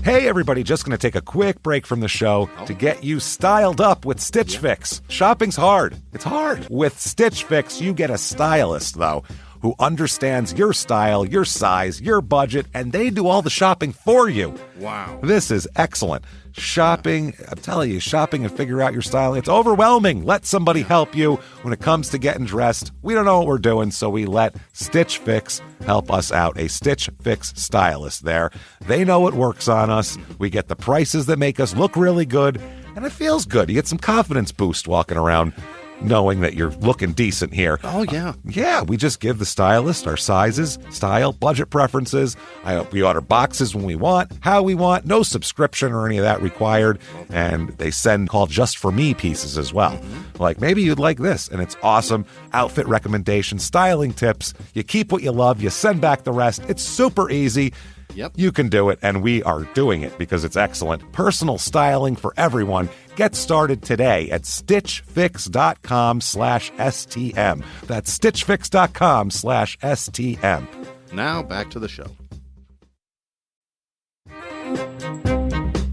Hey everybody, just going to take a quick break from the show to get you styled up with Stitch Fix. Shopping's hard. It's hard. With Stitch Fix, you get a stylist, though, who understands your style, your size, your budget, and they do all the shopping for you. Wow. This is excellent. Shopping, I'm telling you, shopping and figure out your style, it's overwhelming. Let somebody help you when it comes to getting dressed. We don't know what we're doing, so we let Stitch Fix help us out. A Stitch Fix stylist there. They know what works on us. We get the prices that make us look really good, and it feels good. You get some confidence boost walking around knowing that you're looking decent here. Oh, yeah. Yeah, we just give the stylist our sizes, style, budget preferences. We order boxes when we want, how we want, no subscription or any of that required. And they send called Just For Me pieces as well. Like, maybe you'd like this, and it's awesome. Outfit recommendations, styling tips. You keep what you love, you send back the rest. It's super easy. Yep. You can do it, and we are doing it because it's excellent. Personal styling for everyone. Get started today at stitchfix.com/STM. That's stitchfix.com/STM. Now back to the show.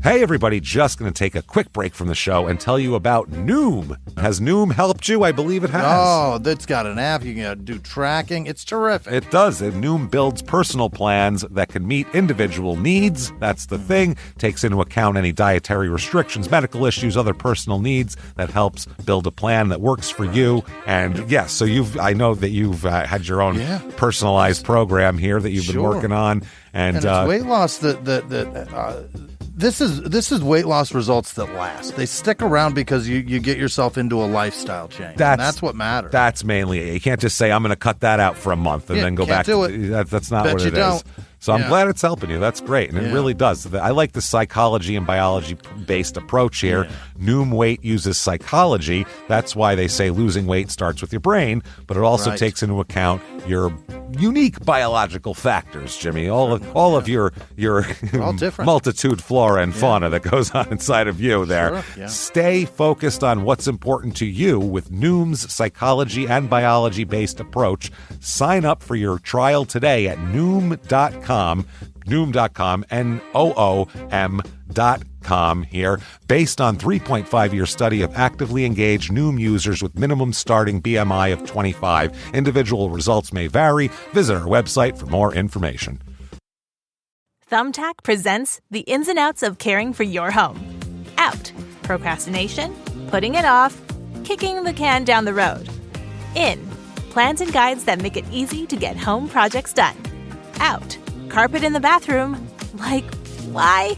Hey everybody, just going to take a quick break from the show and tell you about Noom. Has Noom helped you? I believe it has. Oh, that's got an app. You can do tracking. It's terrific. It does. And Noom builds personal plans that can meet individual needs. That's the thing. Takes into account any dietary restrictions, medical issues, other personal needs. That helps build a plan that works for you. And yes, so I know that you've had your own personalized program here that you've been working on. And it's weight loss This is weight loss results that last. They stick around because you get yourself into a lifestyle change. That's what matters. That's mainly it. You can't just say, I'm going to cut that out for a month and then go back to it. That's not what it is. So I'm glad it's helping you. That's great. And it really does. I like the psychology and biology-based approach here. Yeah. Noom Weight uses psychology. That's why they say losing weight starts with your brain, but it also takes into account your unique biological factors, Jimmy. All of your multitude flora and fauna that goes on inside of you there. Sure. Yeah. Stay focused on what's important to you with Noom's psychology and biology-based approach. Sign up for your trial today at Noom.com, Noom.com here. Based on 3.5-year study of actively engaged Noom users with minimum starting BMI of 25. Individual results may vary. Visit our website for more information. Thumbtack presents the ins and outs of caring for your home. Out, procrastination, putting it off, kicking the can down the road. In, plans and guides that make it easy to get home projects done. Out, carpet in the bathroom. Like, why?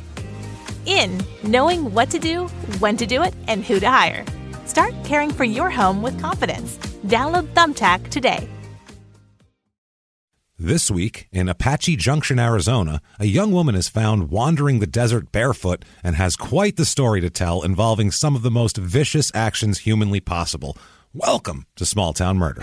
In, knowing what to do, when to do it, and who to hire. Start caring for your home with confidence. Download Thumbtack today. This week, in Apache Junction, Arizona, a young woman is found wandering the desert barefoot and has quite the story to tell involving some of the most vicious actions humanly possible. Welcome to Small Town Murder.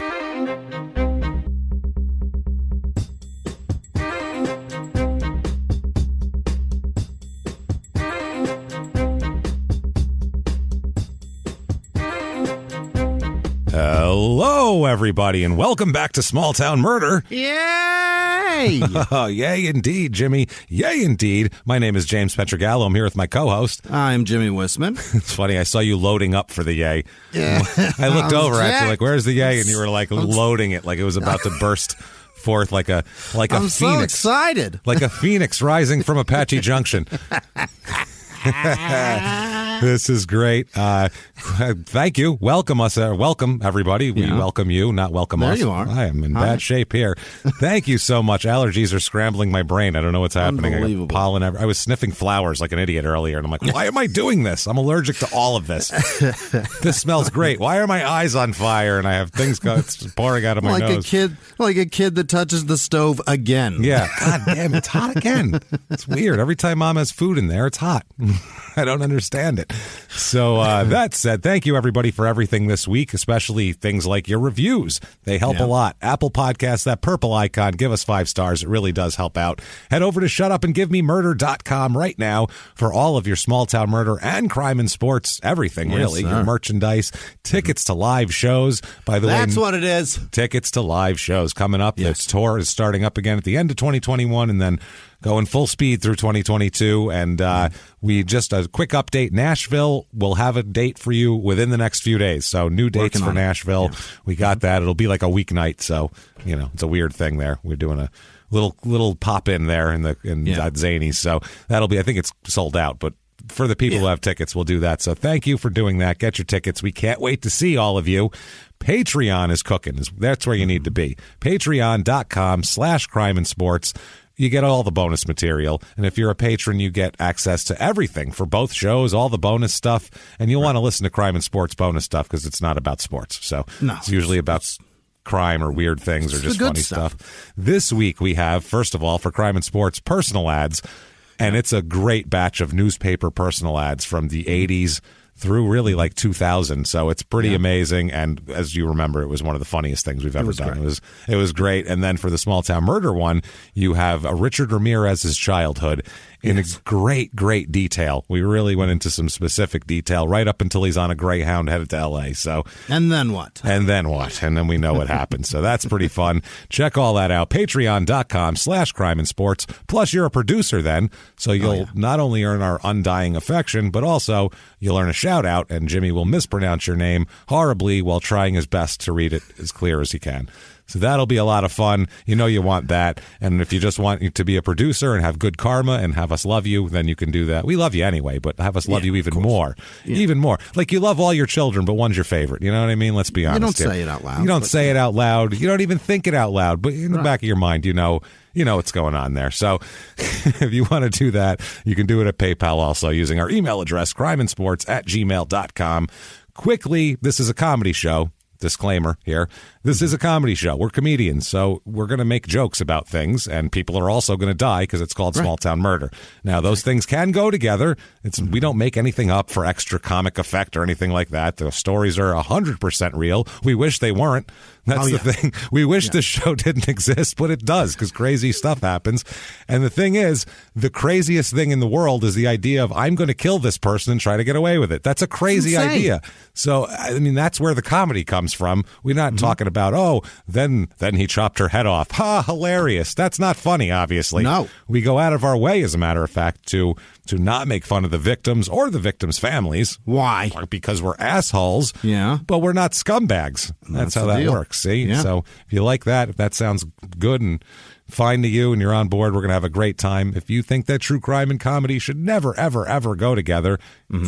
Hello, everybody, and welcome back to Small Town Murder. Yay! Yay, indeed, Jimmy. Yay, indeed. My name is James Pietragallo. I'm here with my co-host. I'm Jimmie Whisman. It's funny. I saw you loading up for the yay. Yeah. I looked over, actually, like, where's the yay? And you were, like, loading it like it was about to burst forth like a I'm phoenix. So excited. Like a phoenix rising from Apache Junction. This is great. Thank you. Welcome us. Welcome, everybody. We welcome you, not welcome us. There you are. I am in bad shape here. Thank you so much. Allergies are scrambling my brain. I don't know what's happening. Unbelievable. I got pollen. I was sniffing flowers like an idiot earlier, and I'm like, why am I doing this? I'm allergic to all of this. This smells great. Why are my eyes on fire? And I have things pouring out of my nose. Like a kid that touches the stove again. Yeah. God damn, it's hot again. It's weird. Every time Mom has food in there, it's hot. I don't understand it. So that said, thank you, everybody, for everything this week, especially things like your reviews. They help a lot. Apple Podcasts, that purple icon, give us 5 stars. It really does help out. Head over to shutupandgivememurder.com right now for all of your small town murder and crime and sports, everything, really. Your merchandise, tickets to live shows. By the way, that's what it is. Tickets to live shows coming up. Yes. The tour is starting up again at the end of 2021, and then going full speed through 2022. And we just a quick update. Nashville will have a date for you within the next few days. So new dates for Nashville. Yeah. We got that. It'll be like a weeknight. So, it's a weird thing there. We're doing a little pop in there in Zany's. So that'll be, I think it's sold out, but for the people who have tickets, we'll do that. So thank you for doing that. Get your tickets. We can't wait to see all of you. Patreon is cooking. That's where you need to be. Patreon.com/crime and sports. You get all the bonus material. And if you're a patron, you get access to everything for both shows, all the bonus stuff. And you'll want to listen to crime and sports bonus stuff because it's not about sports. So it's usually about crime or weird things or just funny stuff. This week we have, first of all, for crime and sports, personal ads. And it's a great batch of newspaper personal ads from the 80s through really like 2000. So it's pretty amazing. And as you remember, it was one of the funniest things we've ever done. It was great. And then for the small town murder one, you have Richard Ramirez's childhood in a great detail. We really went into some specific detail right up until he's on a Greyhound headed to L.A. So and then what? And then we know what happened. So that's pretty fun. Check all that out. Patreon.com/crime and sports. Plus, you're a producer then, so you'll not only earn our undying affection, but also you'll earn a shout out, and Jimmie will mispronounce your name horribly while trying his best to read it as clear as he can. So that'll be a lot of fun. You want that. And if you just want to be a producer and have good karma and have us love you, then you can do that. We love you anyway, but have us love you even more. Yeah. Even more. Like you love all your children, but one's your favorite. You know what I mean? Let's be honest. You don't say it out loud. You don't say it out loud. You don't even think it out loud. But in the back of your mind, you know what's going on there. So if you want to do that, you can do it at PayPal also using our email address, crimeandsports@gmail.com. Quickly, this is a comedy show. Disclaimer here. This is a comedy show. We're comedians, so we're going to make jokes about things, and people are also going to die because it's called small town murder. Now, those things can go together. We don't make anything up for extra comic effect or anything like that. The stories are 100% real. We wish they weren't. That's the thing. We wish this show didn't exist, but it does because crazy stuff happens. And the thing is, the craziest thing in the world is the idea of I'm going to kill this person and try to get away with it. That's a crazy idea. So, I mean, that's where the comedy comes from. We're not talking about, then he chopped her head off. Ha, hilarious. That's not funny, obviously. No. We go out of our way, as a matter of fact, to not make fun of the victims or the victims' families. Why? Because we're assholes. Yeah. But we're not scumbags. That's how that works. See? Yeah. So if you like that, if that sounds good and fine to you and you're on board, we're going to have a great time. If you think that true crime and comedy should never, ever, ever go together,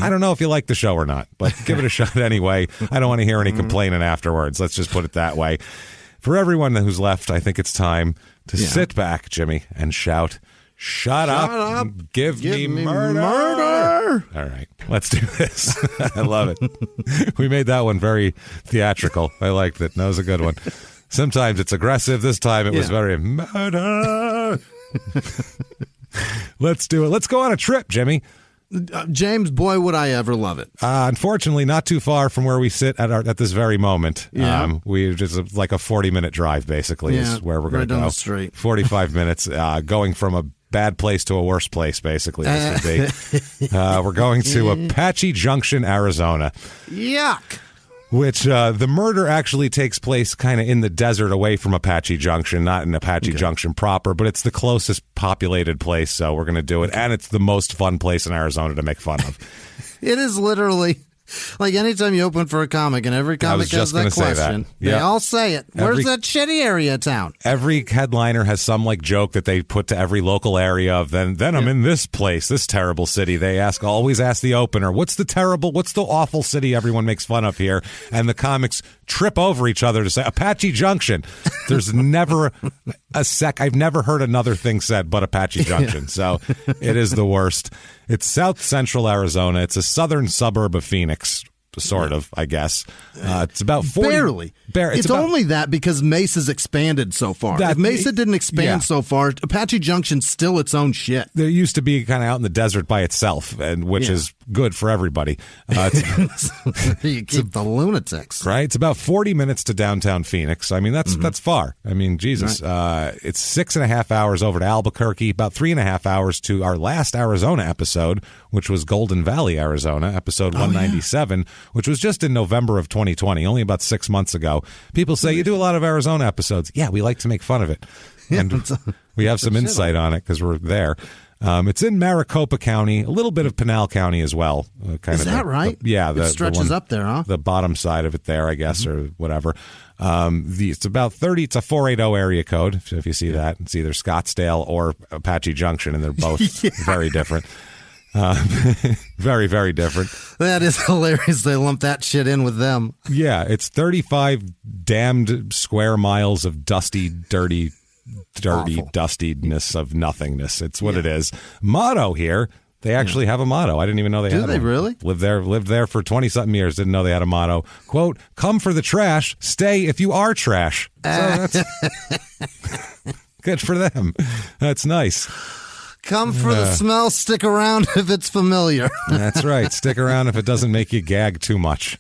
I don't know if you like the show or not, but give it a shot anyway. I don't want to hear any complaining afterwards. Let's just put it that way. For everyone who's left, I think it's time to sit back, Jimmie, and shout, Shut up. Give me murder. All right, let's do this. I love it. We made that one very theatrical. I liked it. That was a good one. Sometimes it's aggressive. This time it was very murder. Let's do it. Let's go on a trip, Jimmie. James, boy, would I ever love it. Unfortunately, not too far from where we sit at this very moment. Yeah. We just like a 40-minute drive, basically, is where we're going to go. Down the street. 45 minutes, going from a bad place to a worse place, basically. This would be. We're going to Apache Junction, Arizona. Yuck. Which the murder actually takes place kind of in the desert away from Apache Junction, not in Apache Junction proper, but it's the closest populated place, so we're going to do it. And it's the most fun place in Arizona to make fun of. It is literally like anytime you open for a comic and every comic has that question, they all say it. Where's that shitty area of town? Every headliner has some like joke that they put to every local area of then I'm in this place, this terrible city. They always ask the opener, what's the awful city everyone makes fun of here? And the comics trip over each other to say Apache Junction. There's never I've never heard another thing said but Apache Junction. So it is the worst. It's south central Arizona. It's a southern suburb of Phoenix, sort of, I guess. It's about 40. Barely. It's only that because Mesa's expanded so far. If Mesa didn't expand so far, Apache Junction's still its own shit. There used to be kind of out in the desert by itself, and which is good for everybody. You keep the lunatics. Right? It's about 40 minutes to downtown Phoenix. I mean, that's far. I mean, Jesus. Right. It's 6.5 hours over to Albuquerque, about 3.5 hours to our last Arizona episode, which was Golden Valley, Arizona, episode 197, which was just in November of 2020, only about 6 months ago. People say, you do a lot of Arizona episodes. Yeah, we like to make fun of it. and we have some insight on it because we're there. It's in Maricopa County, a little bit of Pinal County as well. Is that right? It stretches up there, huh? The bottom side of it there, I guess, or whatever. It's about 30. It's a 480 area code. If you see that, it's either Scottsdale or Apache Junction, and they're both very different. Very, very different. That is hilarious. They lump that shit in with them. Yeah, it's 35 damned square miles of dirty Awful. dustiness of nothingness. It's what it is. Motto here. They actually have a motto. I didn't even know they had one. Do they really? Lived there for 20-something years. Didn't know they had a motto. Quote, come for the trash. Stay if you are trash. So that's good for them. That's nice. Come for the smell. Stick around if it's familiar. That's right. Stick around if it doesn't make you gag too much.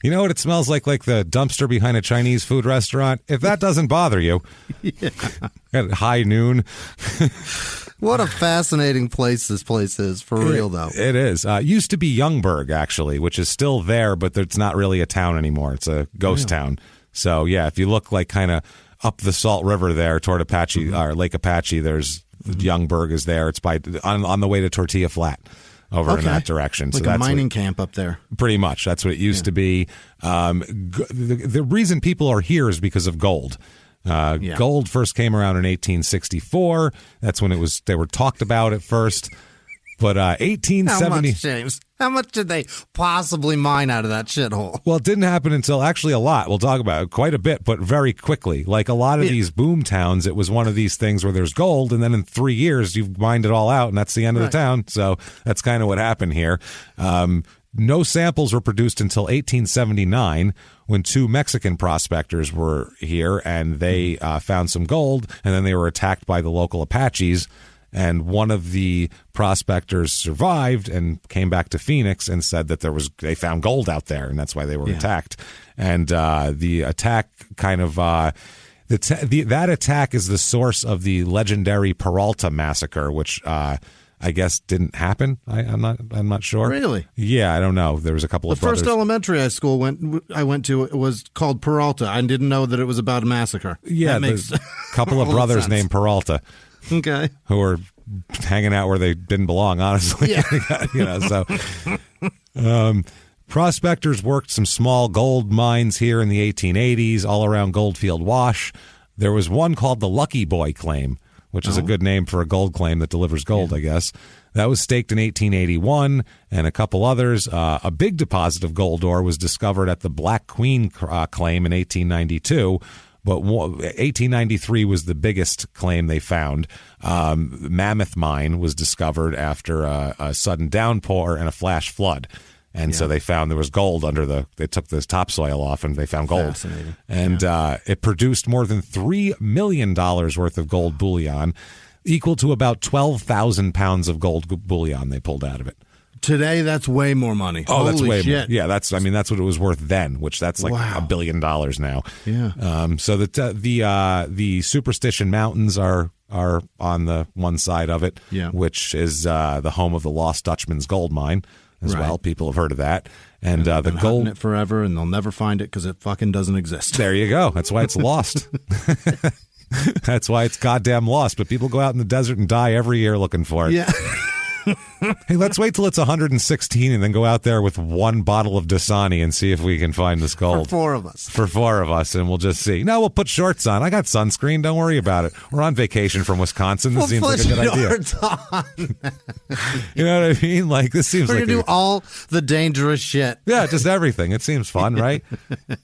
You know what it smells like the dumpster behind a Chinese food restaurant? If that doesn't bother you. At high noon. What a fascinating place this place is, for real, though. It is. Used to be Youngberg, actually, which is still there, but it's not really a town anymore. It's a ghost town. So, yeah, if you look like kind of up the Salt River there toward Apache, or Lake Apache, there's Youngberg is there. It's on the way to Tortilla Flat. Over in that direction. Like a mining camp up there. Pretty much. That's what it used to be. The reason people are here is because of gold. Gold first came around in 1864. That's when they were talked about at first. But 1870. How much, James? How much did they possibly mine out of that shithole? Well, it didn't happen until actually a lot. We'll talk about it quite a bit, but very quickly. Like a lot of these boom towns, it was one of these things where there's gold, and then in 3 years, you've mined it all out, and that's the end of the town. So that's kind of what happened here. No samples were produced until 1879 when 2 Mexican prospectors were here, and they found some gold, and then they were attacked by the local Apaches. And one of the prospectors survived and came back to Phoenix and said that they found gold out there, and that's why they were attacked. And the attack kind of that attack is the source of the legendary Peralta massacre, which I guess didn't happen. I'm not sure. Really? Yeah, I don't know. There was a couple of brothers. The first elementary school I went to was called Peralta. I didn't know that it was about a massacre. Yeah, there's a couple of brothers named Peralta. Okay. Who were hanging out where they didn't belong, honestly. Yeah. Prospectors worked some small gold mines here in the 1880s, all around Goldfield Wash. There was one called the Lucky Boy Claim, which is a good name for a gold claim that delivers gold, I guess. That was staked in 1881, and a couple others. A big deposit of gold ore was discovered at the Black Queen claim in 1892. But 1893 was the biggest claim they found. Mammoth Mine was discovered after a sudden downpour and a flash flood. And so they found there was gold they took the topsoil off and they found gold. Fascinating. And it produced more than $3 million worth of gold bullion, equal to about 12,000 pounds of gold bullion they pulled out of it. Today, that's way more money. Oh, that's way shit. more. Yeah, that's what it was worth then, which that's like $1 billion now. Yeah. So the Superstition Mountains are on the one side of it, which is the home of the Lost Dutchman's gold mine as well. People have heard of that. And the been gold it forever, and they'll never find it because it fucking doesn't exist. There you go. That's why it's lost. That's why it's goddamn lost. But people go out in the desert and die every year looking for it. Yeah. Hey, let's wait till it's 116 and then go out there with one bottle of Dasani and see if we can find this gold. For 4 of us. And we'll just see. No, we'll put shorts on. I got sunscreen. Don't worry about it. We're on vacation from Wisconsin. This seems like a good idea. You know what I mean? Like, this seems We're like going to do all the dangerous shit. Yeah, just everything. It seems fun, right?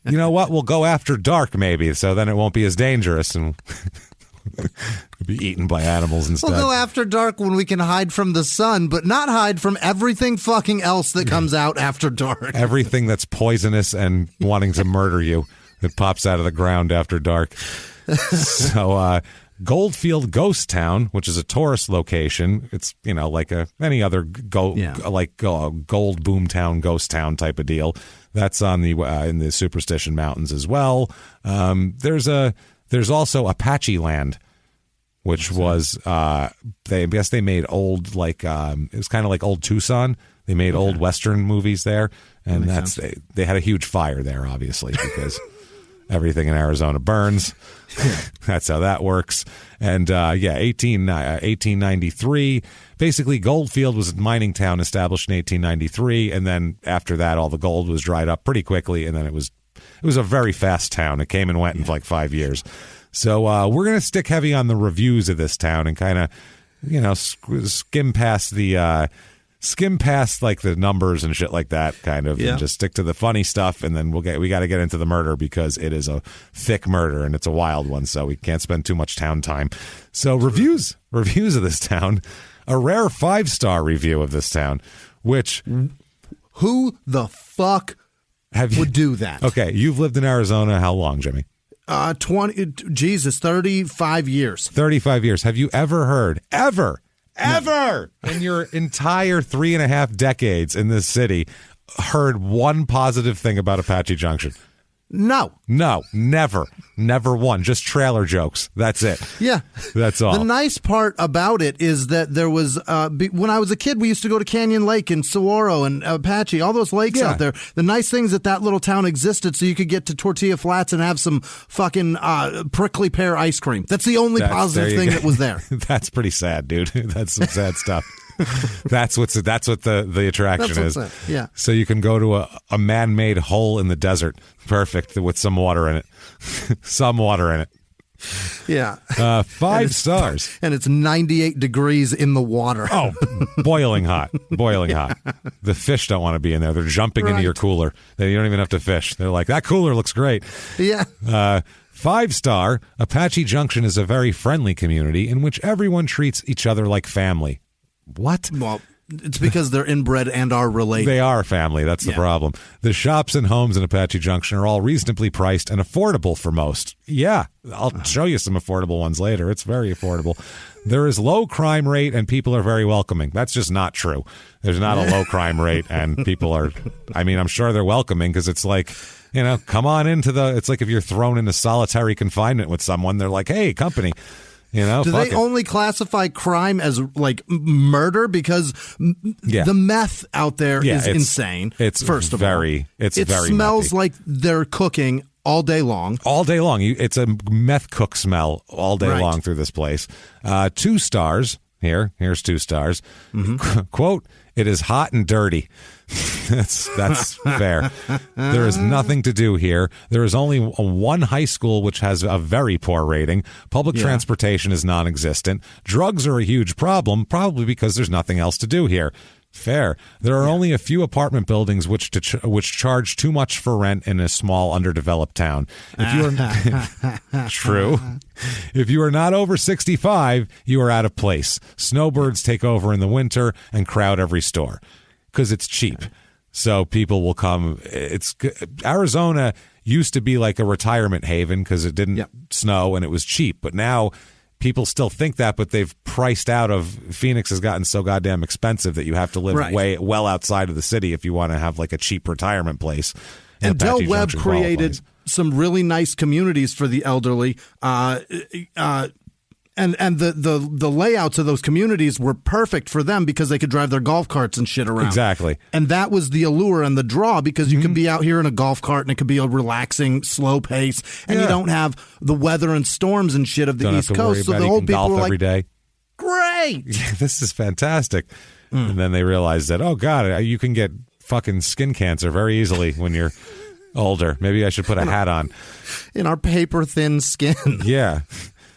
You know what? We'll go after dark, maybe, so then it won't be as dangerous and be eaten by animals instead. We'll go after dark when we can hide from the sun, but not hide from everything fucking else that comes out after dark. Everything that's poisonous and wanting to murder you that pops out of the ground after dark. So, Goldfield Ghost Town, which is a tourist location. It's, like any other gold boomtown, ghost town type of deal. That's on the in the Superstition Mountains as well. There's also Apache Land, which was they made old it was kind of like old Tucson. They made old Western movies there, and they had a huge fire there, obviously, because Everything in Arizona burns. That's how that works. And 1893, basically Goldfield was a mining town established in 1893, and then after that all the gold was dried up pretty quickly, and then it was a very fast town. It came and went in like 5 years. So we're going to stick heavy on the reviews of this town and kind of, skim past like the numbers and shit like that, kind of, and just stick to the funny stuff. And then we got to get into the murder because it is a thick murder and it's a wild one. So we can't spend too much town time. So reviews of this town, a rare 5-star review of this town, which who the fuck would do that? Okay. You've lived in Arizona. How long, Jimmie? 35 years. 35 years. Have you ever heard, ever in your entire 3.5 decades in this city, heard one positive thing about Apache Junction? No, never one. Just trailer jokes. That's it. Yeah, that's all. The nice part about it is that there was when I was a kid, we used to go to Canyon Lake and Saguaro and Apache, all those lakes out there. The nice thing is that little town existed, so you could get to Tortilla Flats and have some fucking prickly pear ice cream. That's the only positive thing that was there. That's pretty sad, dude. That's some sad stuff. That's what the attraction is. Yeah. So you can go to a man-made hole in the desert. Perfect, with some water in it. Some water in it. Yeah. 5 stars. And it's 98 degrees in the water. Oh, boiling hot. Boiling hot. The fish don't want to be in there. They're jumping into your cooler. You don't even have to fish. They're like, that cooler looks great. Yeah. 5-star, Apache Junction is a very friendly community in which everyone treats each other like family. What? Well, it's because they're inbred and are related. They are family. That's the problem. The shops and homes in Apache Junction are all reasonably priced and affordable for most. Yeah, I'll show you some affordable ones later. It's very affordable. There is low crime rate and people are very welcoming. That's just not true. There's not a low crime rate and people are, I'm sure they're welcoming because it's like, come on it's like if you're thrown into solitary confinement with someone, they're like, hey, company. Do they only classify crime as like murder? Because the meth out there is insane. It smells very methy. Like they're cooking all day long. All day long. It's a meth cook smell all day long through this place. 2 stars. Here's 2 stars. Mm-hmm. Quote, it is hot and dirty. That's fair. There is nothing to do here. There is only one high school which has a very poor rating. Public transportation is non-existent. Drugs are a huge problem, probably because there's nothing else to do here. Fair. There are only a few apartment buildings which charge too much for rent in a small, underdeveloped town. If you are true, if you are not over 65, you are out of place. Snowbirds take over in the winter and crowd every store because it's cheap. So people will come. Arizona used to be like a retirement haven because it didn't snow and it was cheap, but now people still think that, but they've priced out of Phoenix has gotten so goddamn expensive that you have to live way well outside of the city if you want to have like a cheap retirement place. And Del Webb created some really nice communities for the elderly. And the layouts of those communities were perfect for them because they could drive their golf carts and shit around. Exactly. And that was the allure and the draw because you can be out here in a golf cart and it could be a relaxing, slow pace. And you don't have the weather and storms and shit of the East Coast. So the old people were like, every day. Great. This is fantastic. And then they realized that, oh, God, you can get fucking skin cancer very easily when you're older. Maybe I should put a hat on. In our paper-thin skin. Yeah.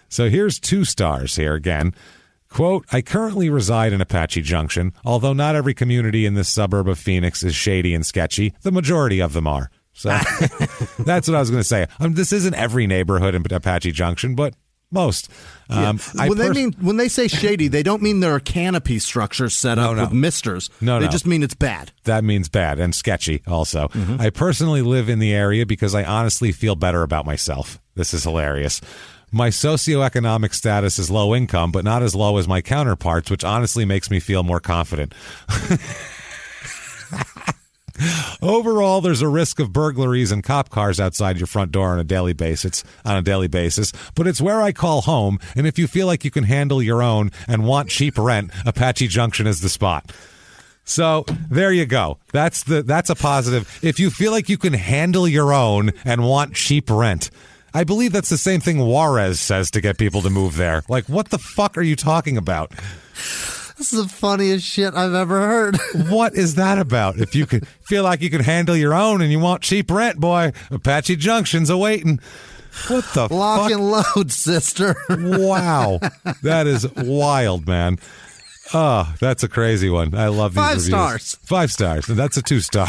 So here's 2 stars here again. Quote, I currently reside in Apache Junction. Although not every community in this suburb of Phoenix is shady and sketchy, the majority of them are. So that's what I was going to say. This isn't every neighborhood in Apache Junction, but most. When they say shady, they don't mean there are canopy structures set up with misters. They just mean it's bad. That means bad and sketchy also. Mm-hmm. I personally live in the area because I honestly feel better about myself. This is hilarious. My socioeconomic status is low income, but not as low as my counterparts, which honestly makes me feel more confident. Overall, there's a risk of burglaries and cop cars outside your front door on a daily basis, but it's where I call home, and if you feel like you can handle your own and want cheap rent, Apache Junction is the spot. So there you go. That's a positive. If you feel like you can handle your own and want cheap rent, I believe that's the same thing Juarez says to get people to move there. Like, what the fuck are you talking about? This is the funniest shit I've ever heard. What is that about? If you could feel like you can handle your own and you want cheap rent, boy, Apache Junction's awaiting. What the Lock fuck? and load, sister. Wow. That is wild, man. Oh, that's a crazy one. I love these 5 reviews. stars. 5 stars. That's a 2-star.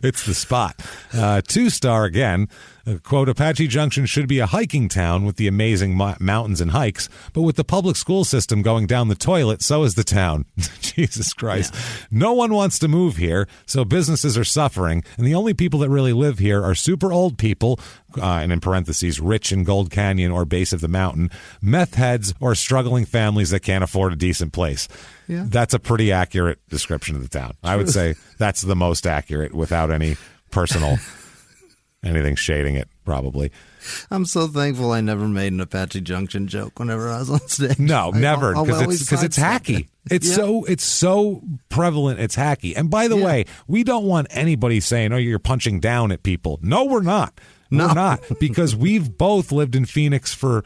It's the spot. 2-star again. Quote, Apache Junction should be a hiking town with the amazing mountains and hikes, but with the public school system going down the toilet, so is the town. Jesus Christ. Yeah. No one wants to move here, so businesses are suffering, and the only people that really live here are super old people, and in parentheses, rich in Gold Canyon or base of the mountain, meth heads, or struggling families that can't afford a decent place. Yeah. That's a pretty accurate description of the town. I would say that's the most accurate without any personal anything shading it, probably. I'm so thankful I never made an Apache Junction joke whenever I was on stage. No, never, because it's hacky. It's so prevalent. It's hacky. And by the way, we don't want anybody saying, "Oh, you're punching down at people." No, we're not. No. We're not, because we've both lived in Phoenix for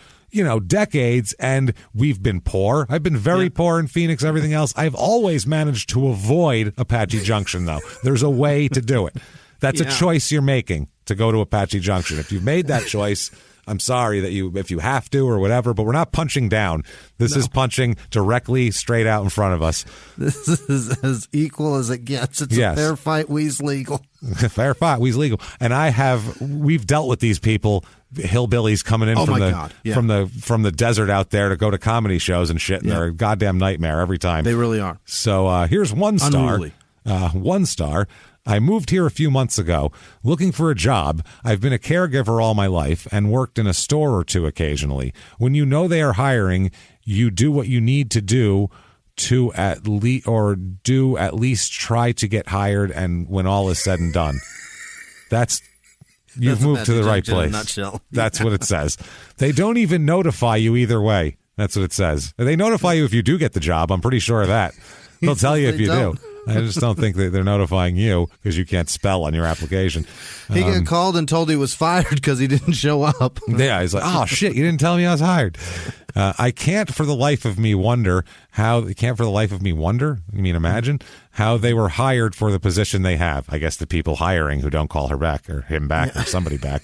decades, and we've been poor. I've been very poor in Phoenix, everything else. I've always managed to avoid Apache Junction, though. There's a way to do it. That's a choice you're making to go to Apache Junction. If you've made that choice, I'm sorry that if you have to or whatever, but we're not punching down. This is punching directly straight out in front of us. This is as equal as it gets. It's a fair fight, we's legal. Fair fight, we's legal. And we've dealt with these people, hillbillies coming in from the desert out there to go to comedy shows and shit, and they're a goddamn nightmare every time. They really are. So here's 1 star. Unruly. 1 star. I moved here a few months ago looking for a job. I've been a caregiver all my life and worked in a store or two occasionally. When you know they are hiring, you do what you need to do to at least try to get hired, and when all is said and done. You've moved to the right place. That's what it says. They don't even notify you either way. That's what it says. They notify you if you do get the job. I'm pretty sure of that. They'll tell you if you do. I just don't think that they're notifying you because you can't spell on your application. He got called and told he was fired because he didn't show up. Yeah, he's like, oh, shit, you didn't tell me I was hired. I can't for the life of me wonder how they were hired for the position they have. I guess the people hiring who don't call her back or him back or somebody back.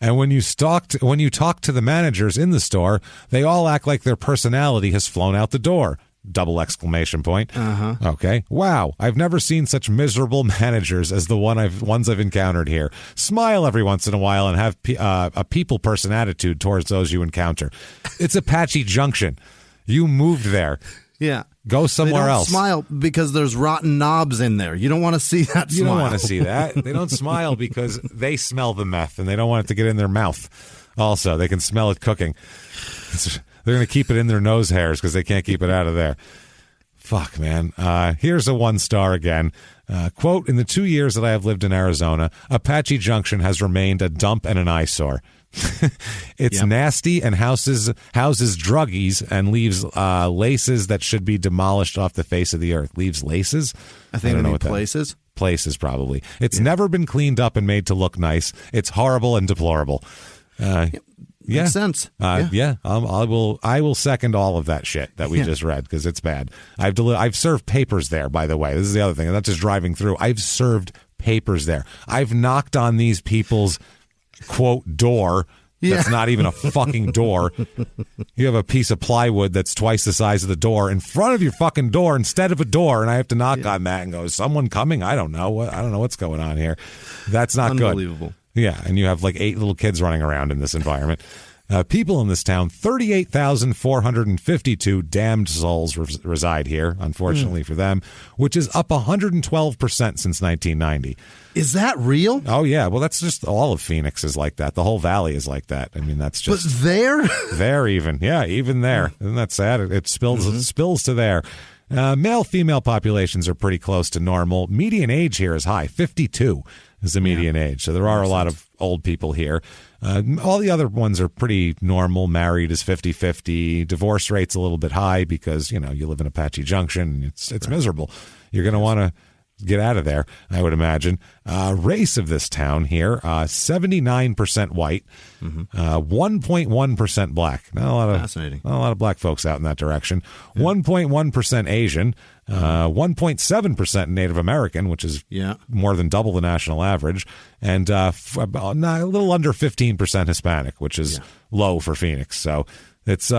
And when you talk to the managers in the store, they all act like their personality has flown out the door. ! Okay. Wow. I've never seen such miserable managers as the ones I've encountered here. Smile every once in a while and have a people person attitude towards those you encounter. It's Apache Junction. You moved there. Yeah. Go somewhere else. Smile because there's rotten knobs in there. You don't want to see that smile. You don't want to see that. They don't smile because they smell the meth and they don't want it to get in their mouth. Also, they can smell it cooking. They're going to keep it in their nose hairs because they can't keep it out of there. Fuck, man. Here's a 1 star again. Quote, in the 2 years that I have lived in Arizona, Apache Junction has remained a dump and an eyesore. It's nasty and houses druggies and leaves laces that should be demolished off the face of the earth. Leaves laces? I don't know what places. Places, probably. It's never been cleaned up and made to look nice. It's horrible and deplorable. Makes sense. I will second all of that shit that we just read because it's bad. I've served papers there, by the way. This is the other thing. I'm not just driving through. I've served papers there. I've knocked on these people's quote door. That's not even a fucking door. You have a piece of plywood that's twice the size of the door in front of your fucking door instead of a door, and I have to knock on that and go, is someone coming? I don't know. I don't know what's going on here. That's not good. Unbelievable. Yeah, and you have like 8 little kids running around in this environment. People in this town, 38,452 damned souls reside here, unfortunately for them, which is up 112% since 1990. Is that real? Oh, yeah. Well, that's just all of Phoenix is like that. The whole valley is like that. I mean, that's just... But there? There even. Yeah, even there. Isn't that sad? It spills to there. Male-female populations are pretty close to normal. Median age here is high, 52. is the median age. So there are a lot of old people here. All the other ones are pretty normal. Married is 50-50. Divorce rate's a little bit high because, you live in Apache Junction and it's miserable. You're going to want to get out of there, I would imagine. Race of this town here, 79% white, 1.1% black. Fascinating. Not a lot of black folks out in that direction. 1.1% Asian, 1.7% Native American, which is more than double the national average, and a little under 15% Hispanic, which is low for Phoenix. So it's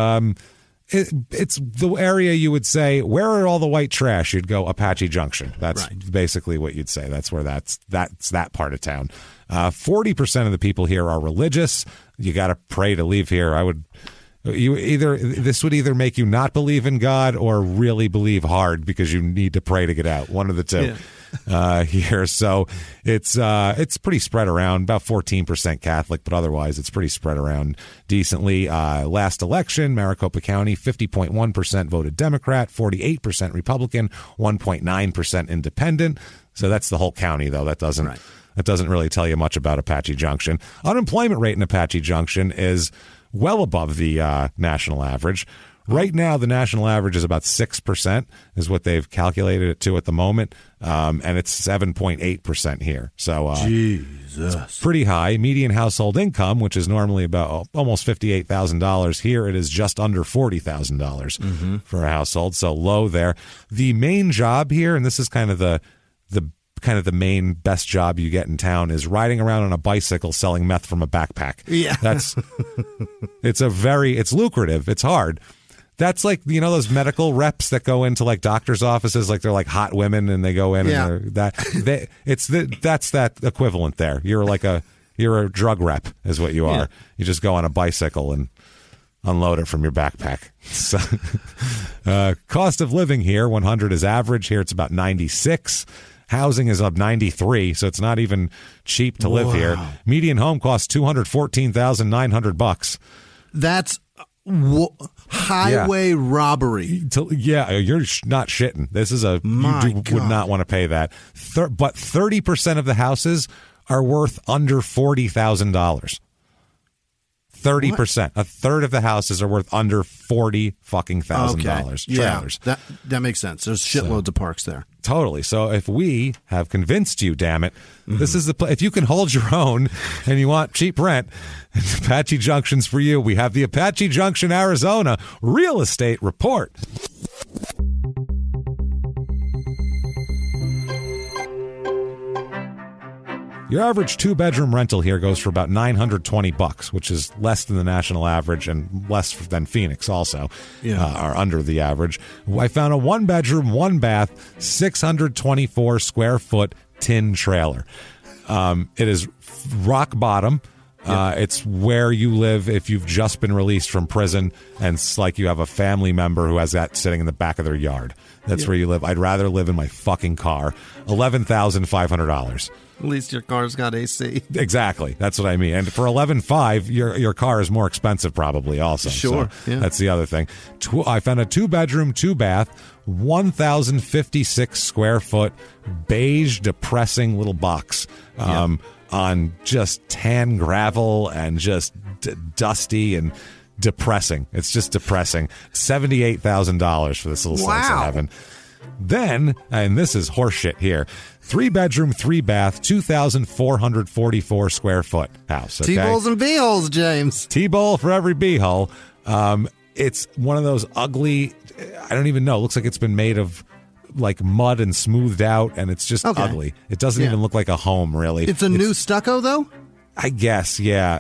the area you would say, where are all the white trash? You'd go Apache Junction. That's basically what you'd say. That's where that's that part of town. 40% of the people here are religious. You got to pray to leave here. This would either make you not believe in God or really believe hard because you need to pray to get out. One of the two. Here. So it's pretty spread around, about 14% Catholic, but otherwise it's pretty spread around decently. Last election, Maricopa County, 50.1% voted Democrat, 48% Republican, 1.9% independent. So that's the whole county, though. That doesn't really tell you much about Apache Junction. Unemployment rate in Apache Junction is well above the national average. Right now, the national average is about 6%, is what they've calculated it to at the moment, and it's 7.8% here. So it's pretty high. Median household income, which is normally about almost $58,000, here it is just under $40,000 for a household, so low there. The main job here, and this is kind of the main best job you get in town, is riding around on a bicycle selling meth from a backpack. Yeah, it's lucrative. It's hard. That's like, those medical reps that go into like doctors' offices, like they're like hot women and they go in and that's that equivalent there. You're a drug rep is what you are. You just go on a bicycle and unload it from your backpack. So, cost of living here, 100 is average. Here it's about 96. Housing is up 93, so it's not even cheap to live here. Median home costs $214,900. That's highway robbery. You're not shitting. This is would not want to pay that. But 30% of the houses are worth under $40,000. 30%. A third of the houses are worth under $40,000. Trailers. That makes sense. There's shitloads of parks there. Totally. So if we have convinced you, damn it, this is the if you can hold your own and you want cheap rent, Apache Junction's for you. We have the Apache Junction, Arizona real estate report. Your average 2-bedroom rental here goes for about $920, which is less than the national average and less than Phoenix also are under the average. I found a 1-bedroom, 1-bath, 624 square foot tin trailer. It is rock bottom. It's where you live if you've just been released from prison and it's like you have a family member who has that sitting in the back of their yard. That's where you live. I'd rather live in my fucking car. $11,500. At least your car's got AC. Exactly. That's what I mean. And for $11,500, your car is more expensive probably also. Sure. So that's the other thing. I found a 2-bedroom, 2-bath, 1,056 square foot, beige, depressing little box on just tan gravel and just dusty and depressing. It's just depressing. $78,000 for this little slice of heaven. Then, and this is horseshit here, 3-bedroom, 3-bath, 2,444 square foot house. Okay? T-balls and B-holes, James. T-ball for every B-hole. It's one of those ugly, I don't even know, it looks like it's been made of like mud and smoothed out, and it's just ugly. It doesn't even look like a home, really. It's new stucco, though? I guess, yeah.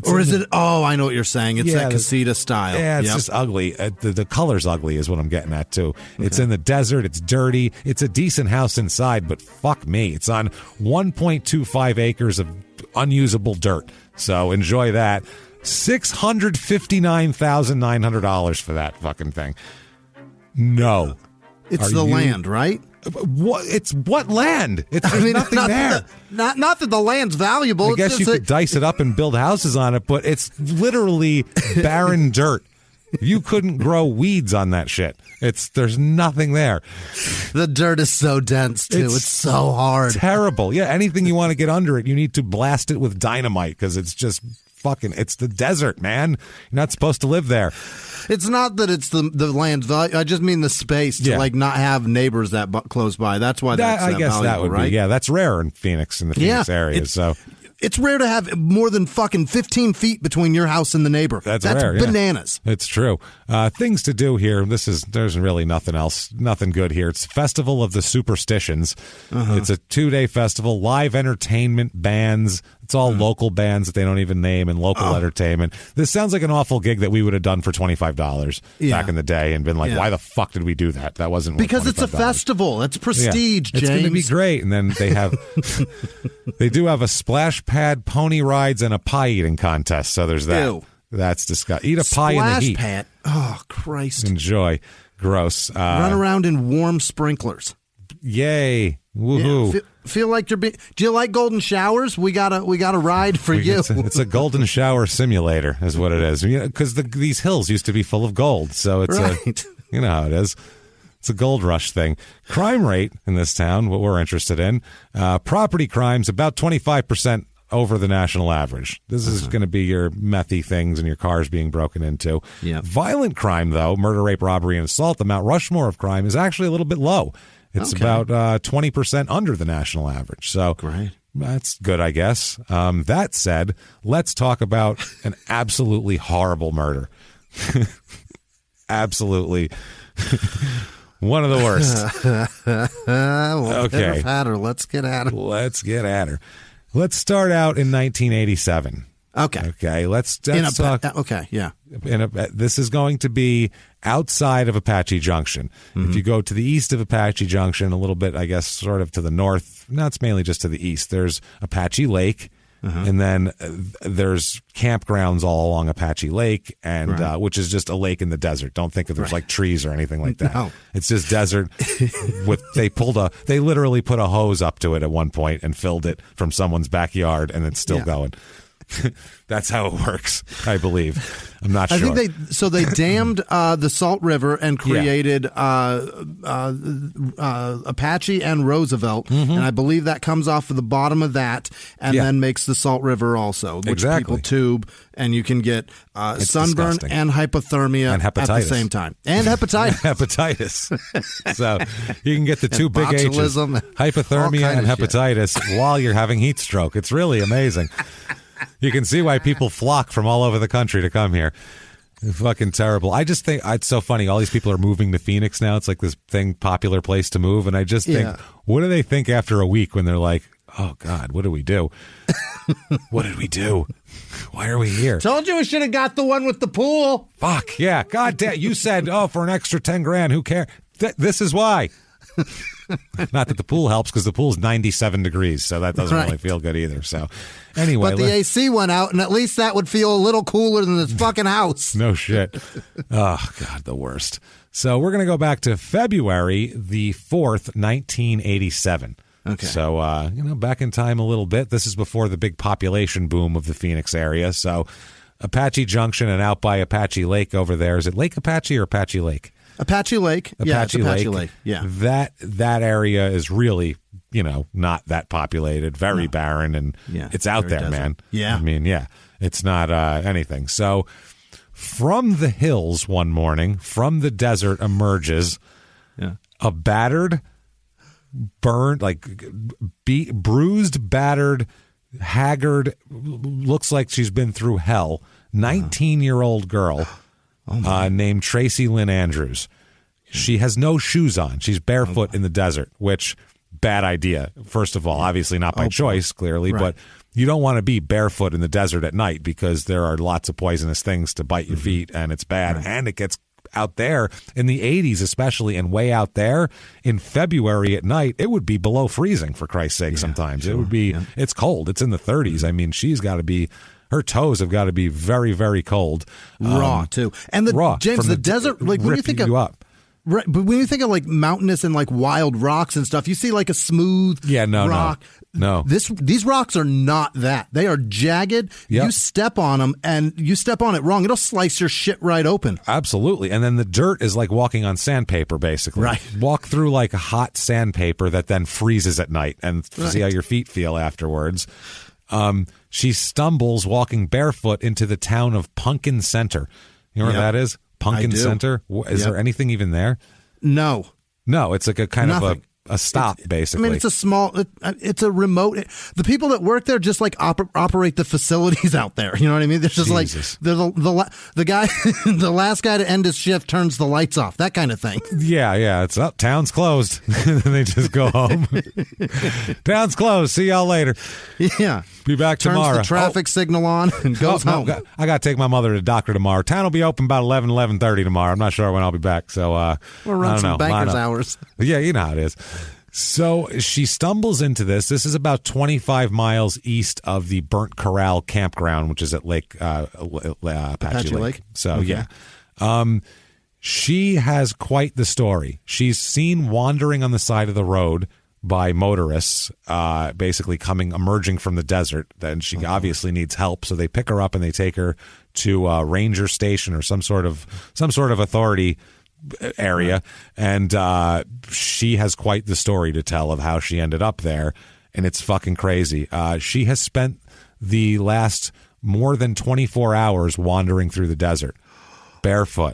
Or is it? Oh, I know what you're saying. It's that casita style. Yeah, it's just ugly. The color's ugly is what I'm getting at, too. Okay. It's in the desert. It's dirty. It's a decent house inside, but fuck me. It's on 1.25 acres of unusable dirt. So enjoy that. $659,900 for that fucking thing. No. It's the land, right? What? It's what land? There's nothing there. Not that the land's valuable. I guess you could dice it up and build houses on it, but it's literally barren dirt. You couldn't grow weeds on that shit. There's nothing there. The dirt is so dense, too. It's so hard. Terrible. Yeah, anything you want to get under it, you need to blast it with dynamite because it's just it's the desert, man. You're not supposed to live there. It's not that it's the land. I just mean the space to not have neighbors that close by. That's why that's I guess valuable, that would right? be. Yeah, that's rare in Phoenix, in the Phoenix area. It's rare to have more than fucking 15 feet between your house and the neighbor. That's rare, bananas. It's true. Things to do here. There's really nothing else, nothing good here. It's Festival of the Superstitions. It's a 2-day festival, live entertainment, bands. It's all local bands that they don't even name and local entertainment. This sounds like an awful gig that we would have done for $25 back in the day and been like, why the fuck did we do that? That wasn't because it's a festival. It's prestige, James. It's going to be great. And then they have, they do have a splash pad, pony rides, and a pie eating contest. So there's that. Ew. That's disgusting. Eat a pie in the heat. Splash pad. Oh, Christ. Enjoy. Gross. Run around in warm sprinklers. Yay. Woohoo. Yeah, feel like you're being. Do you like golden showers? We got a ride for you. It's a golden shower simulator, is what it is. Because these hills used to be full of gold, so it's you know how it is. It's a gold rush thing. Crime rate in this town, what we're interested in, property crimes about 25% over the national average. This is going to be your methy things and your cars being broken into. Yep. Violent crime, though, murder, rape, robbery, and assault, the Mount Rushmore of crime is actually a little bit low. It's about 20% under the national average. So great. That's good, I guess. That said, let's talk about an absolutely horrible murder. Absolutely. One of the worst. Okay. Let's get at her. Let's get at her. Let's start out in 1987. Okay. Let's talk. Okay. Yeah. This is going to be outside of Apache Junction. If you go to the east of Apache Junction, a little bit, I guess, sort of to the north. No, it's mainly just to the east. There's Apache Lake, and then there's campgrounds all along Apache Lake, and which is just a lake in the desert. Don't think of there's like trees or anything like that. No. It's just desert. They literally put a hose up to it at one point and filled it from someone's backyard, and it's still going. That's how it works, I believe. I'm not sure. I think they dammed the Salt River and created Apache and Roosevelt, and I believe that comes off of the bottom of that and then makes the Salt River also, which people tube, and you can get sunburn disgusting. And hypothermia and hepatitis at the same time. And hepatitis. So you can get the two big H's, hypothermia and hepatitis, while you're having heat stroke. It's really amazing. You can see why people flock from all over the country to come here. It's fucking terrible. I just think it's so funny. All these people are moving to Phoenix now. It's like this popular place to move. And I just think, what do they think after a week when they're like, oh, God, what do we do? What did we do? Why are we here? Told you we should have got the one with the pool. Fuck, yeah. God damn. You said, for an extra 10 grand, who cares? This is why. Not that the pool helps, because the pool's 97 degrees, so that doesn't really feel good either. So anyway. But the AC went out, and at least that would feel a little cooler than this fucking house. No shit. Oh, God, the worst. So we're going to go back to February the 4th, 1987. Okay. So, back in time a little bit. This is before the big population boom of the Phoenix area. So Apache Junction and out by Apache Lake over there. Is it Lake Apache or Apache Lake? Apache Lake. Apache Lake. Yeah. That area is really, not that populated, very barren, and it's out there, desert. Man. Yeah. I mean, it's not anything. So from the hills one morning, from the desert emerges a battered, burned, bruised, battered, haggard, looks like she's been through hell, 19-year-old girl. Named Tracy Lynn Andrews. She has no shoes on. She's barefoot in the desert, which, bad idea. First of all, obviously not by choice, clearly, but you don't want to be barefoot in the desert at night because there are lots of poisonous things to bite your feet, and it's bad. And it gets out there in the 80s especially, and way out there in February at night, it would be below freezing, for Christ's sake. Sometimes it would be, it's cold. It's in the 30s. I mean, her toes have got to be very, very cold. Raw, too. And raw James, the desert, what do you think of? You up. Right, but when you think of like mountainous and like wild rocks and stuff, you see like a smooth rock. No. These rocks are not that. They are jagged. Yep. You step on them and you step on it wrong, it'll slice your shit right open. Absolutely. And then the dirt is like walking on sandpaper, basically. Right. Walk through like a hot sandpaper that then freezes at night and see how your feet feel afterwards. She stumbles walking barefoot into the town of Pumpkin Center. You know where that is? Pumpkin Center? Is there anything even there? No. No, it's like a kind of a stop, basically. I mean, it's a small, it's a remote. The people that work there just like operate the facilities out there. You know what I mean? They're just Jesus. like, the guy, the last guy to end his shift turns the lights off, that kind of thing. Yeah. It's up. Town's closed. And then they just go home. Town's closed. See y'all later. Yeah. Be back tomorrow. Turns the traffic signal on and goes home. I got to take my mother to the doctor tomorrow. Town will be open about 11:30 tomorrow. I'm not sure when I'll be back. So we'll run some banker's hours. Yeah, you know how it is. So she stumbles into this. This is about 25 miles east of the Burnt Corral campground, which is at Apache Lake. So, okay. Yeah. She has quite the story. She's seen wandering on the side of the road by motorists, basically emerging from the desert. Then she obviously needs help, so they pick her up and they take her to a ranger station or some sort of authority area, and she has quite the story to tell of how she ended up there, and it's fucking crazy. She has spent the last more than 24 hours wandering through the desert, barefoot.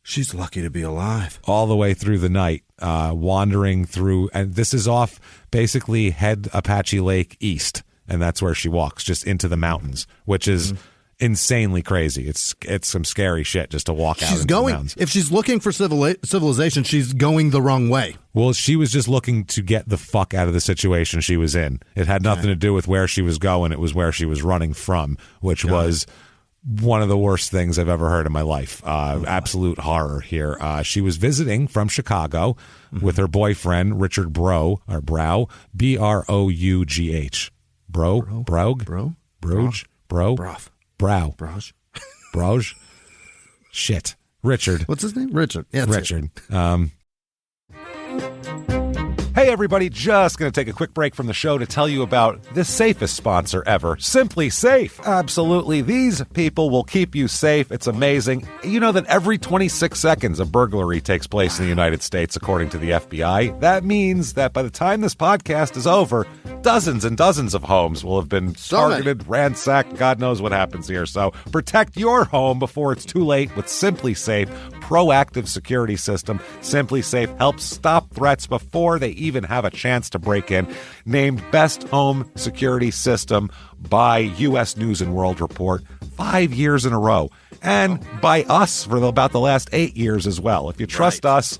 She's lucky to be alive. All the way through the night, wandering through, and this is off basically head Apache Lake east, and that's where she walks, just into the mountains, which is insanely crazy. It's some scary shit just to walk out into the mountains. If she's looking for civilization, she's going the wrong way. Well, she was just looking to get the fuck out of the situation she was in. It had nothing to do with where she was going. It was where she was running from, which was one of the worst things I've ever heard in my life. Absolute horror here. She was visiting from Chicago with her boyfriend, Richard Brough, Brough, B-R-O-U-G-H. Brough. Shit. Richard. What's his name? Richard. Yeah, Richard. Hey, everybody, just going to take a quick break from the show to tell you about the safest sponsor ever, Simply Safe. Absolutely. These people will keep you safe. It's amazing. You know that every 26 seconds a burglary takes place in the United States, according to the FBI. That means that by the time this podcast is over, dozens and dozens of homes will have been targeted, ransacked. God knows what happens here. So protect your home before it's too late with Simply Safe proactive security system. Simply Safe helps stop threats before they even have a chance to break in. Named Best Home Security System by U.S. News and World Report 5 years in a row. And by us for about the last 8 years as well. If you trust us,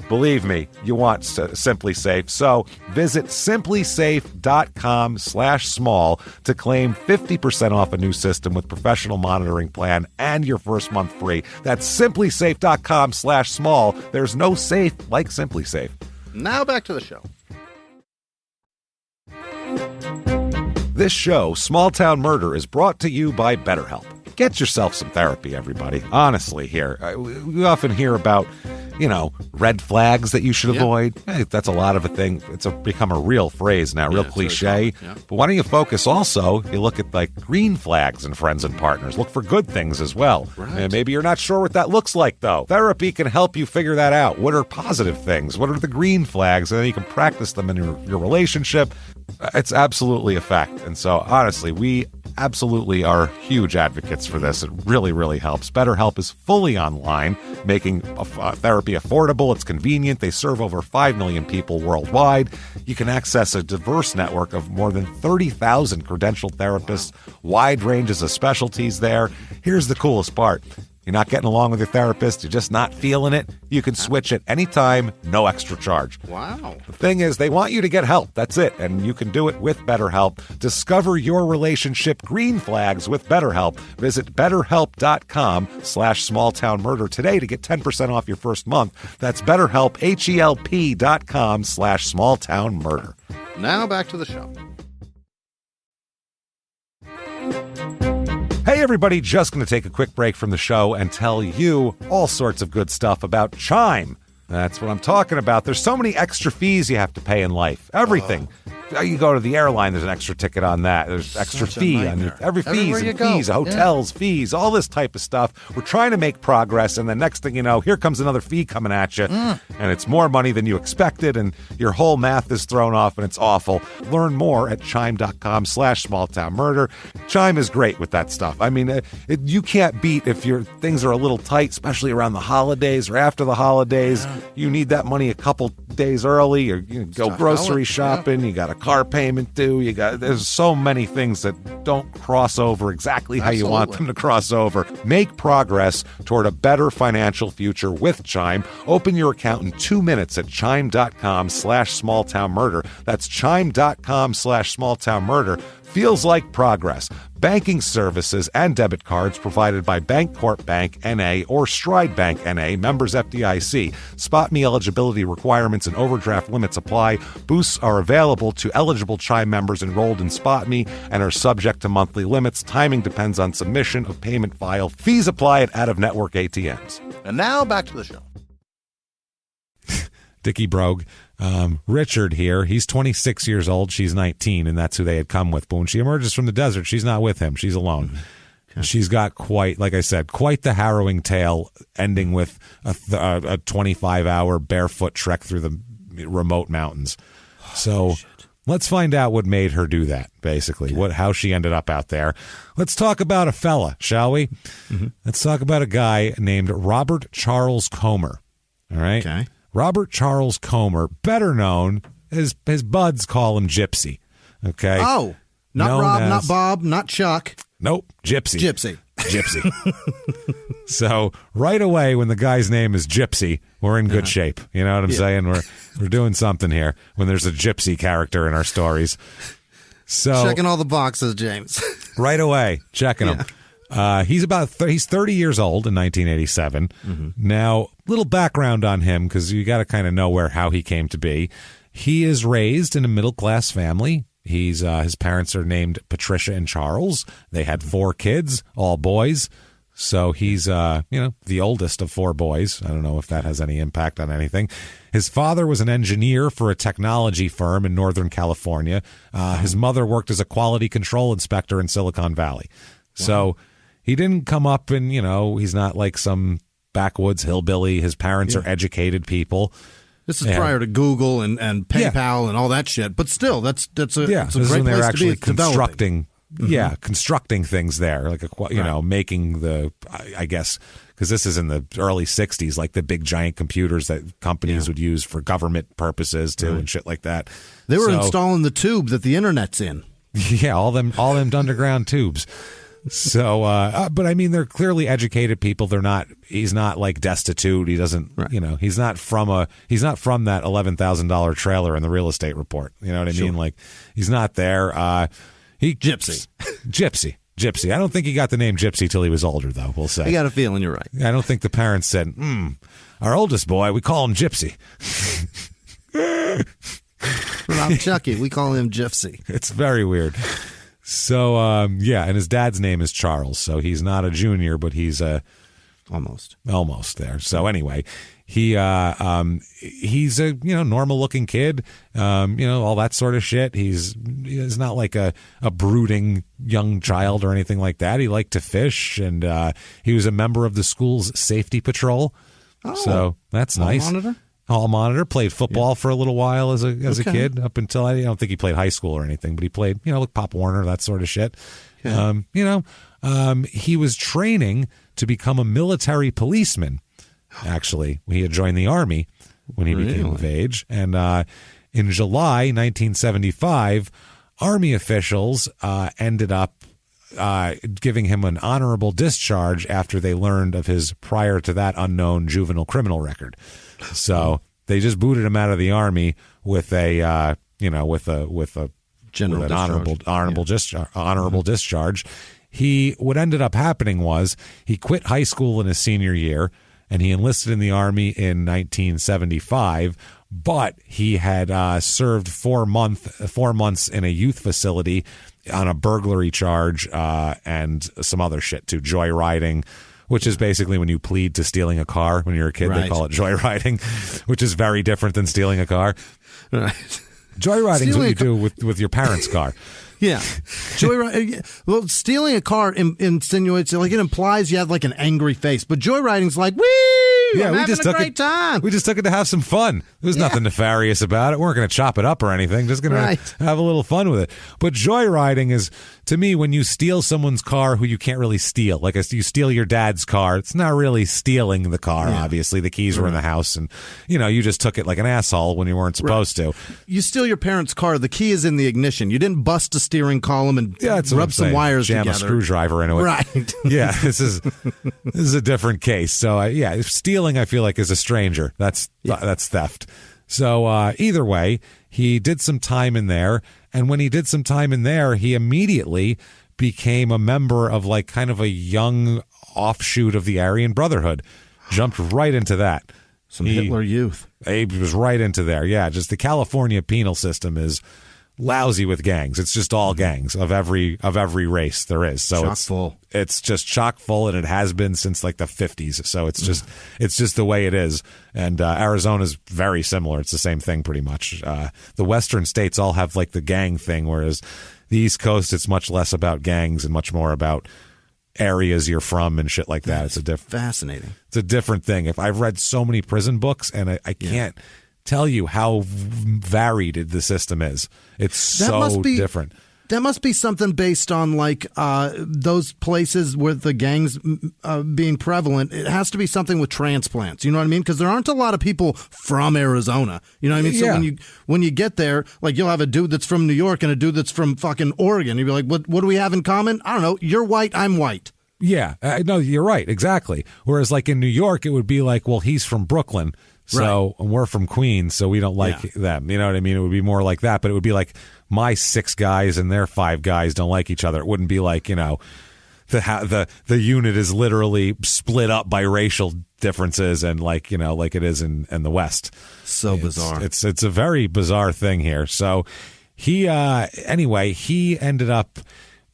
believe me, you want Simply Safe. So visit simplysafe.com/small to claim 50% off a new system with professional monitoring plan and your first month free. That's simplysafe.com/small. There's no safe like Simply Safe. Now back to the show. This show, Small Town Murder, is brought to you by BetterHelp. Get yourself some therapy, everybody. Honestly, here. We often hear about, red flags that you should avoid. Hey, that's a lot of a thing. It's become a real phrase now, real cliche. But why don't you focus also, you look at like green flags in friends and partners. Look for good things as well. Right. And maybe you're not sure what that looks like, though. Therapy can help you figure that out. What are positive things? What are the green flags? And then you can practice them in your relationship. It's absolutely a fact. And so, honestly, we absolutely are huge advocates for this. It really, really helps. BetterHelp is fully online, making therapy affordable. It's convenient. They serve over 5 million people worldwide. You can access a diverse network of more than 30,000 credentialed therapists, wide ranges of specialties there. Here's the coolest part. You're not getting along with your therapist, you're just not feeling it, you can switch at any time, no extra charge. Wow. The thing is, they want you to get help. That's it. And you can do it with BetterHelp. Discover your relationship green flags with BetterHelp. Visit BetterHelp.com/smalltownmurder today to get 10% off your first month. That's BetterHelp, HELP.com/smalltownmurder. Now back to the show. Hey, everybody, just going to take a quick break from the show and tell you all sorts of good stuff about Chime. That's what I'm talking about. There's so many extra fees you have to pay in life. Everything. You go to the airline, there's an extra ticket on that. There's extra fee on every fees and fees, hotels, fees, all this type of stuff. We're trying to make progress, and the next thing you know, here comes another fee coming at you, and it's more money than you expected, and your whole math is thrown off, and it's awful. Learn more at chime.com/smalltownmurder. Chime is great with that stuff. I mean, you can't beat if your things are a little tight, especially around the holidays or after the holidays. You need that money a couple days early, or you go grocery shopping. You got a car payment due. There's so many things that don't cross over exactly how you want them to cross over. Make progress toward a better financial future with Chime. Open your account in 2 minutes at chime.com/smalltownmurder. That's chime.com/smalltownmurder. Feels like progress. Banking services and debit cards provided by Bancorp Bank N.A. or Stride Bank N.A., members FDIC. Spot me eligibility requirements and overdraft limits apply. Boosts are available to eligible Chime members enrolled in Spot Me and are subject to monthly limits. Timing depends on submission of payment file. Fees apply at out-of-network ATMs. And now back to the show. Dickie Brogue. Richard here, he's 26 years old, she's 19, and that's who they had come with. But when she emerges from the desert, she's not with him, she's alone. Okay. She's got quite the harrowing tale, ending with a 25-hour barefoot trek through the remote mountains. So let's find out what made her do that, basically, how she ended up out there. Let's talk about a fella, shall we? Mm-hmm. Let's talk about a guy named Robert Charles Comer. All right? Okay. Robert Charles Comer, better known as his buds call him Gypsy. Okay. Oh, not Rob, not Bob, not Chuck. Nope, Gypsy. So right away, when the guy's name is Gypsy, we're in good shape. You know what I'm saying? We're doing something here when there's a Gypsy character in our stories. So checking all the boxes, James. Right away, checking them. He's 30 years old in 1987. Mm-hmm. Now, little background on him, because you got to kind of know how he came to be. He is raised in a middle-class family. His parents are named Patricia and Charles. They had 4 kids, all boys. So he's, the oldest of 4 boys. I don't know if that has any impact on anything. His father was an engineer for a technology firm in Northern California. His mother worked as a quality control inspector in Silicon Valley. Wow. So he didn't come up and, he's not like some backwoods hillbilly. His parents are educated people. This is prior to Google and PayPal and all that shit. But still, that's a great place to be constructing. Yeah, constructing things there, like making I guess, because this is in the early 60s, like the big giant computers that companies would use for government purposes too, and shit like that. They were installing the tube that the internet's in. Yeah, all them underground tubes. So, but I mean, they're clearly educated people. He's not like destitute. He doesn't, he's not from that $11,000 trailer in the real estate report. You know what I mean? Like, he's not there. Gypsy. I don't think he got the name Gypsy till he was older, though. We'll say. I got a feeling you're right. I don't think the parents said, our oldest boy, we call him Gypsy. Rob Chucky, we call him Gypsy. It's very weird. So, and his dad's name is Charles, so he's not a junior, but he's almost there. So anyway, he's a normal looking kid, all that sort of shit. He's not like a brooding young child or anything like that. He liked to fish, and he was a member of the school's safety patrol. Oh, so that's nice. Hall monitor, played football for a little while as a kid, up until I don't think he played high school or anything, but he played, like Pop Warner, that sort of shit. Yeah. He was training to become a military policeman. Actually, he had joined the Army when he became of age, and in July 1975, Army officials ended up giving him an honorable discharge after they learned of his prior to that unknown juvenile criminal record. So they just booted him out of the Army with an honorable discharge. What ended up happening was he quit high school in his senior year, and he enlisted in the Army in 1975. But he had served 4 months in a youth facility on a burglary charge and some other shit too, joyriding, which is basically when you plead to stealing a car. When you're a kid, they call it joyriding, which is very different than stealing a car. Right. Joyriding is what you do with your parents' car. Yeah. Well, stealing a car insinuates, like, it implies you have like an angry face, but joyriding's like, woo! Yeah, we just took great time. We just took it to have some fun. There was nothing nefarious about it. We weren't going to chop it up or anything. Just going to have a little fun with it. But joyriding is, to me, when you steal someone's car who you can't really steal. Like, you steal your dad's car. It's not really stealing the car, obviously. The keys were in the house, and, you just took it like an asshole when you weren't supposed to. You steal your parents' car. The key is in the ignition. You didn't bust a steering column and rub some wires together. Jam a screwdriver into it. Right. Yeah, this is a different case. So, stealing, I feel like, is a stranger. That's theft. So either way, he did some time in there, and when he did some time in there, he immediately became a member of like kind of a young offshoot of the Aryan Brotherhood. Jumped right into that. Hitler Youth. He was right into there. Yeah, just the California penal system is lousy with gangs. It's just all gangs of every race there is. So it's just chock full, and it has been since like the 50s. So it's just the way it is. And Arizona's very similar. It's the same thing pretty much. The western states all have like the gang thing, whereas the East Coast, it's much less about gangs and much more about areas you're from and shit like that. It's fascinating. It's a different thing. If I've read so many prison books, and I can't tell you how varied the system is. It's so different. That must be something based on like those places with the gangs being prevalent. It has to be something with transplants. You know what I mean? Because there aren't a lot of people from Arizona. You know what I mean? So when you get there, like, you'll have a dude that's from New York and a dude that's from fucking Oregon. You'll be like, what do we have in common? I don't know. You're white. I'm white. Yeah. No, you're right. Exactly. Whereas like in New York, it would be like, well, he's from Brooklyn. So and we're from Queens, so we don't like them. You know what I mean? It would be more like that, but it would be like my 6 guys and their 5 guys don't like each other. It wouldn't be like, the unit is literally split up by racial differences, and like it is in the West. So bizarre. It's a very bizarre thing here. So he he ended up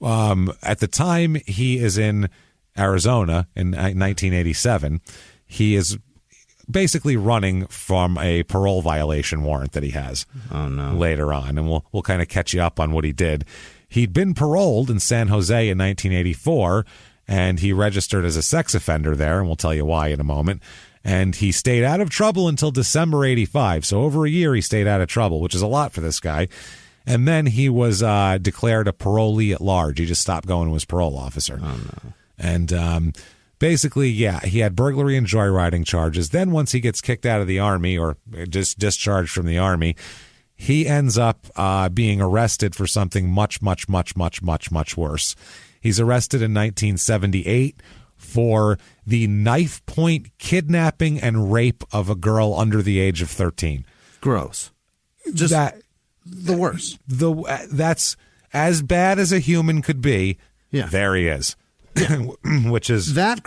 at the time he is in Arizona in 1987. He is basically running from a parole violation warrant that he has later on. And we'll kind of catch you up on what he did. He'd been paroled in San Jose in 1984, and he registered as a sex offender there, and we'll tell you why in a moment. And he stayed out of trouble until December 85. So over a year he stayed out of trouble, which is a lot for this guy. And then he was declared a parolee at large. He just stopped going to his parole officer. Oh, no. And basically, he had burglary and joyriding charges. Then once he gets kicked out of the Army, or just discharged from the Army, he ends up being arrested for something much, much, much, much, much, much worse. He's arrested in 1978 for the knife point kidnapping and rape of a girl under the age of 13. Gross. Just the worst. That's as bad as a human could be. Yeah. There he is. Which is that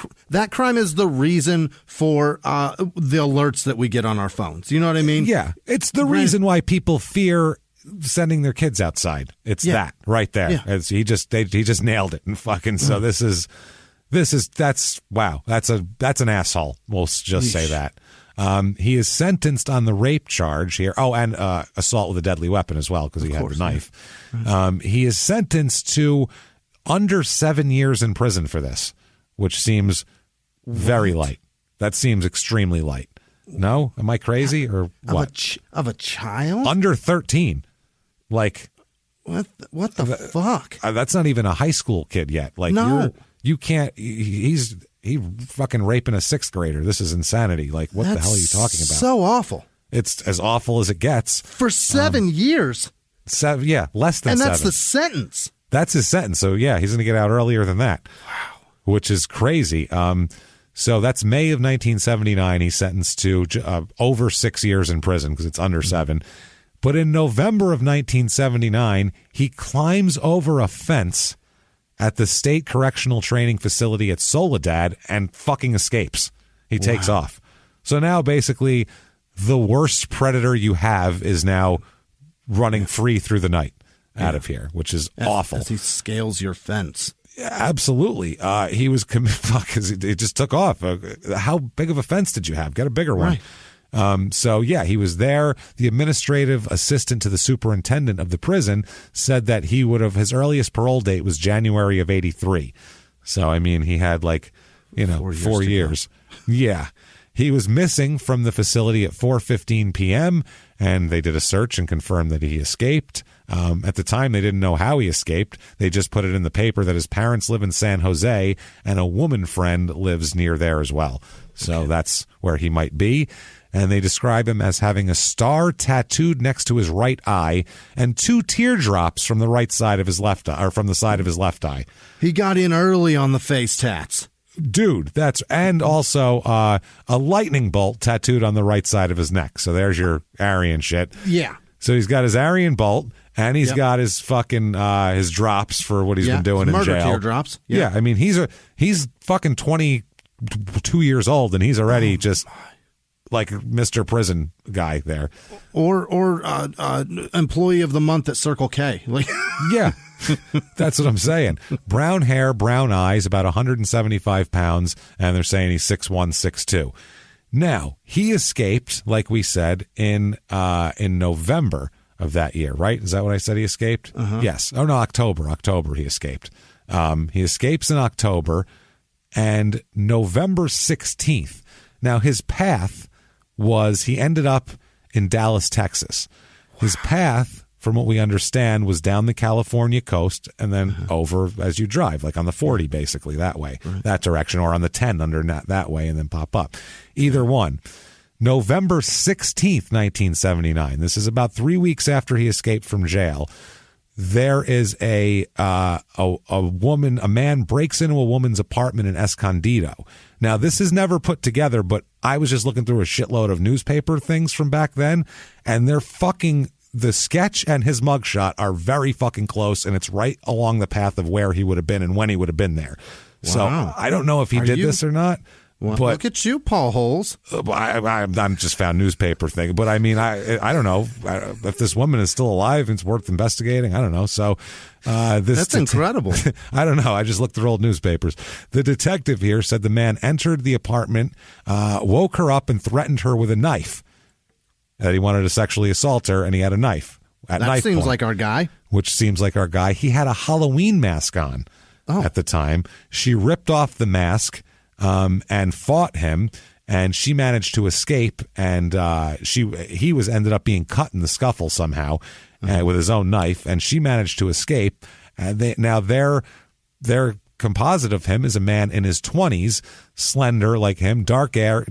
crime is the reason for the alerts that we get on our phones. You know what I mean? Yeah, it's the reason why people fear sending their kids outside. It's that right there. Yeah. He just nailed it, and fucking. So that's an asshole. We'll just say that. He is sentenced on the rape charge here. Oh, and assault with a deadly weapon as well, because he had the knife. Yeah. He is sentenced to under 7 years in prison for this, which seems very light. That seems extremely light. No? Am I crazy or what? Of a child? Under 13. Like, what the fuck? That's not even a high school kid yet. Like, no. You can't, he fucking raping a 6th grader. This is insanity. Like, what the hell are you talking about? So awful. It's as awful as it gets. For 7 years. Less than 7. And that's the sentence. That's his sentence. So, yeah, he's going to get out earlier than that. Wow. Which is crazy. So that's May of 1979. He's sentenced to over 6 years in prison because it's under 7. But in November of 1979, he climbs over a fence at the State Correctional Training Facility at Soledad and fucking escapes. He takes off. So now basically the worst predator you have is now running free through the night out of here, which is awful. As he scales your fence. Absolutely. He was because it just took off. How big of a fence did you have? Get a bigger one. Right. So yeah, he was there. The administrative assistant to the superintendent of the prison said that he would have, his earliest parole date was January of 83. So I mean, he had 4 years. Yeah. He was missing from the facility at 4:15 p.m., and they did a search and confirmed that he escaped. At the time, they didn't know how he escaped. They just put it in the paper that his parents live in San Jose, and a woman friend lives near there as well. So that's where he might be. And they describe him as having a star tattooed next to his right eye and 2 teardrops from the right side of his left eye, or from the side of his left eye. He got in early on the face tats. Dude, and also a lightning bolt tattooed on the right side of his neck. So there's your Aryan shit. Yeah. So he's got his Aryan bolt, and he's got his fucking his drops for what he's been doing in jail. Murder teardrops. Yeah, I mean he's fucking 22 years old, and he's already just like Mr. Prison guy there, or employee of the month at Circle K. Yeah. That's what I'm saying. Brown hair, brown eyes, about 175 pounds, and they're saying he's 6'1", 6'2". Now, he escaped, like we said, in November of that year, right? Is that what I said he escaped? Uh-huh. Yes. Oh, no, October he escaped. He escapes in October, and November 16th. Now, his path was he ended up in Dallas, Texas. His path, from what we understand, was down the California coast and then over as you drive, like on the 40, basically, that way, that direction, or on the 10 under that way, and then pop up. Either one. November 16th, 1979. This is about 3 weeks after he escaped from jail. There is a man breaks into a woman's apartment in Escondido. Now, this is never put together, but I was just looking through a shitload of newspaper things from back then, and they're fucking... The sketch and his mugshot are very fucking close, and it's right along the path of where he would have been and when he would have been there. Wow. So I don't know if he did this or not. Well, but look at you, Paul Holes. I'm just found newspaper thing, but I mean, I don't know if this woman is still alive. It's worth investigating. I don't know. So that's incredible. I don't know. I just looked through old newspapers. The detective here said the man entered the apartment, woke her up, and threatened her with a knife. That he wanted to sexually assault her, and he had a knife. That seems like our guy. Which seems like our guy. He had a Halloween mask on at the time. She ripped off the mask and fought him, and she managed to escape. And he ended up being cut in the scuffle somehow with his own knife, and she managed to escape. And their composite of him is a man in his 20s, slender like him, dark hair,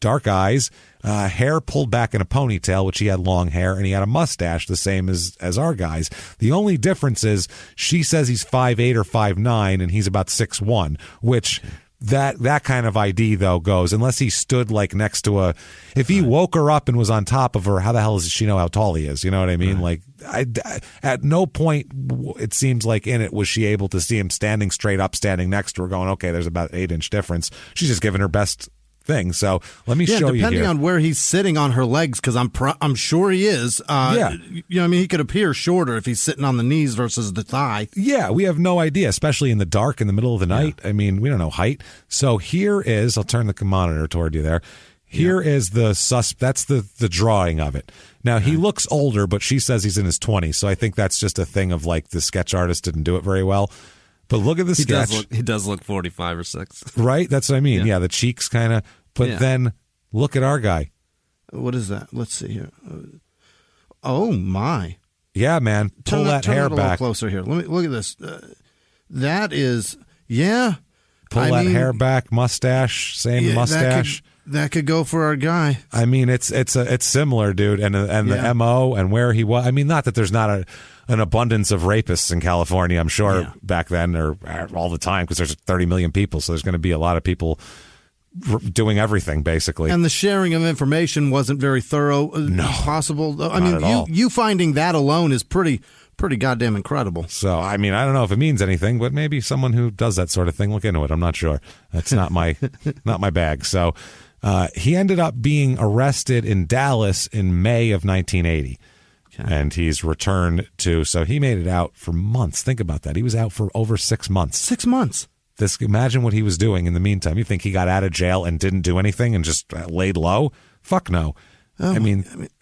dark eyes. Hair pulled back in a ponytail, which he had long hair, and he had a mustache, the same as our guys. The only difference is she says he's 5'8" or 5'9", and he's about 6'1", which that kind of ID, though, goes, unless he stood like next to if he woke her up and was on top of her, how the hell does she know how tall he is? You know what I mean? Right. Like, at no point, it seems like in it, was she able to see him standing straight up, standing next to her, going, okay, there's about 8-inch difference. She's just giving her best thing. So let me show you here. Depending on where he's sitting on her legs, because I'm sure he is. He could appear shorter if he's sitting on the knees versus the thigh. Yeah, we have no idea, especially in the dark in the middle of the night. I mean, we don't know height. So here is, I'll turn the monitor toward you there. Here is the that's the drawing of it. Now, he looks older, but she says he's in his 20s. So I think that's just a thing of like the sketch artist didn't do it very well. But look at the sketch. He does look 45 or 6. Right? That's what I mean. Yeah, the cheeks kind of. But then look at our guy. What is that? Let's see here. Oh, my. Yeah, man. Pull that hair back. A little closer here. Let me look at this. That is, Pull that hair back. Mustache. Same mustache. That could go for our guy. I mean, it's similar, dude. And the MO and where he was. I mean, not that there's not an abundance of rapists in California, I'm sure, back then or all the time, because there's 30 million people. So there's going to be a lot of people doing everything, basically. And the sharing of information wasn't very thorough. Possible. I mean, you finding that alone is pretty goddamn incredible. So, I mean, I don't know if it means anything, but maybe someone who does that sort of thing, look into it. I'm not sure. That's not my bag. So he ended up being arrested in Dallas in May of 1980. And he's returned to, so he made it out for months. Think about that. He was out for over 6 months. 6 months. Imagine what he was doing in the meantime. You think he got out of jail and didn't do anything and just laid low? Fuck no. Who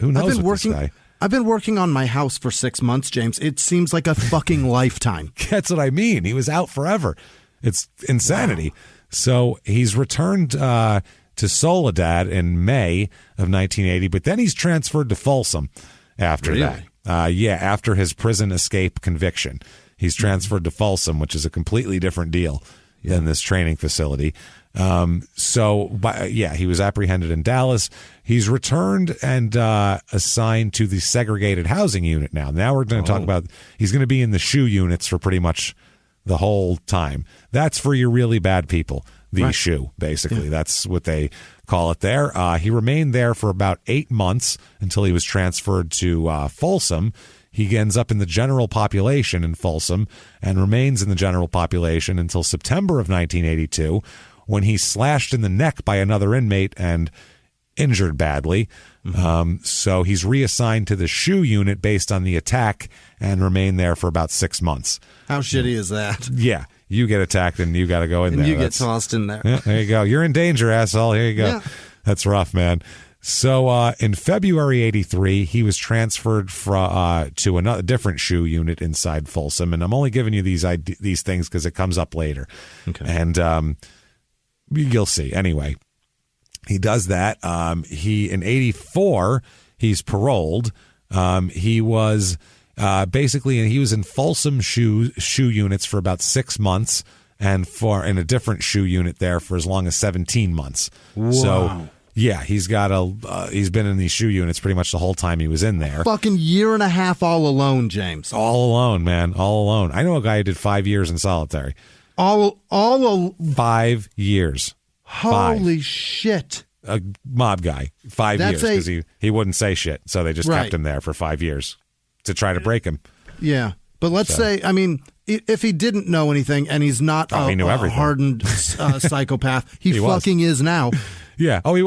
knows with this guy? I've been working on my house for 6 months, James. It seems like a fucking lifetime. That's what I mean. He was out forever. It's insanity. Wow. So he's returned to Soledad in May of 1980, but then he's transferred to Folsom after that. After his prison escape conviction. He's transferred to Folsom, which is a completely different deal than this training facility. He was apprehended in Dallas. He's returned and assigned to the segregated housing unit now. Now we're going to talk about, he's going to be in the SHU units for pretty much the whole time. That's for your really bad people, the SHU, basically. Yeah. That's what they call it there. He remained there for about 8 months until he was transferred to Folsom. He ends up in the general population in Folsom and remains in the general population until September of 1982, when he's slashed in the neck by another inmate and injured badly. So he's reassigned to the SHU unit based on the attack and remained there for about 6 months. How shitty is that? Yeah. You get attacked and you got to go in there. You get tossed in there. Yeah, there you go. You're in danger, asshole. Here you go. Yeah. That's rough, man. So in February 83, he was transferred to another different SHU unit inside Folsom. And I'm only giving you these things because it comes up later. Okay. And you'll see. Anyway, he does that. In 84, he's paroled. He was he was in Folsom SHU units for about 6 months and in a different SHU unit there for as long as 17 months. Wow. So, yeah, he's been in these SHU units pretty much the whole time he was in there. Fucking year and a half all alone, James. All alone, man. All alone. I know a guy who did 5 years in solitary. 5 years. Holy shit. A mob guy. 5 years because he wouldn't say shit. So they just kept him there for 5 years to try to break him. Yeah. But let's say, I mean, if he didn't know anything and he's not a hardened psychopath, he fucking is now. Yeah. Oh, he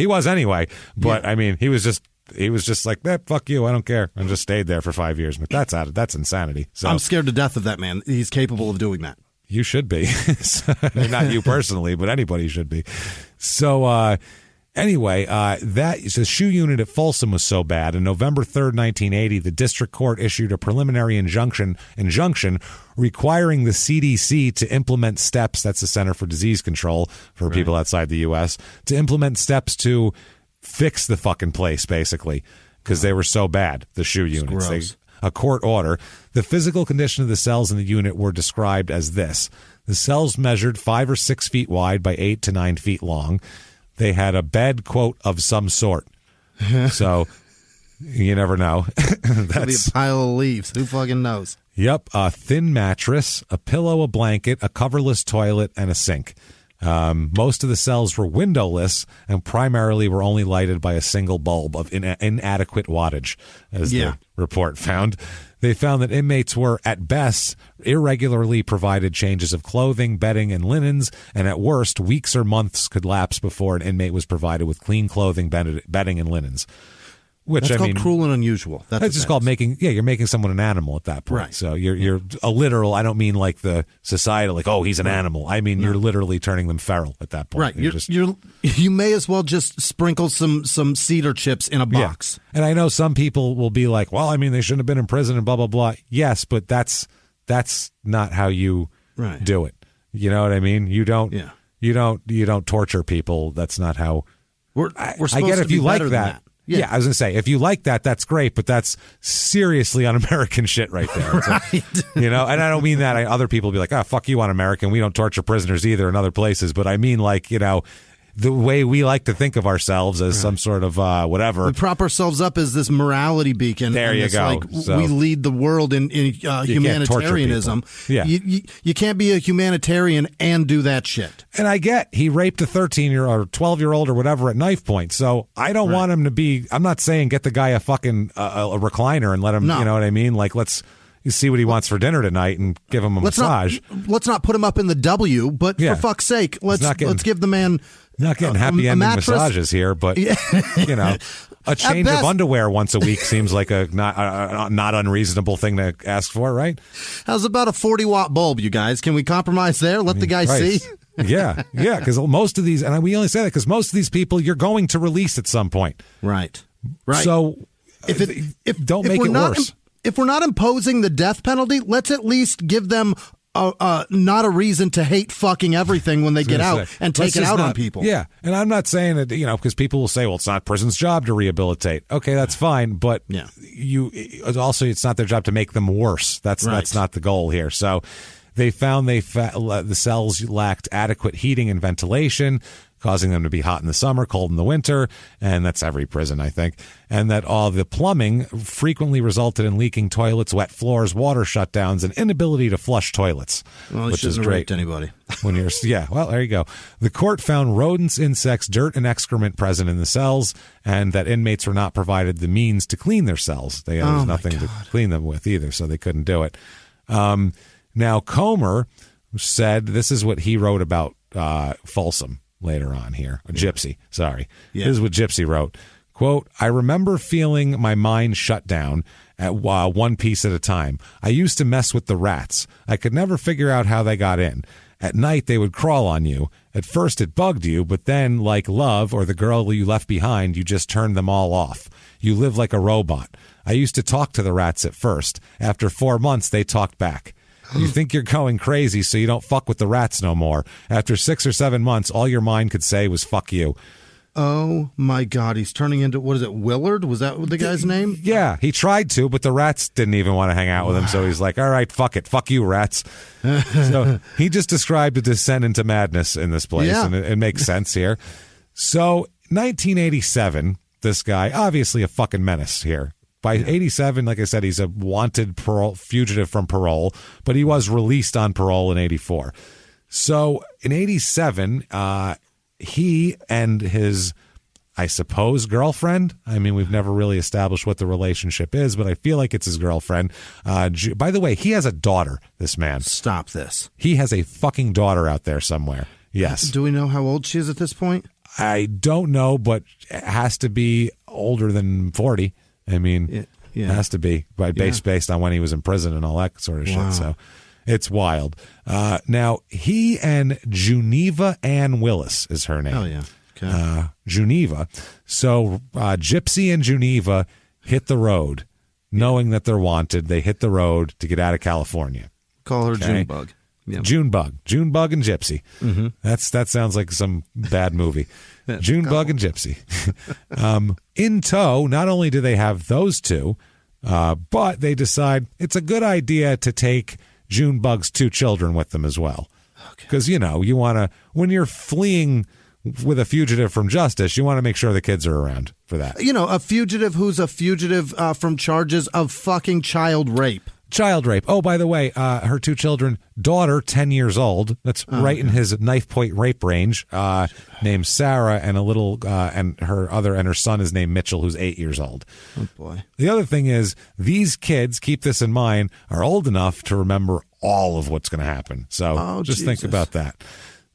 was anyway. But I mean, he was just like, fuck you. I don't care. And just stayed there for 5 years. But that's insanity. So I'm scared to death of that man. He's capable of doing that. You should be. Not you personally, but anybody should be. So anyway, the SHU unit at Folsom was so bad. On November 3rd, 1980, the district court issued a preliminary injunction requiring the CDC to implement steps, that's the Center for Disease Control for people outside the U.S., to implement steps to fix the fucking place, basically, because they were so bad, the SHU units. A court order. The physical condition of the cells in the unit were described as this. The cells measured 5 or 6 feet wide by 8 to 9 feet long. They had a bed, quote, of some sort. So you never know. That's a pile of leaves. Who fucking knows? Yep. A thin mattress, a pillow, a blanket, a coverless toilet, and a sink. Most of the cells were windowless and primarily were only lighted by a single bulb of inadequate wattage, as the report found. They found that inmates were, at best, irregularly provided changes of clothing, bedding, and linens, and at worst, weeks or months could lapse before an inmate was provided with clean clothing, bedding, and linens. That's called cruel and unusual. That's just called you're making someone an animal at that point. Right. So you're a literal, I don't mean like the societal, like, oh, he's an animal. I mean, you're literally turning them feral at that point. Right. You may as well just sprinkle some cedar chips in a box. Yeah. And I know some people will be like, well, I mean, they shouldn't have been in prison and blah, blah, blah. Yes, but that's not how you do it. You know what I mean? You don't torture people. That's not how we're supposed I get to if you be like that. that. Yeah, I was going to say, if you like that, that's great, but that's seriously un-American shit right there. Right. And I don't mean that. Other people will be like, fuck you, un-American. We don't torture prisoners either in other places. But I mean, like, the way we like to think of ourselves as some sort of whatever. We prop ourselves up as this morality beacon. There you go. We lead the world in humanitarianism. Yeah. You can't be a humanitarian and do that shit. And I get he raped a 13-year-old or 12-year-old or whatever at knife point. So I don't want him to be, I'm not saying get the guy a fucking a recliner and let him, you know what I mean? Like, let's see what he wants for dinner tonight and give him a massage. Let's not put him up in the W, but for fuck's sake, let's give the man... Not getting happy ending massages here, but, A change of underwear once a week seems like a not unreasonable thing to ask for, right? How's about a 40-watt bulb, you guys? Can we compromise there? Let the guy see? Yeah, because most of these, and we only say that because most of these people you're going to release at some point. Right. So don't make it worse. If we're not imposing the death penalty, let's at least give them not a reason to hate fucking everything when they get out and take it out on people. Yeah, and I'm not saying that, because people will say, well, it's not prison's job to rehabilitate. Okay, that's fine, but it's not their job to make them worse. That's not the goal here. So they found the cells lacked adequate heating and ventilation, causing them to be hot in the summer, cold in the winter, and that's every prison, I think. And that all the plumbing frequently resulted in leaking toilets, wet floors, water shutdowns, and inability to flush toilets. Well, which is great. Raped anybody. Well, there you go. The court found rodents, insects, dirt, and excrement present in the cells, and that inmates were not provided the means to clean their cells. There was nothing to clean them with either, so they couldn't do it. Now, Comer said, this is what he wrote about Folsom later on here. Gypsy, sorry. Yeah. This is what Gypsy wrote. Quote, I remember feeling my mind shut down at one piece at a time. I used to mess with the rats. I could never figure out how they got in. At night, they would crawl on you. At first, it bugged you, but then, like Love or the girl you left behind, you just turned them all off. You live like a robot. I used to talk to the rats at first. After 4 months, they talked back. You think you're going crazy, so you don't fuck with the rats no more. After 6 or 7 months, all your mind could say was fuck you. Oh, my God. He's turning into, what is it, Willard? Was that the guy's name? Yeah, he tried to, but the rats didn't even want to hang out with him, so he's like, all right, fuck it. Fuck you, rats. So he just described a descent into madness in this place, and it makes sense here. So 1987, this guy, obviously a fucking menace here. By 87, like I said, he's a wanted fugitive from parole, but he was released on parole in 84. So in 87, he and his, I suppose, girlfriend, I mean, we've never really established what the relationship is, but I feel like it's his girlfriend. By the way, he has a daughter, this man. Stop this. He has a fucking daughter out there somewhere. Yes. Do we know how old she is at this point? I don't know, but it has to be older than 40. I mean, it has to be based on when he was in prison and all that sort of shit. So it's wild. Now, he and Geneva Ann Willis is her name. Oh, yeah. Okay. Geneva. So Gypsy and Geneva hit the road knowing that they're wanted. They hit the road to get out of California. Call her Junebug. Yep. Junebug and Gypsy. Mm-hmm. That sounds like some bad movie. Junebug and Gypsy. In tow, not only do they have those two, but they decide it's a good idea to take Junebug's 2 children with them as well. Because, you want to, when you're fleeing with a fugitive from justice, you want to make sure the kids are around for that. A fugitive who's a fugitive from charges of fucking child rape. Child rape. Oh, by the way, her 2 children, daughter, 10 years old. That's right in his knife point rape range. Named Sarah, and a little, and her son is named Mitchell, who's 8 years old. Oh boy. The other thing is, these kids, keep this in mind, are old enough to remember all of what's going to happen. So just think about that.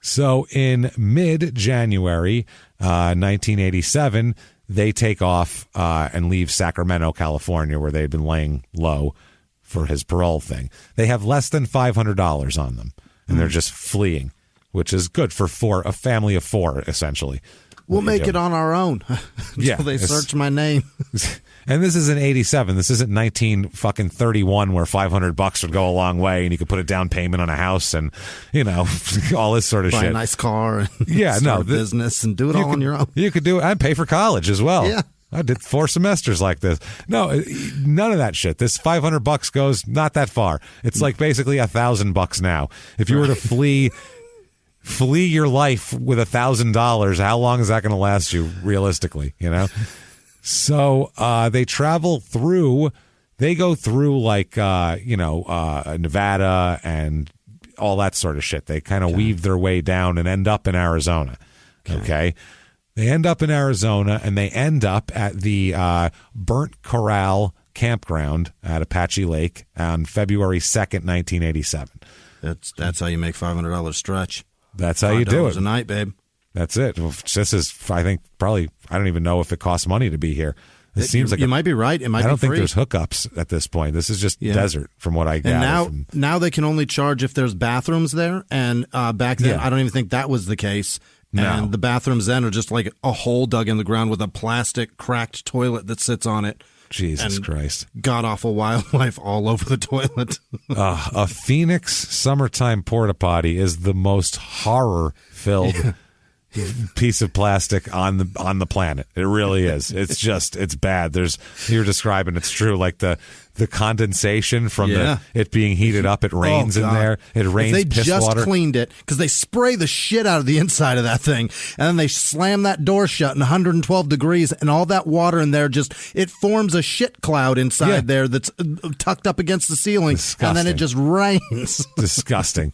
So in mid-January, 1987, they take off and leave Sacramento, California, where they'd been laying low for his parole thing. They have less than $500 on them, and they're just fleeing, which is good for a family of 4, essentially. We'll make it on our own until they search my name. And this is in 87. This isn't 1931 where $500 would go a long way, and you could put a down payment on a house, and all this sort of shit. Buy a nice car, and start a business, and do it all on your own. You could do it and pay for college as well. Yeah. I did 4 semesters like this. No, none of that shit. This $500 goes not that far. It's like basically $1,000 now. If you were to flee your life with $1,000, how long is that going to last you realistically? So they travel through. They go through like Nevada and all that sort of shit. They kind of weave their way down and end up in Arizona. Okay. They end up in Arizona, and they end up at the Burnt Corral campground at Apache Lake on February 2nd, 1987. That's how you make $500 stretch. That's how you do it. $5 a night, babe. That's it. This is, I think, probably, I don't even know if it costs money to be here. It seems like you might be right. It might be I don't think free. there's hookups at this point. This is just desert, from what I gather. And now they can only charge if there's bathrooms there. And back then, I don't even think that was the case. And the bathrooms then are just like a hole dug in the ground with a plastic cracked toilet that sits on it. Jesus Christ. God-awful wildlife all over the toilet. A Phoenix summertime porta potty is the most horror-filled piece of plastic on the planet. It really is. It's bad. You're describing, it's true, like the condensation from it being heated up. It rains in there. It rains if they piss just water. Cleaned it, because they spray the shit out of the inside of that thing, and then they slam that door shut in 112 degrees, and all that water in there it forms a shit cloud inside there that's tucked up against the ceiling. Disgusting. And then it just rains. Disgusting.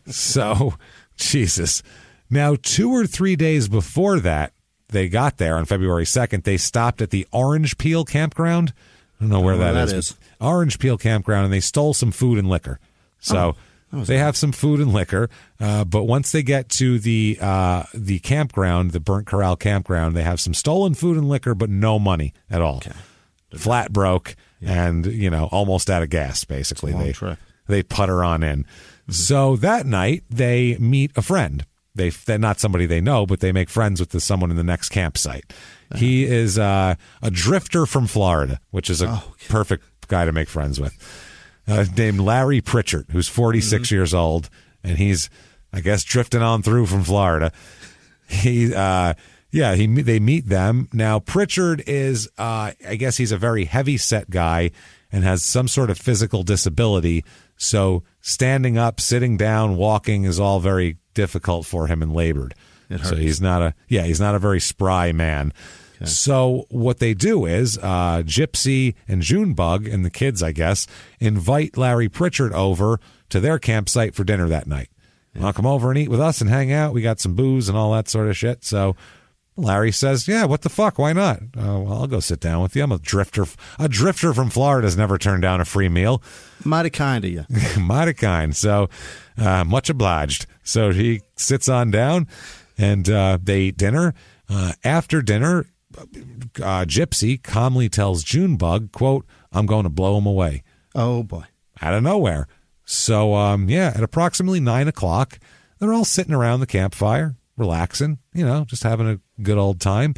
So, Jesus. Now, 2 or 3 days before that, they got there on February 2nd. They stopped at the Orange Peel Campground. I don't know where that is. Orange Peel Campground, and they stole some food and liquor. So they have some food and liquor, but once they get to the campground, the Burnt Corral Campground, they have some stolen food and liquor, but no money at all. Okay. Flat broke and, almost out of gas, basically. They putter on in. Mm-hmm. So that night, they meet a friend. They're not somebody they know, but they make friends with someone in the next campsite. He is a drifter from Florida, which is a perfect guy to make friends with, named Larry Pritchard, who's 46 years old, and he's, I guess, drifting on through from Florida. They meet them. Now, Pritchard is, I guess he's a very heavy-set guy and has some sort of physical disability, so standing up, sitting down, walking is all very difficult for him and labored. So he's not a very spry man. Okay. So what they do is Gypsy and Junebug and the kids, I guess, invite Larry Pritchard over to their campsite for dinner that night. I'll come over and eat with us and hang out. We got some booze and all that sort of shit. So Larry says, yeah, what the fuck? Why not? Well, I'll go sit down with you. I'm a drifter. A drifter from Florida has never turned down a free meal. Mighty kind of you. Mighty kind. So much obliged. So he sits on down and they eat dinner. After dinner, Gypsy calmly tells Junebug, quote, I'm going to blow him away. Oh, boy. Out of nowhere. So, at approximately 9 o'clock, they're all sitting around the campfire, relaxing, just having a good old time.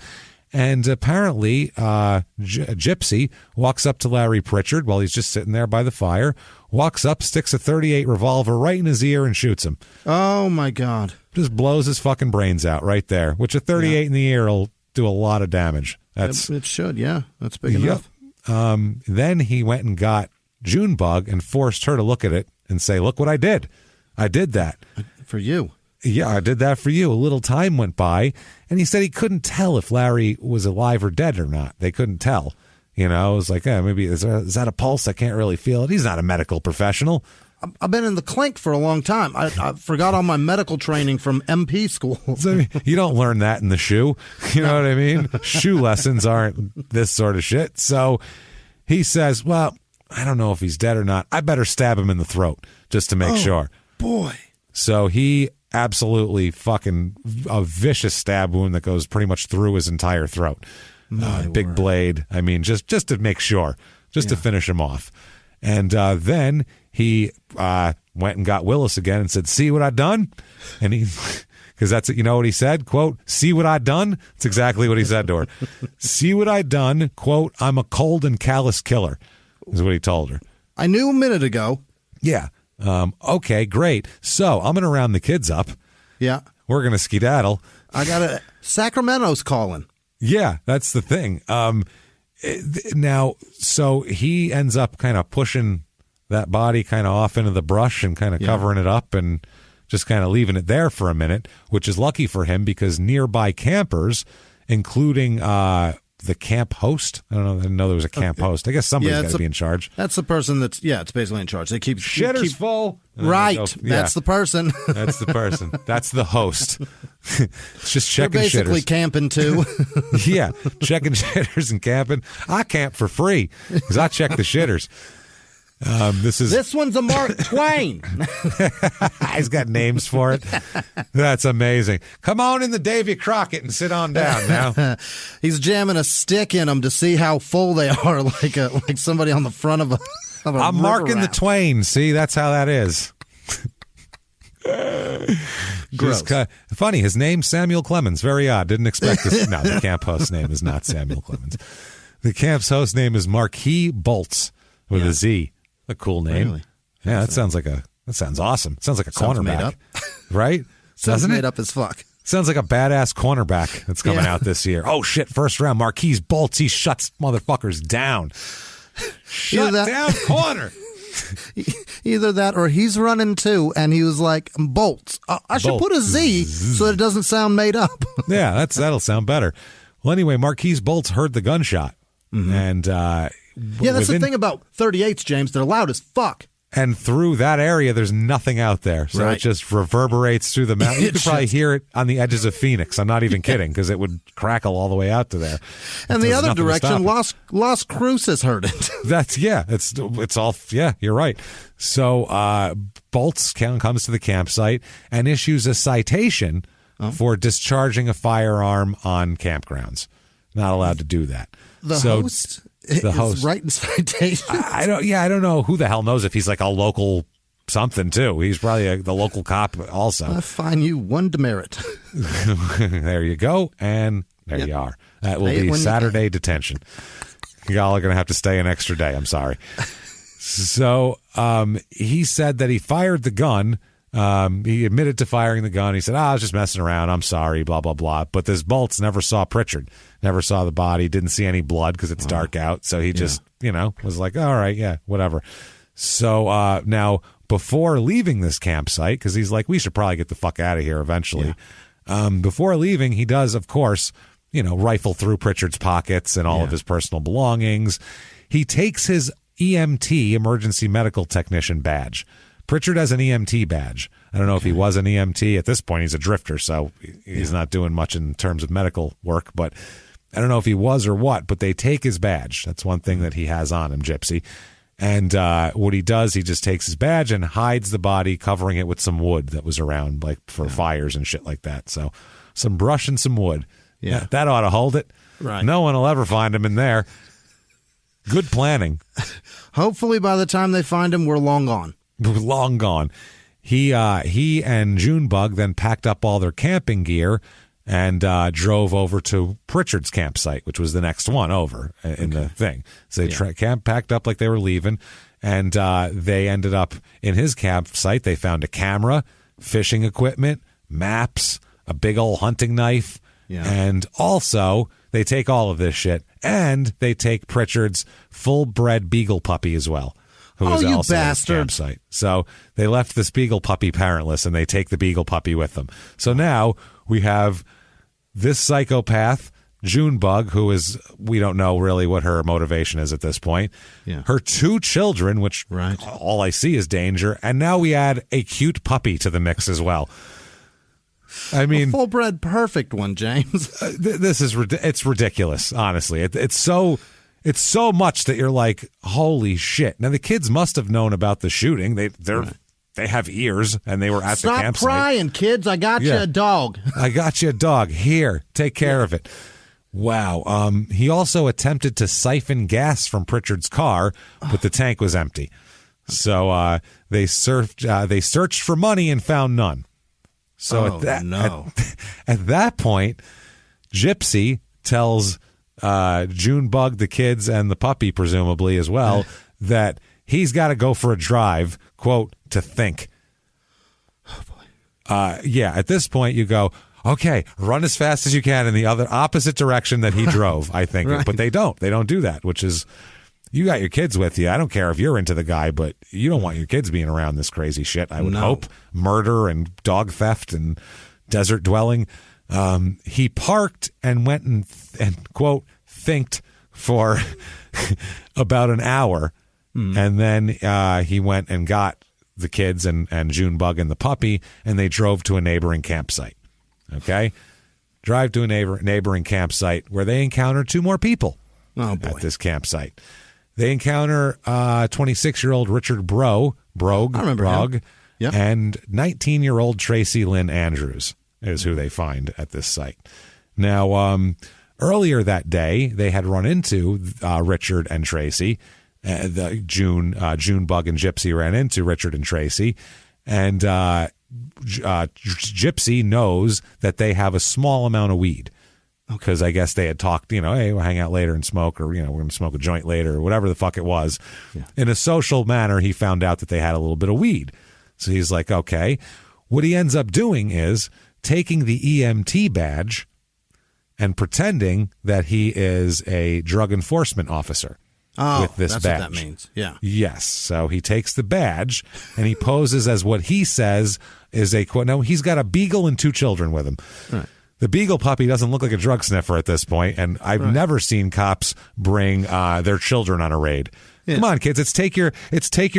And apparently, Gypsy walks up to Larry Pritchard while he's just sitting there by the fire, walks up, sticks a .38 revolver right in his ear and shoots him. Oh, my God. Just blows his fucking brains out right there, which a .38 in the ear will do a lot of damage. It should, yeah. That's big enough. Then he went and got Junebug and forced her to look at it and say, look what I did. I did that. For you. Yeah, I did that for you. A little time went by, and he said he couldn't tell if Larry was alive or dead or not. They couldn't tell. It was like, maybe is that a pulse? I can't really feel it. He's not a medical professional. I've been in the clink for a long time. I forgot all my medical training from MP school. So you don't learn that in the shoe. You know what I mean? Shoe lessons aren't this sort of shit. So he says, well, I don't know if he's dead or not. I better stab him in the throat just to make sure. Boy. So he absolutely fucking a vicious stab wound that goes pretty much through his entire throat. Big blade. I mean, just to make sure, to finish him off. And then he went and got Willis again and said, see what I done? And he, because that's, what he said? Quote, see what I done? That's exactly what he said to her. See what I done? Quote, I'm a cold and callous killer, is what he told her. I knew a minute ago. Yeah. Okay, great. So I'm going to round the kids up. Yeah. We're going to skedaddle. Sacramento's calling. Yeah, that's the thing. Now, so he ends up kind of pushing that body kind of off into the brush and kind of covering it up and just kind of leaving it there for a minute, which is lucky for him because nearby campers, including the camp host. I didn't know there was a camp host. I guess somebody's got to be in charge. That's the person it's basically in charge. They keep shitter's full. Right. That's the person. That's the person. That's the host. It's just checking They're basically shitters. Camping too. Yeah. Checking shitters and camping. I camp for free because I check the shitters. This one's a Mark Twain. He's got names for it. That's amazing. Come on in the Davy Crockett and sit on down now. He's jamming a stick in them to see how full they are, like somebody on the front of a I'm marking the Twain. See, that's how that is. Gross. Funny, his name's Samuel Clemens. Very odd. Didn't expect this. No, the camp host's name is not Samuel Clemens. The camp's host name is Marquis Bolts with a Z. A cool name. Really? Yeah, that sounds awesome. Sounds like a Sounds cornerback. made up. Right? Sounds Doesn't made it? up as fuck. Sounds like a badass cornerback that's coming out this year. Oh, shit. First round. Marquis Bolts. He shuts motherfuckers down. Shut down corner. Either that or he's running too, and he was like, Bolts. I should put a Z so that it doesn't sound made up. Yeah, that'll sound better. Well, anyway, Marquis Bolts heard the gunshot. Mm-hmm. And that's the thing about 38s, James. They're loud as fuck. And through that area, there's nothing out there. So it just reverberates through the mountain. You could probably hear it on the edges of Phoenix. I'm not even kidding, because it would crackle all the way out to there. And the other direction, Las Cruces heard it. It's all, you're right. So Bolts comes to the campsite and issues a citation for discharging a firearm on campgrounds. Not allowed to do that. The host is writing citations. I don't know who the hell knows if he's like a local something too. He's probably the local cop also. I fine you one demerit. There you go, and there you are. That will be Saturday detention. Y'all are going to have to stay an extra day. I'm sorry. So he said that he fired the gun. He admitted to firing the gun. He said, I was just messing around. I'm sorry, blah, blah, blah. But this Bolts never saw Pritchard, never saw the body, didn't see any blood because it's dark out. So he just, was like, all right, yeah, whatever. So now, before leaving this campsite, because he's like, we should probably get the fuck out of here eventually. Yeah. Before leaving, he does, of course, rifle through Pritchard's pockets and all of his personal belongings. He takes his EMT, emergency medical technician badge. Pritchard has an EMT badge. I don't know if he was an EMT. At this point, he's a drifter, so he's not doing much in terms of medical work. But I don't know if he was or what, but they take his badge. That's one thing that he has on him, Gypsy. And what he does, he just takes his badge and hides the body, covering it with some wood that was around, like for fires and shit like that. So some brush and some wood. Yeah, that ought to hold it. Right. No one will ever find him in there. Good planning. Hopefully by the time they find him, we're long gone. Long gone. He and Junebug then packed up all their camping gear and drove over to Pritchard's campsite, which was the next one over in the thing. So they packed up like they were leaving, and they ended up in his campsite. They found a camera, fishing equipment, maps, a big old hunting knife, and also they take all of this shit, and they take Pritchard's full-bred beagle puppy as well. Who was also at his campsite. So they left this beagle puppy parentless, and they take the beagle puppy with them. So now we have this psychopath, Junebug, who is, we don't know really what her motivation is at this point. Yeah. Her two children, which all I see is danger. And now we add a cute puppy to the mix as well. I mean, a full-bred perfect one, James. This is it's ridiculous, honestly. It's so much that you're like, holy shit. Now, the kids must have known about the shooting. They have ears, and they were at the campsite. Stop crying, kids. I got you a dog. I got you a dog. Here, take care of it. Wow. He also attempted to siphon gas from Pritchard's car, but the tank was empty. So they searched for money and found none. So at that point, Gypsy tells Junebug, the kids, and the puppy, presumably as well, that he's got to go for a drive, quote, to think. Oh, boy. At this point, you go, okay, run as fast as you can in the opposite direction that he drove, I think. Right. But they don't do that, which is, you got your kids with you. I don't care if you're into the guy, but you don't want your kids being around this crazy shit, I would hope. Murder and dog theft and desert dwelling. He parked and went and quote, thinked for about an hour. And then he went and got the kids and Junebug and the puppy, and they drove to a neighboring campsite. Okay? Drive to a neighboring campsite where they encountered two more people at this campsite. They encounter 26-year-old Richard Brogue, Yep. and 19-year-old Tracy Lynn Andrews is who they find at this site. Now, earlier that day, they had run into Richard and Tracy. June Bug and Gypsy ran into Richard and Tracy, and Gypsy knows that they have a small amount of weed. Because I guess they had talked, hey, we'll hang out later and smoke, or, we're going to smoke a joint later, or whatever the fuck it was. Yeah. In a social manner, he found out that they had a little bit of weed. So he's like, okay. What he ends up doing is taking the EMT badge and pretending that he is a drug enforcement officer. With this that's badge. What that means. Yeah. Yes. So he takes the badge and he poses as what he says is a quote. No, he's got a beagle and 2 children with him. Right. The beagle puppy doesn't look like a drug sniffer at this point, and I've never seen cops bring their children on a raid. Yeah. Come on, kids! It's take your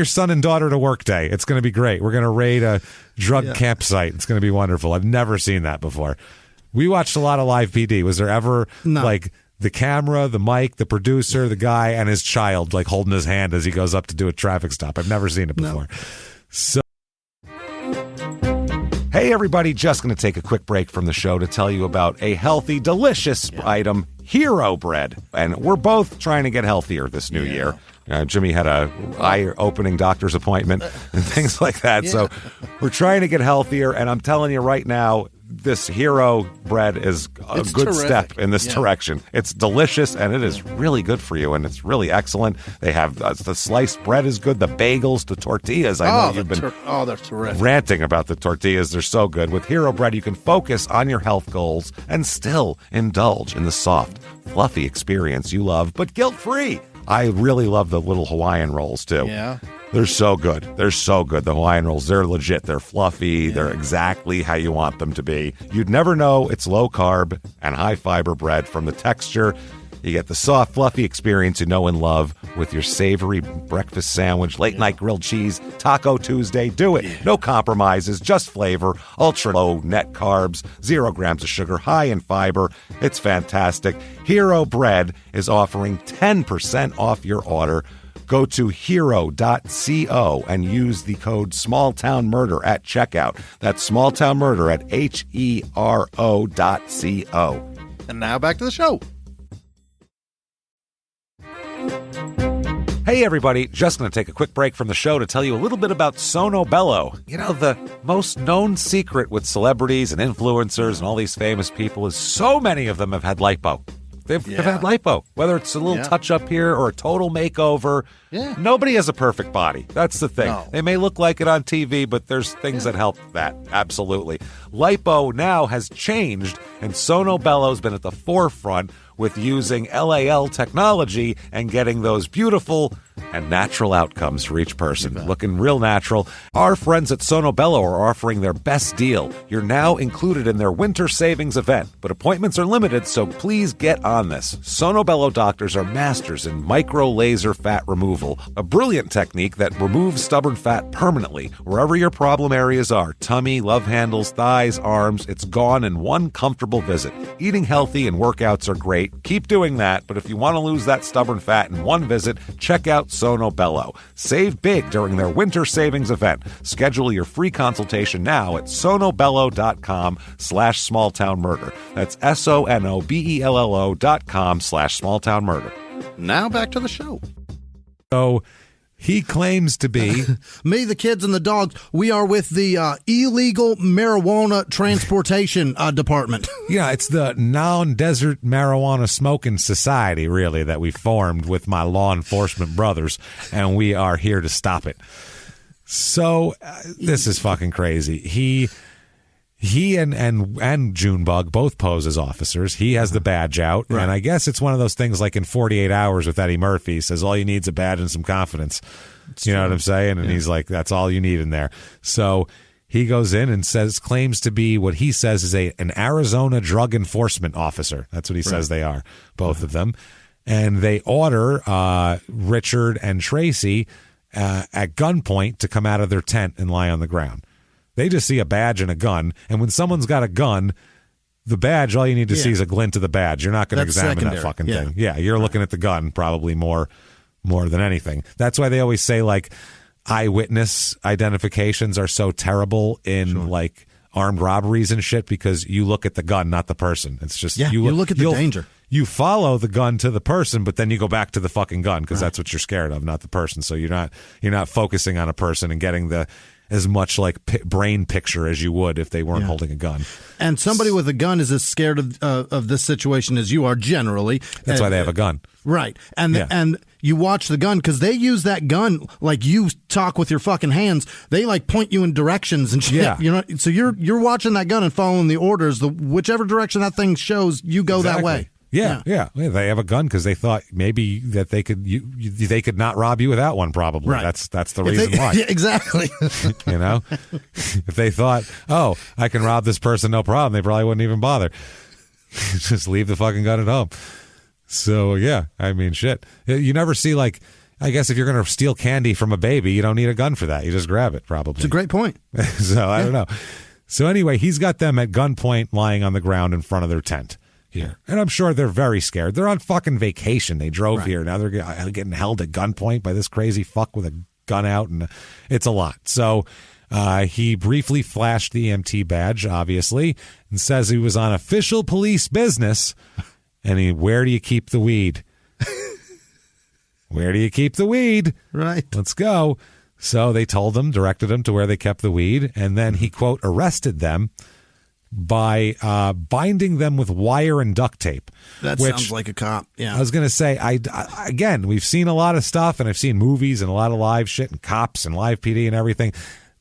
son and daughter to work day. It's going to be great. We're going to raid a drug campsite. It's going to be wonderful. I've never seen that before. We watched a lot of live PD. Was there ever like the camera, the mic, the producer, the guy, and his child like holding his hand as he goes up to do a traffic stop? I've never seen it before. So. Hey, everybody, just going to take a quick break from the show to tell you about a healthy, delicious item, Hero Bread. And we're both trying to get healthier this new year. Jimmie had a eye-opening doctor's appointment and things like that. Yeah. So we're trying to get healthier, and I'm telling you right now, this Hero Bread is a good step in this direction. It's delicious, and it is really good for you, and it's really excellent. They have the sliced bread is good, the bagels, the tortillas. I know you've been they're terrific. Ranting about the tortillas. They're so good. With Hero Bread, you can focus on your health goals and still indulge in the soft, fluffy experience you love, but guilt-free. I really love the little Hawaiian rolls, too. Yeah. They're so good. They're so good. The Hawaiian rolls, they're legit. They're fluffy. Yeah. They're exactly how you want them to be. You'd never know it's low-carb and high-fiber bread from the texture. You get the soft, fluffy experience you know and love with your savory breakfast sandwich, late-night grilled cheese, Taco Tuesday. Do it. No compromises, just flavor, ultra-low net carbs, 0 grams of sugar, high in fiber. It's fantastic. Hero Bread is offering 10% off your order. Go to hero.co and use the code SmallTownMurder at checkout. That's SmallTownMurder at HERO.co. And now back to the show. Hey, everybody. Just going to take a quick break from the show to tell you a little bit about Sono Bello. The most known secret with celebrities and influencers and all these famous people is so many of them have had lipo. They've had lipo, whether it's a little touch-up here or a total makeover. Yeah. Nobody has a perfect body. That's the thing. No. They may look like it on TV, but there's things that help that. Absolutely. Lipo now has changed, and Sono Bello's been at the forefront with using LAL technology and getting those beautiful and natural outcomes for each person. Looking real natural. Our friends at Sono Bello are offering their best deal. You're now included in their winter savings event, but appointments are limited, so please get on this. Sono Bello doctors are masters in micro laser fat removal, a brilliant technique that removes stubborn fat permanently wherever your problem areas are. Tummy, love handles, thighs, arms, it's gone in one comfortable visit. Eating healthy and workouts are great. Keep doing that, but if you want to lose that stubborn fat in one visit, check out Sono Bello. Save big during their winter savings event. Schedule your free consultation now at sonobello.com/smalltownmurder. That's sonobello.com/smalltownmurder. Now back to the show. So he claims to be... Me, the kids, and the dogs, we are with the illegal marijuana transportation department. Yeah, it's the non-desert marijuana smoking society, really, that we formed with my law enforcement brothers, and we are here to stop it. So this is fucking crazy. He and Junebug both pose as officers. He has the badge out, right. And I guess it's one of those things like in 48 Hours with Eddie Murphy. Says all you need is a badge and some confidence. You know what I'm saying? And he's like, that's all you need in there. So he goes in and claims to be what he says is an Arizona drug enforcement officer. That's what he says they are, both of them. And they order Richard and Tracy at gunpoint to come out of their tent and lie on the ground. They just see a badge and a gun, and when someone's got a gun, the badge, all you need to see is a glint of the badge. You're not going to examine that fucking thing. Yeah, you're looking at the gun probably more more than anything. That's why they always say, like, eyewitness identifications are so terrible in like armed robberies and shit, because you look at the gun, not the person. It's just you look at the danger. You follow the gun to the person, but then you go back to the fucking gun because that's what you're scared of, not the person. So you're not focusing on a person and getting as much like brain picture as you would if they weren't holding a gun. And somebody with a gun is as scared of this situation as you are generally. That's why they have a gun. Right. And you watch the gun because they use that gun like you talk with your fucking hands. They like point you in directions and shit. Yeah. You know, so you're watching that gun and following the orders. Whichever direction that thing shows, you go that way. Yeah. They have a gun because they thought maybe that they could not rob you without one. Probably that's the reason why. Yeah, exactly. You know, if they thought, oh, I can rob this person, no problem, they probably wouldn't even bother. Just leave the fucking gun at home. So yeah, I mean, shit. You never see, like, I guess if you're going to steal candy from a baby, you don't need a gun for that. You just grab it. Probably. It's a great point. So I don't know. So anyway, he's got them at gunpoint, lying on the ground in front of their tent here. And I'm sure they're very scared. They're on fucking vacation. They drove here. Now they're getting held at gunpoint by this crazy fuck with a gun out, and it's a lot. So he briefly flashed the EMT badge, obviously, and says he was on official police business. And where do you keep the weed? Where do you keep the weed? Right. Let's go. So they directed him to where they kept the weed, and then he, quote, arrested them by binding them with wire and duct tape. That sounds like a cop. Yeah. I was going to say, again, we've seen a lot of stuff, and I've seen movies and a lot of live shit and cops and live PD and everything.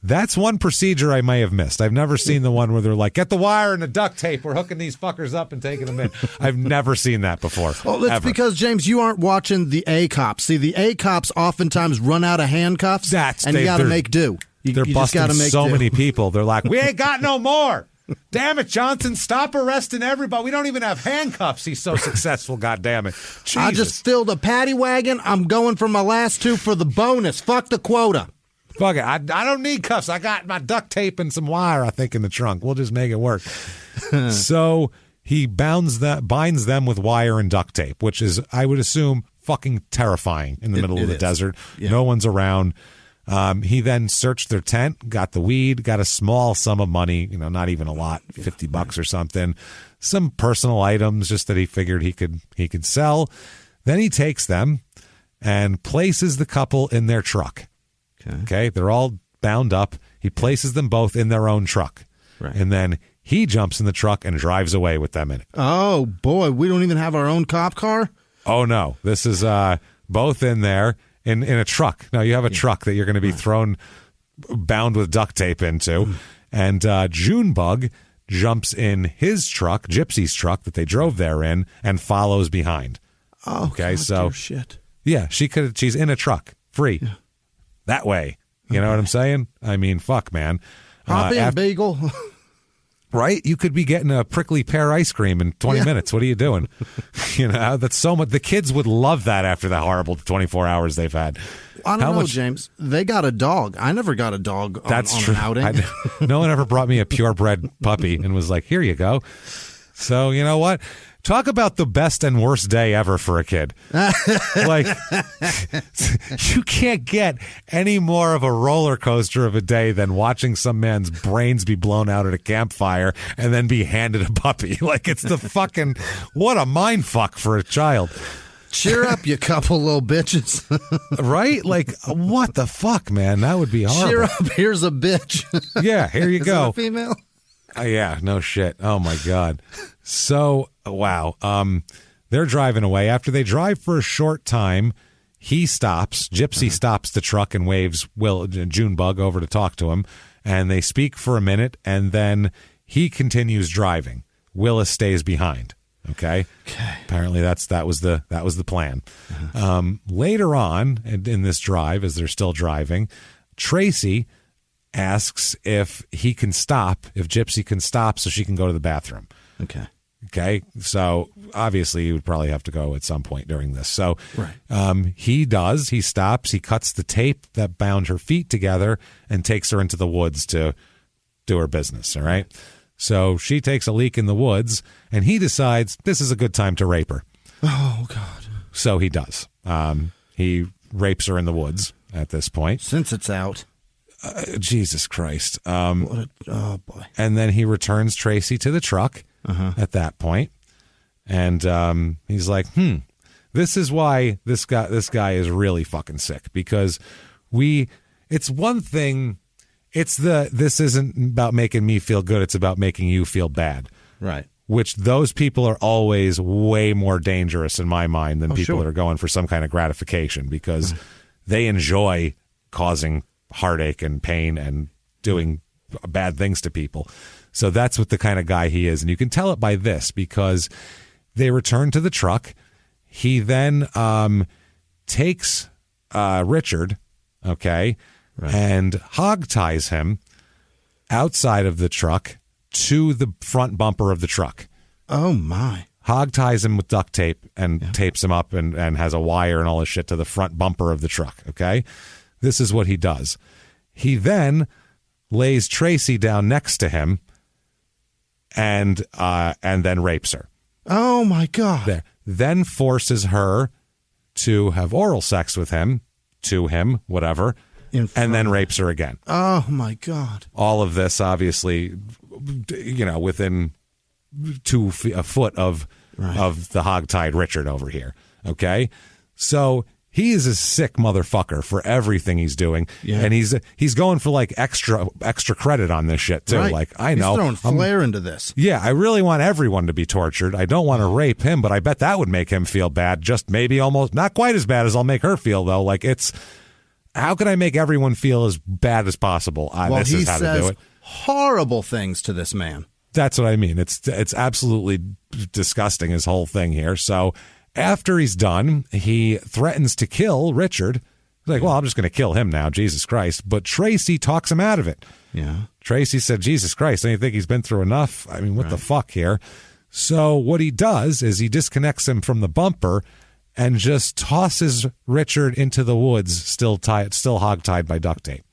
That's one procedure I may have missed. I've never seen the one where they're like, get the wire and the duct tape. We're hooking these fuckers up and taking them in. I've never seen that before. Well, that's because, James, you aren't watching the A-cops. See, the A-cops oftentimes run out of handcuffs, and you got to make do. They're busting so many people. They're like, we ain't got no more. Damn it, Johnson, stop arresting everybody. We don't even have handcuffs. He's so successful, goddammit. Jesus. I just filled a paddy wagon. I'm going for my last two for the bonus. Fuck the quota. Fuck it. I don't need cuffs. I got my duct tape and some wire, I think, in the trunk. We'll just make it work. So he binds them with wire and duct tape, which is, I would assume, fucking terrifying in the middle of the desert. Yeah. No one's around. He then searched their tent, got the weed, got a small sum of money, not even a lot, $50 or something, some personal items just that he figured he could sell. Then he takes them and places the couple in their truck. Okay, they're all bound up. He places them both in their own truck. Right. And then he jumps in the truck and drives away with them in it. Oh, boy, we don't even have our own cop car? Oh, no. This is both in there. In a truck. Now, you have a truck that you're going to be bound with duct tape into. And Junebug jumps in his truck, Gypsy's truck that they drove there in, and follows behind. Oh, okay. God, so shit. Yeah, she's in a truck, free. Yeah. That way. You know what I'm saying? I mean, fuck, man. Hop in, bagel. Right? You could be getting a prickly pear ice cream in 20 minutes. What are you doing? That's so much. The kids would love that after the horrible 24 hours they've had. I don't know, James. They got a dog. I never got a dog on true. An outing. No one ever brought me a purebred puppy and was like, here you go. So, you know what? Talk about the best and worst day ever for a kid. Like, you can't get any more of a roller coaster of a day than watching some man's brains be blown out at a campfire and then be handed a puppy. Like, it's the fucking, what a mind fuck for a child. Cheer up, you couple little bitches. Right? Like, what the fuck, man? That would be horrible. Cheer up, here's a bitch. Yeah, here you go. Is that a female? Yeah, no shit. Oh, my God. So, wow. They're driving away. After they drive for a short time, he stops. Gypsy stops the truck and waves Junebug over to talk to him. And they speak for a minute, and then he continues driving. Willis stays behind. Okay. Apparently that was the plan. Later on in this drive, as they're still driving, Tracy asks if he can stop, if Gypsy can stop so she can go to the bathroom. Okay. So obviously you would probably have to go at some point during this. So he does. He stops. He cuts the tape that bound her feet together and takes her into the woods to do her business. All right. So she takes a leak in the woods, and he decides this is a good time to rape her. Oh, God. So he does. He rapes her in the woods at this point. Since it's out. Jesus Christ. Oh, boy. And then he returns Tracy to the truck at that point. And he's like, this is why this guy is really fucking sick, because it's one thing. This isn't about making me feel good. It's about making you feel bad. Right. Which those people are always way more dangerous in my mind than people that are going for some kind of gratification, because they enjoy causing heartache and pain and doing bad things to people. So that's what the kind of guy he is. And you can tell it by this, because they return to the truck. He then takes Richard, and hog ties him outside of the truck to the front bumper of the truck. Oh, my. Hog ties him with duct tape and tapes him up and has a wire and all this shit to the front bumper of the truck, okay? This is what he does. He then lays Tracy down next to him and then rapes her. Oh, my God. There. Then forces her to have oral sex with him, whatever, and then rapes her again. Oh, my God. All of this, obviously, within a foot of the hog-tied Richard over here, okay? So he is a sick motherfucker for everything he's doing, and he's going for like extra credit on this shit too. Right. Like, I know, he's throwing flair into this. Yeah, I really want everyone to be tortured. I don't want to rape him, but I bet that would make him feel bad. Just maybe almost not quite as bad as I'll make her feel, though. Like, it's how can I make everyone feel as bad as possible? This is how to do it. Horrible things to this man. That's what I mean. It's absolutely disgusting, his whole thing here. So after he's done, he threatens to kill Richard. He's like, well, I'm just going to kill him now, Jesus Christ. But Tracy talks him out of it. Yeah. Tracy said, Jesus Christ, don't you think he's been through enough? I mean, what the fuck here? So what he does is he disconnects him from the bumper and just tosses Richard into the woods, still hog-tied by duct tape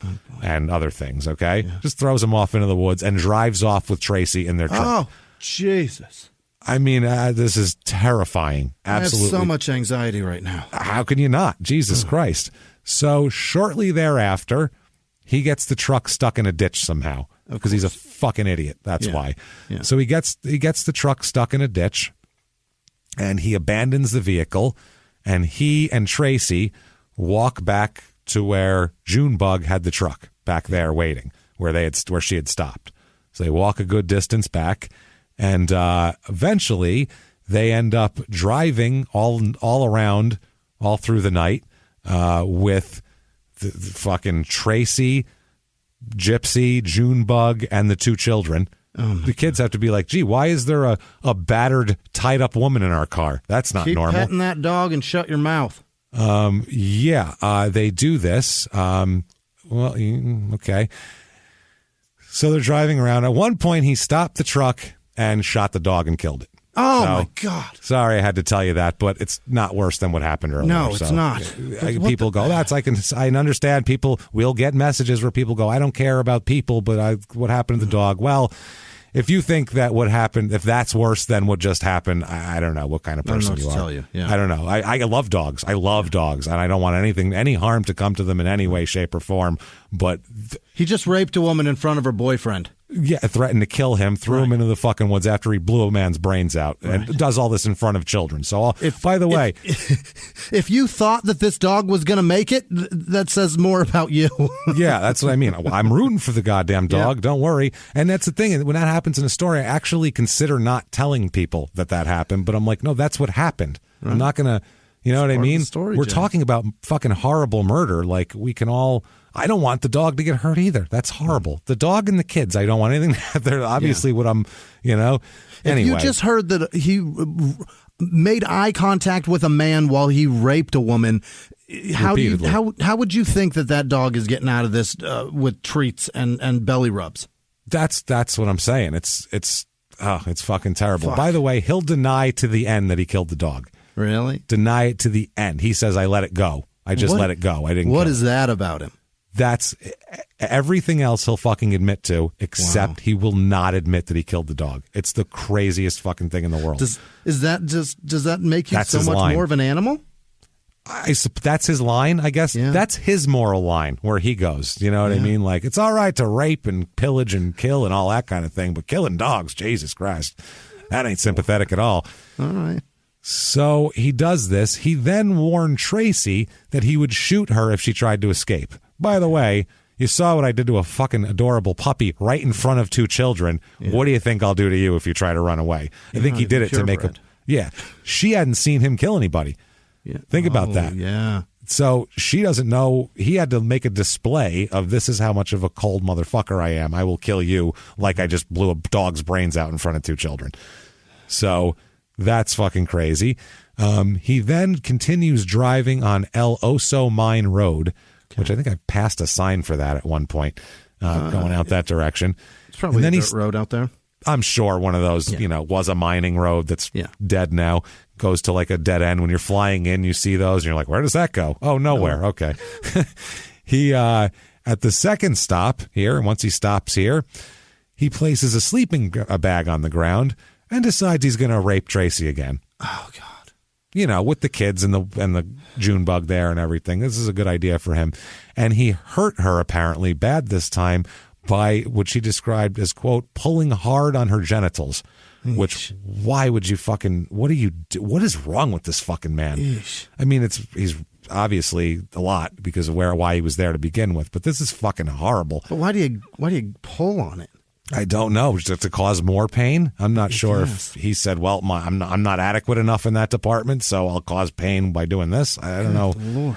and other things, okay? Yeah. Just throws him off into the woods and drives off with Tracy in their truck. Oh, Jesus. I mean, this is terrifying. Absolutely. I have so much anxiety right now. How can you not? Jesus Christ. So shortly thereafter, he gets the truck stuck in a ditch somehow because he's a fucking idiot. That's why. Yeah. So he gets the truck stuck in a ditch, and he abandons the vehicle, and he and Tracy walk back to where Junebug had the truck back there waiting, where she had stopped. So they walk a good distance back, and eventually they end up driving all around all through the night with the fucking Tracy, Gypsy, Junebug, and the two children. The kids have to be like, gee, why is there a battered, tied-up woman in our car? That's not normal. Keep petting that dog and shut your mouth. They do this. Okay. So they're driving around. At one point, he stopped the truck and shot the dog and killed it. Oh, my God. Sorry I had to tell you that, but it's not worse than what happened earlier. No, it's not. People go, I understand people will get messages where people go, I don't care about people, but what happened to the dog? Well, if you think that what happened, if that's worse than what just happened, I don't know what kind of person you are. Tell you. Yeah. I don't know. I love dogs. I love dogs, and I don't want any harm to come to them in any way, shape, or form. But he just raped a woman in front of her boyfriend. Yeah, threatened to kill him, threw him into the fucking woods after he blew a man's brains out, and does all this in front of children. So, by the way, if you thought that this dog was going to make it, that says more about you. Yeah, that's what I mean. I'm rooting for the goddamn dog. Yeah. Don't worry. And that's the thing. When that happens in a story, I actually consider not telling people that happened. But I'm like, no, that's what happened. Right. I'm not going to, you know what I mean? We're talking about fucking horrible murder. Like, we can all... I don't want the dog to get hurt either. That's horrible. The dog and the kids, I don't want anything. They're obviously what I'm, Anyway. If you just heard that he made eye contact with a man while he raped a woman, how would you think that dog is getting out of this with treats and belly rubs? That's what I'm saying. It's fucking terrible. Fuck. By the way, he'll deny to the end that he killed the dog. Really? Deny it to the end. He says, I let it go. I just let it go. I didn't. What is that about him? That's everything else he'll fucking admit to, except he will not admit that he killed the dog. It's the craziest fucking thing in the world. Does that make you so much more of an animal? That's his line, I guess. Yeah. That's his moral line where he goes. You know what I mean? Like, it's all right to rape and pillage and kill and all that kind of thing, but killing dogs, Jesus Christ, that ain't sympathetic at all. All right. So he does this. He then warned Tracy that he would shoot her if she tried to escape. By the way, you saw what I did to a fucking adorable puppy right in front of 2 children. Yeah. What do you think I'll do to you if you try to run away? I think he did it to make a... Yeah. She hadn't seen him kill anybody. Yeah. Think about that. Yeah. So she doesn't know. He had to make a display of, this is how much of a cold motherfucker I am. I will kill you like I just blew a dog's brains out in front of 2 children. So that's fucking crazy. He then continues driving on El Oso Mine Road, which I think I passed a sign for that at one point, going out that direction. It's probably a dirt road out there. I'm sure one of those, was a mining road that's dead now. Goes to like a dead end. When you're flying in, you see those, and you're like, where does that go? Oh, nowhere. Okay. He, at the second stop here, once he stops here, he places a sleeping bag on the ground and decides he's going to rape Tracy again. Oh, God. With the kids and the June bug there and everything. This is a good idea for him. And he hurt her apparently bad this time by what she described as, quote, pulling hard on her genitals. Which, why would you fucking, what do you do? What is wrong with this fucking man? Eesh. I mean, he's obviously a lot because of why he was there to begin with, but this is fucking horrible. But why do you pull on it? I don't know. Just to cause more pain? I'm not sure if he said, well, I'm not adequate enough in that department, so I'll cause pain by doing this. I don't know Lord.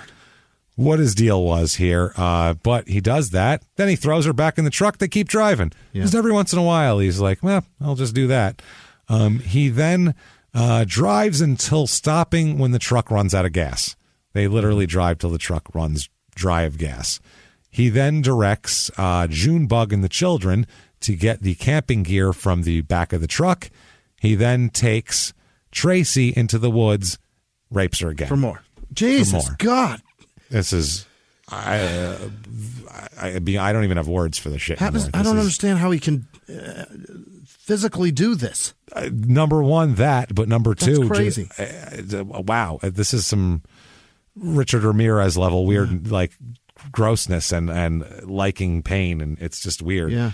What his deal was here, but he does that. Then he throws her back in the truck. They keep driving. Just every once in a while, he's like, well, I'll just do that. He then drives until stopping when the truck runs out of gas. They literally drive till the truck runs dry of gas. He then directs Junebug and the children to get the camping gear from the back of the truck. He then takes Tracy into the woods, rapes her again. For more. Jesus, God. This is, I don't even have words for this shit anymore. I don't understand how he can physically do this. Number one, that, but number two, that's crazy. Wow, this is some Richard Ramirez level weird, like grossness and liking pain, and it's just weird. Yeah.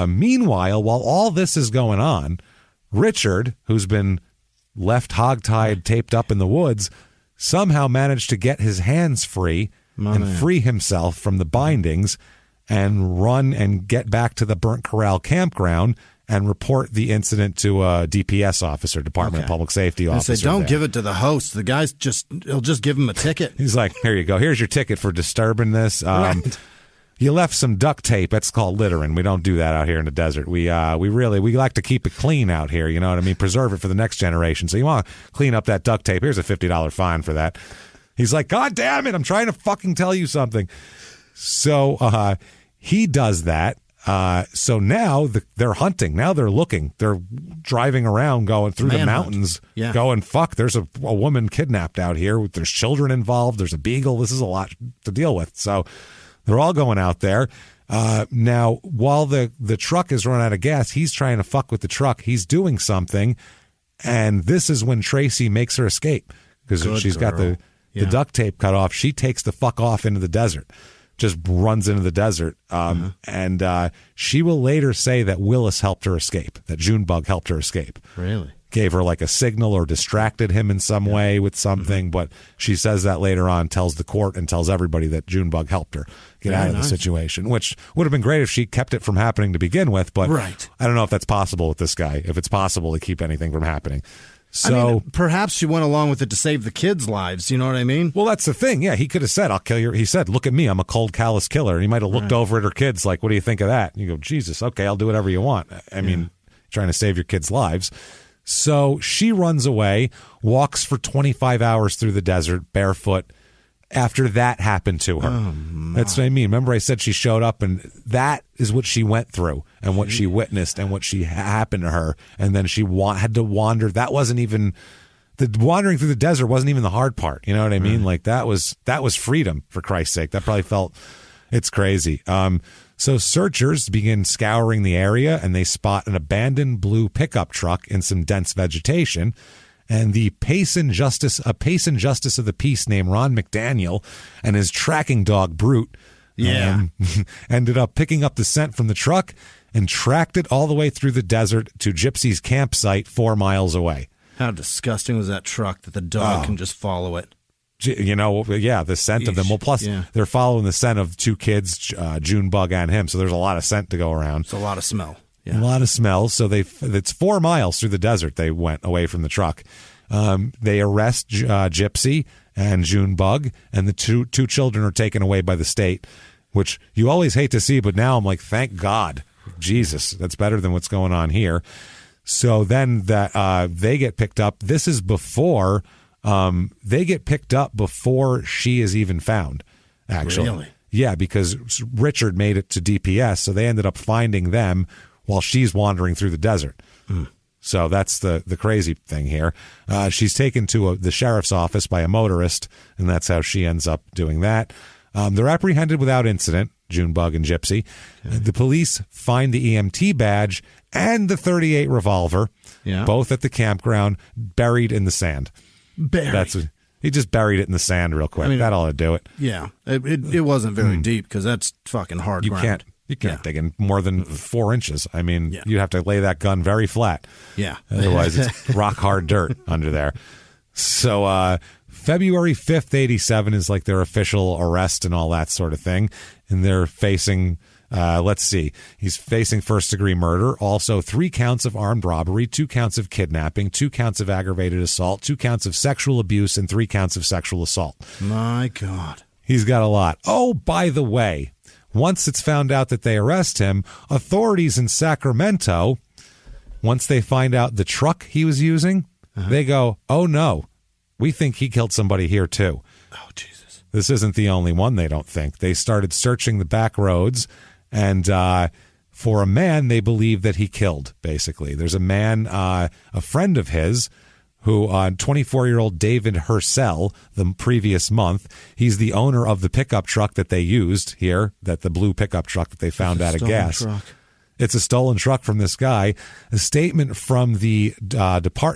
Meanwhile, while all this is going on, Richard, who's been left hogtied, taped up in the woods, somehow managed to get his hands free free himself from the bindings and run and get back to the Burnt Corral campground and report the incident to a DPS officer, Department of Public Safety officer. Say, don't give it to the host. The guy's he'll just give him a ticket. He's like, here you go. Here's your ticket for disturbing this. Right. You left some duct tape. That's called littering. We don't do that out here in the desert. We like to keep it clean out here. You know what I mean? Preserve it for the next generation. So you want to clean up that duct tape. Here's a $50 fine for that. He's like, God damn it. I'm trying to fucking tell you something. So he does that. So now they're hunting. Now they're looking. They're driving around, going through the mountains, going, fuck, there's a woman kidnapped out here. There's children involved. There's a beagle. This is a lot to deal with. So they're all going out there. Now, while the truck is running out of gas, he's trying to fuck with the truck. He's doing something. And this is when Tracy makes her escape because she's got the duct tape cut off. She takes the fuck off into the desert, just runs into the desert. And she will later say that Willis helped her escape, that Junebug helped her escape. Really? Gave her like a signal or distracted him in some way with something. But she says that later on, tells the court and tells everybody that Junebug helped her get out of the situation, which would have been great if she kept it from happening to begin with. But I don't know if that's possible with this guy, if it's possible to keep anything from happening. So perhaps she went along with it to save the kids' lives. You know what I mean? Well, that's the thing. Yeah, he could have said, I'll kill you. He said, look at me. I'm a cold, callous killer. And he might have looked over at her kids like, what do you think of that? And you go, Jesus, okay, I'll do whatever you want. I mean, trying to save your kids' lives. So she runs away, walks for 25 hours through the desert barefoot after that happened to her. That's what I mean. Remember I said she showed up, and that is what she went through and what she witnessed and what she happened to her. And then she had to wander. That wasn't even the wandering through the desert wasn't even the hard part. You know what I mean? Like that was freedom, for Christ's sake. That probably felt, it's crazy. So searchers begin scouring the area, and they spot an abandoned blue pickup truck in some dense vegetation. and the Payson justice of the peace named Ron McDaniel and his tracking dog Brute ended up picking up the scent from the truck and tracked it all the way through the desert to Gypsy's campsite 4 miles away. How disgusting was that truck that the dog can just follow it? The scent of them. Well, plus they're following the scent of 2 kids, Junebug and him, so there's a lot of scent to go around. It's a lot of smell. Yeah. A lot of smell. So it's 4 miles through the desert they went away from the truck. They arrest Gypsy and Junebug, and the two children are taken away by the state, which you always hate to see, but now I'm like, thank God. Jesus, that's better than what's going on here. So then they get picked up. This is before they get picked up before she is even found, actually. Really? Yeah, because Richard made it to DPS, so they ended up finding them while she's wandering through the desert. So that's the crazy thing here. She's taken to the sheriff's office by a motorist, and that's how she ends up doing that. They're apprehended without incident, Junebug and Gypsy. The police find the EMT badge and the .38 revolver, both at the campground, buried in the sand. He just buried it in the sand real quick. I mean, that ought to do it. Yeah, it wasn't very deep because that's fucking hard ground. You can't dig in more than 4 inches. I mean, you have to lay that gun very flat. Yeah. Otherwise, it's rock hard dirt under there. So February 5th, 87 is like their official arrest and all that sort of thing. And they're facing, he's facing first-degree murder, also 3 counts of armed robbery, 2 counts of kidnapping, 2 counts of aggravated assault, 2 counts of sexual abuse, and 3 counts of sexual assault. My God. He's got a lot. Oh, by the way, once it's found out that they arrest him, authorities in Sacramento, once they find out the truck he was using, they go, oh, no, we think he killed somebody here, too. Oh, Jesus. This isn't the only one, they don't think. They started searching the back roads, and for a man they believe that he killed, basically. There's a man, a friend of his, who 24-year-old David Hercel, the previous month, he's the owner of the pickup truck that they used here, the blue pickup truck that they found out of gas. Truck. It's a stolen truck from this guy. A statement from the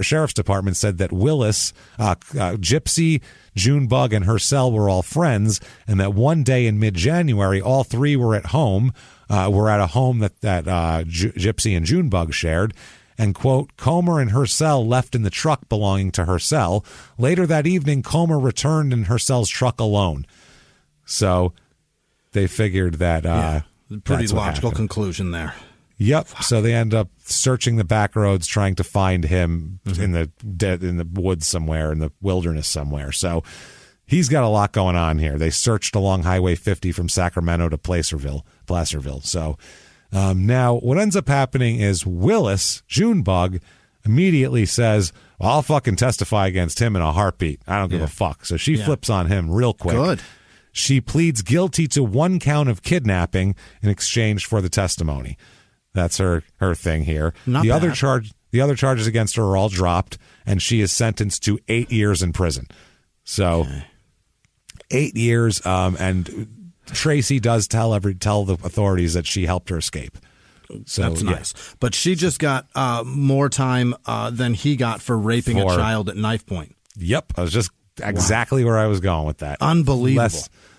sheriff's department said that Willis, Gypsy, Junebug, and Hercel were all friends, and that one day in mid-January, all 3 were at home, were at a home that Gypsy and Junebug shared. And, quote, Comer and Hercel left in the truck belonging to Hercel. Later that evening, Comer returned in Hercel's truck alone. So they figured that pretty logical conclusion there. Yep. So they end up searching the back roads, trying to find him in the woods somewhere, in the wilderness somewhere. So he's got a lot going on here. They searched along Highway 50 from Sacramento to Placerville. So now what ends up happening is Willis, Junebug, immediately says, well, I'll fucking testify against him in a heartbeat. I don't give a fuck. So she flips on him real quick. Good. She pleads guilty to 1 count of kidnapping in exchange for the testimony. That's her thing here. The other charges against her are all dropped, and she is sentenced to 8 years in prison. So 8 years, and Tracy does tell the authorities that she helped her escape. So that's nice. But she just got more time than he got for raping a child at knife point. Yep. I was just exactly where I was going with that. Unbelievable.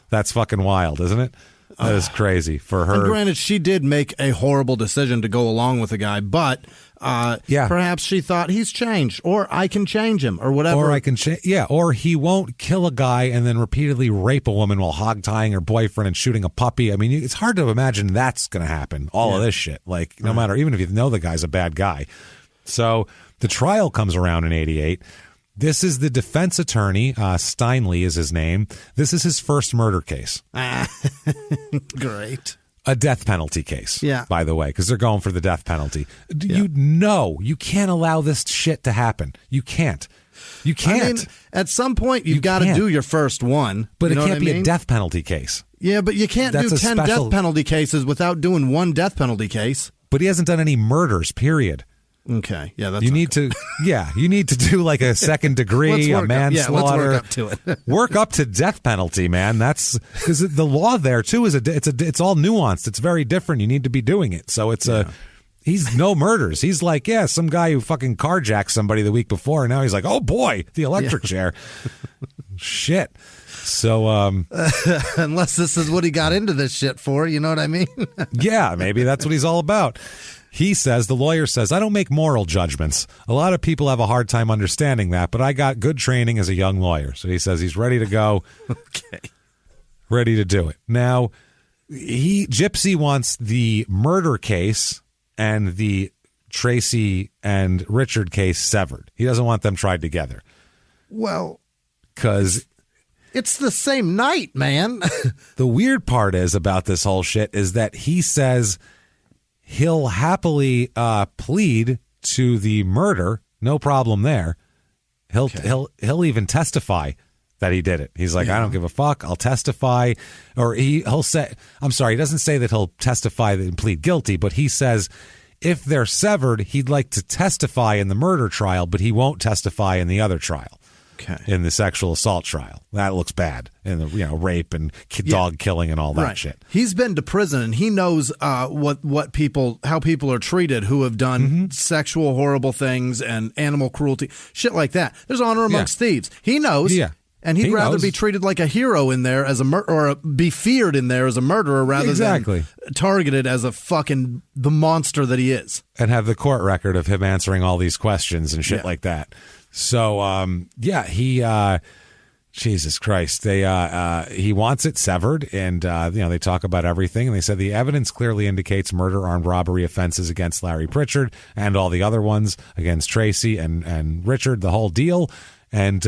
That's fucking wild, isn't it? That is crazy for her. And granted, she did make a horrible decision to go along with the guy, but perhaps she thought he's changed, or I can change him, or whatever. Or I can change, or he won't kill a guy and then repeatedly rape a woman while hog-tying her boyfriend and shooting a puppy. I mean, it's hard to imagine that's going to happen, all of this shit. Like, no matter, even if you know the guy's a bad guy. So the trial comes around in 88. This is the defense attorney, Steinley is his name. This is his first murder case. Great. A death penalty case, by the way, because they're going for the death penalty. You can't allow this shit to happen. You can't. You can't. I mean, at some point, you've got to do your first one. But it can't be a death penalty case. Yeah, but you can't do 10 death penalty cases without doing 1 death penalty case. But he hasn't done any murders, period. Okay, that's you need to do like a second degree, a manslaughter. Let's work up to it. Work up to death penalty, man. That's because the law there too it's all nuanced. It's very different. You need to be doing it. So it's He's no murders. He's like, yeah, some guy who fucking carjacked somebody the week before, and now he's like, oh boy, the electric chair. Shit. So, unless this is what he got into this shit for, you know what I mean? Yeah, maybe that's what he's all about. He says, the lawyer says, I don't make moral judgments. A lot of people have a hard time understanding that, but I got good training as a young lawyer. So he says he's ready to go. Okay. Ready to do it. Now, Gypsy wants the murder case and the Tracy and Richard case severed. He doesn't want them tried together. Well, because it's the same night, man. The weird part is about this whole shit is that he says he'll happily plead to the murder, no problem there. He'll even testify that he did it. He's like, I don't give a fuck. I'll testify. Or he'll say, I'm sorry, he doesn't say that he'll testify and plead guilty, but he says if they're severed, he'd like to testify in the murder trial, but he won't testify in the other trial. Okay. In the sexual assault trial. That looks bad. In the rape and dog killing and all that shit. He's been to prison and he knows how people are treated who have done sexual horrible things and animal cruelty, shit like that. There's honor amongst thieves. He knows. Yeah. And he'd rather be treated like a hero in there as or be feared in there as a murderer rather than targeted as the monster that he is. And have the court record of him answering all these questions and shit like that. So, Jesus Christ, he wants it severed, and they talk about everything, and they said the evidence clearly indicates murder, armed robbery offenses against Larry Pritchard and all the other ones against Tracy and Richard, the whole deal, and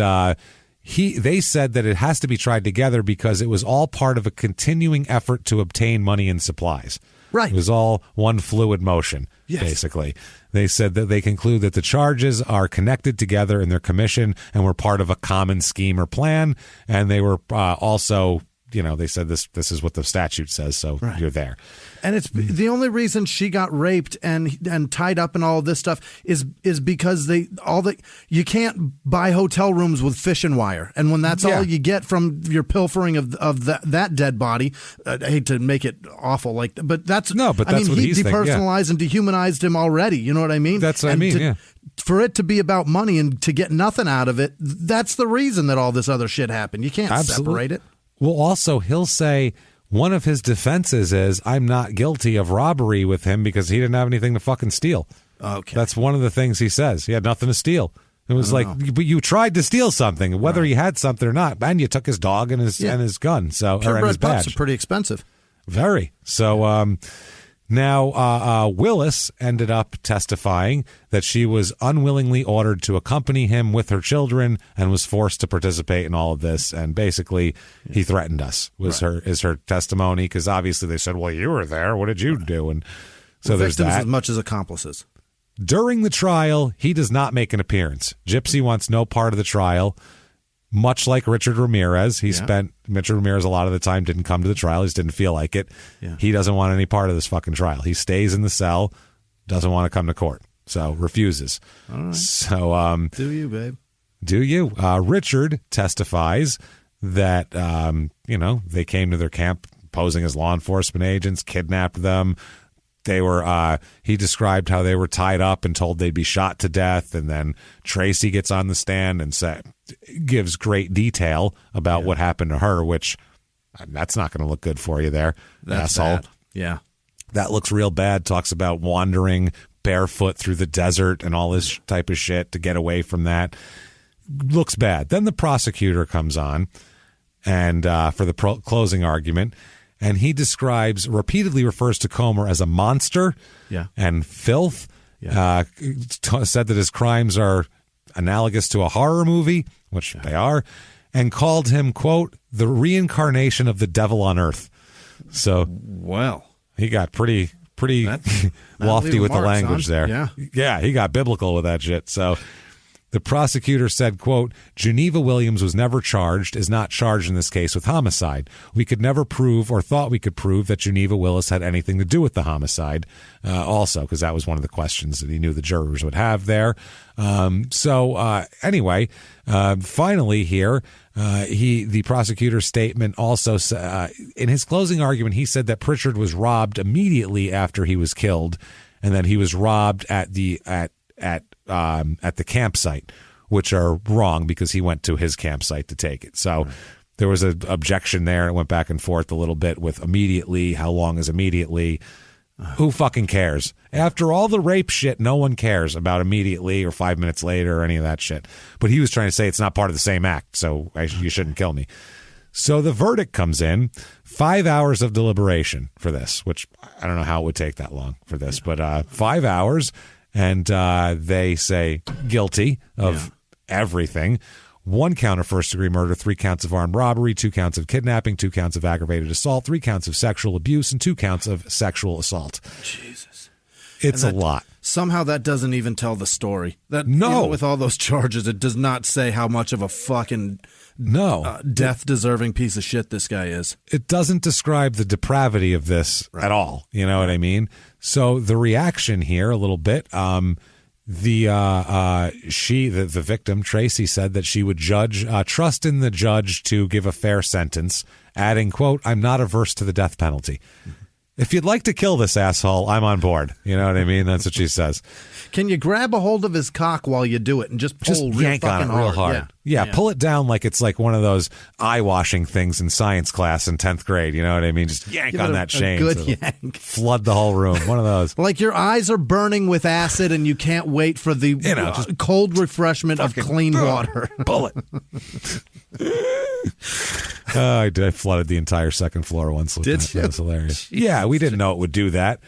they said that it has to be tried together because it was all part of a continuing effort to obtain money and supplies. Right. It was all one fluid motion, basically. They said that they conclude that the charges are connected together in their commission and were part of a common scheme or plan. And they were also, they said this is what the statute says, so you're there. And it's the only reason she got raped and tied up and all of this stuff is because you can't buy hotel rooms with fishing wire, and when that's all you get from your pilfering of that dead body, I hate to make it awful but that's what he he's depersonalized and dehumanized him already. You know what I mean? That's what I mean. For it to be about money and to get nothing out of it, that's the reason that all this other shit happened. You can't separate it. Well, also he'll say. One of his defenses is, I'm not guilty of robbery with him because he didn't have anything to fucking steal. Okay. That's one of the things he says. He had nothing to steal. It was but you tried to steal something, whether he had something or not. And you took his dog and his gun. So, and his badge. Pups are pretty expensive. Very. So, now, Willis ended up testifying that she was unwillingly ordered to accompany him with her children and was forced to participate in all of this. And basically, he threatened us. Is her testimony? Because obviously they said, "Well, you were there. What did you do?" And so there's that. As much as accomplices. During the trial, he does not make an appearance. Gypsy wants no part of the trial. Much like Richard Ramirez, Richard Ramirez a lot of the time didn't come to the trial. He just didn't feel like it. Yeah. He doesn't want any part of this fucking trial. He stays in the cell, doesn't want to come to court, so refuses. All right. So, do you, babe? Do you? Richard testifies that, they came to their camp posing as law enforcement agents, kidnapped them. They were, he described how they were tied up and told they'd be shot to death. And then Tracy gets on the stand and gives great detail about what happened to her, which that's not going to look good for you there. That's asshole. Bad. Yeah. That looks real bad. Talks about wandering barefoot through the desert and all this type of shit to get away from that. Looks bad. Then the prosecutor comes on and for the closing argument. And he repeatedly refers to Comer as a monster and filth. Yeah. Said that his crimes are analogous to a horror movie, which they are, and called him, quote, the reincarnation of the devil on earth. So, he got pretty lofty with the language there. Yeah, he got biblical with that shit. So the prosecutor said, quote, Geneva Williams was never charged, is not charged in this case with homicide. We could never prove or thought we could prove that Geneva Willis had anything to do with the homicide also, because that was one of the questions that he knew the jurors would have there. Anyway, finally here, the prosecutor's statement also, in his closing argument, he said that Pritchard was robbed immediately after he was killed and then he was robbed at the campsite, which are wrong because he went to his campsite to take it. So there was an objection there. It went back and forth a little bit with immediately. How long is immediately? Who fucking cares? After all the rape shit, no one cares about immediately or 5 minutes later or any of that shit. But he was trying to say it's not part of the same act, so you shouldn't kill me. So the verdict comes in, 5 hours of deliberation for this, which I don't know how it would take that long for this, but 5 hours, and they say guilty of everything. 1 count of first-degree murder, 3 counts of armed robbery, 2 counts of kidnapping, 2 counts of aggravated assault, 3 counts of sexual abuse, and 2 counts of sexual assault. Jesus. It's a lot. Somehow that doesn't even tell the story. No. With all those charges, it does not say how much of a fucking death-deserving piece of shit this guy is. It doesn't describe the depravity of this at all. You know what I mean? So the reaction here a little bit, the victim, Tracy, said that she would trust in the judge to give a fair sentence, adding, quote, "I'm not averse to the death penalty." If you'd like to kill this asshole, I'm on board. You know what I mean? That's what she says. Can you grab a hold of his cock while you do it and just pull yank on it real hard? Yeah, pull it down like it's like one of those eye-washing things in science class in 10th grade. You know what I mean? Just yank on that chain. Good yank. Flood the whole room. One of those. Like your eyes are burning with acid and you can't wait for the just cold refreshment of clean water. Pull it. I flooded the entire second floor once. Did you? That was hilarious. Yeah, we didn't know it would do that.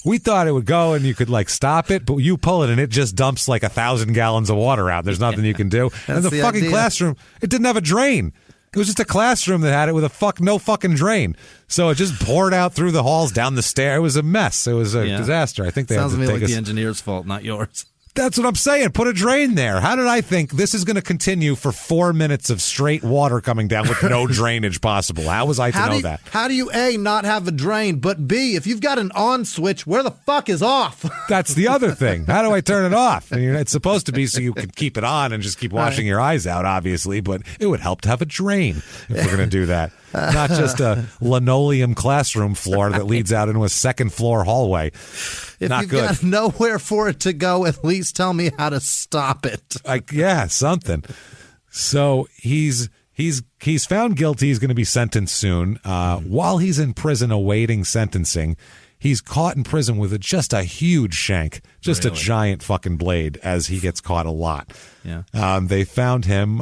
We thought it would go and you could like stop it, but you pull it and it just dumps like 1,000 gallons of water out. There's nothing you can do. And the fucking classroom, it didn't have a drain. It was just a classroom that had it with no fucking drain. So it just poured out through the halls, down the stair. It was a mess. It was a disaster. I think they sounds had to to me take like the engineer's fault, not yours. That's what I'm saying. Put a drain there. How did I think this is going to continue for 4 minutes of straight water coming down with no drainage possible? How was I to know that? How do you, A, not have a drain, but B, if you've got an on switch, where the fuck is off? That's the other thing. How do I turn it off? I mean, it's supposed to be so you can keep it on and just keep washing your eyes out, obviously, but it would help to have a drain if we're going to do that. Not just a linoleum classroom floor that leads out into a second floor hallway. If Not you've good. got nowhere for it to go, at least tell me how to stop it. Something. So he's found guilty. He's going to be sentenced soon. While he's in prison awaiting sentencing, he's caught in prison with just a huge shank, just a giant fucking blade, as he gets caught a lot. Yeah. They found him.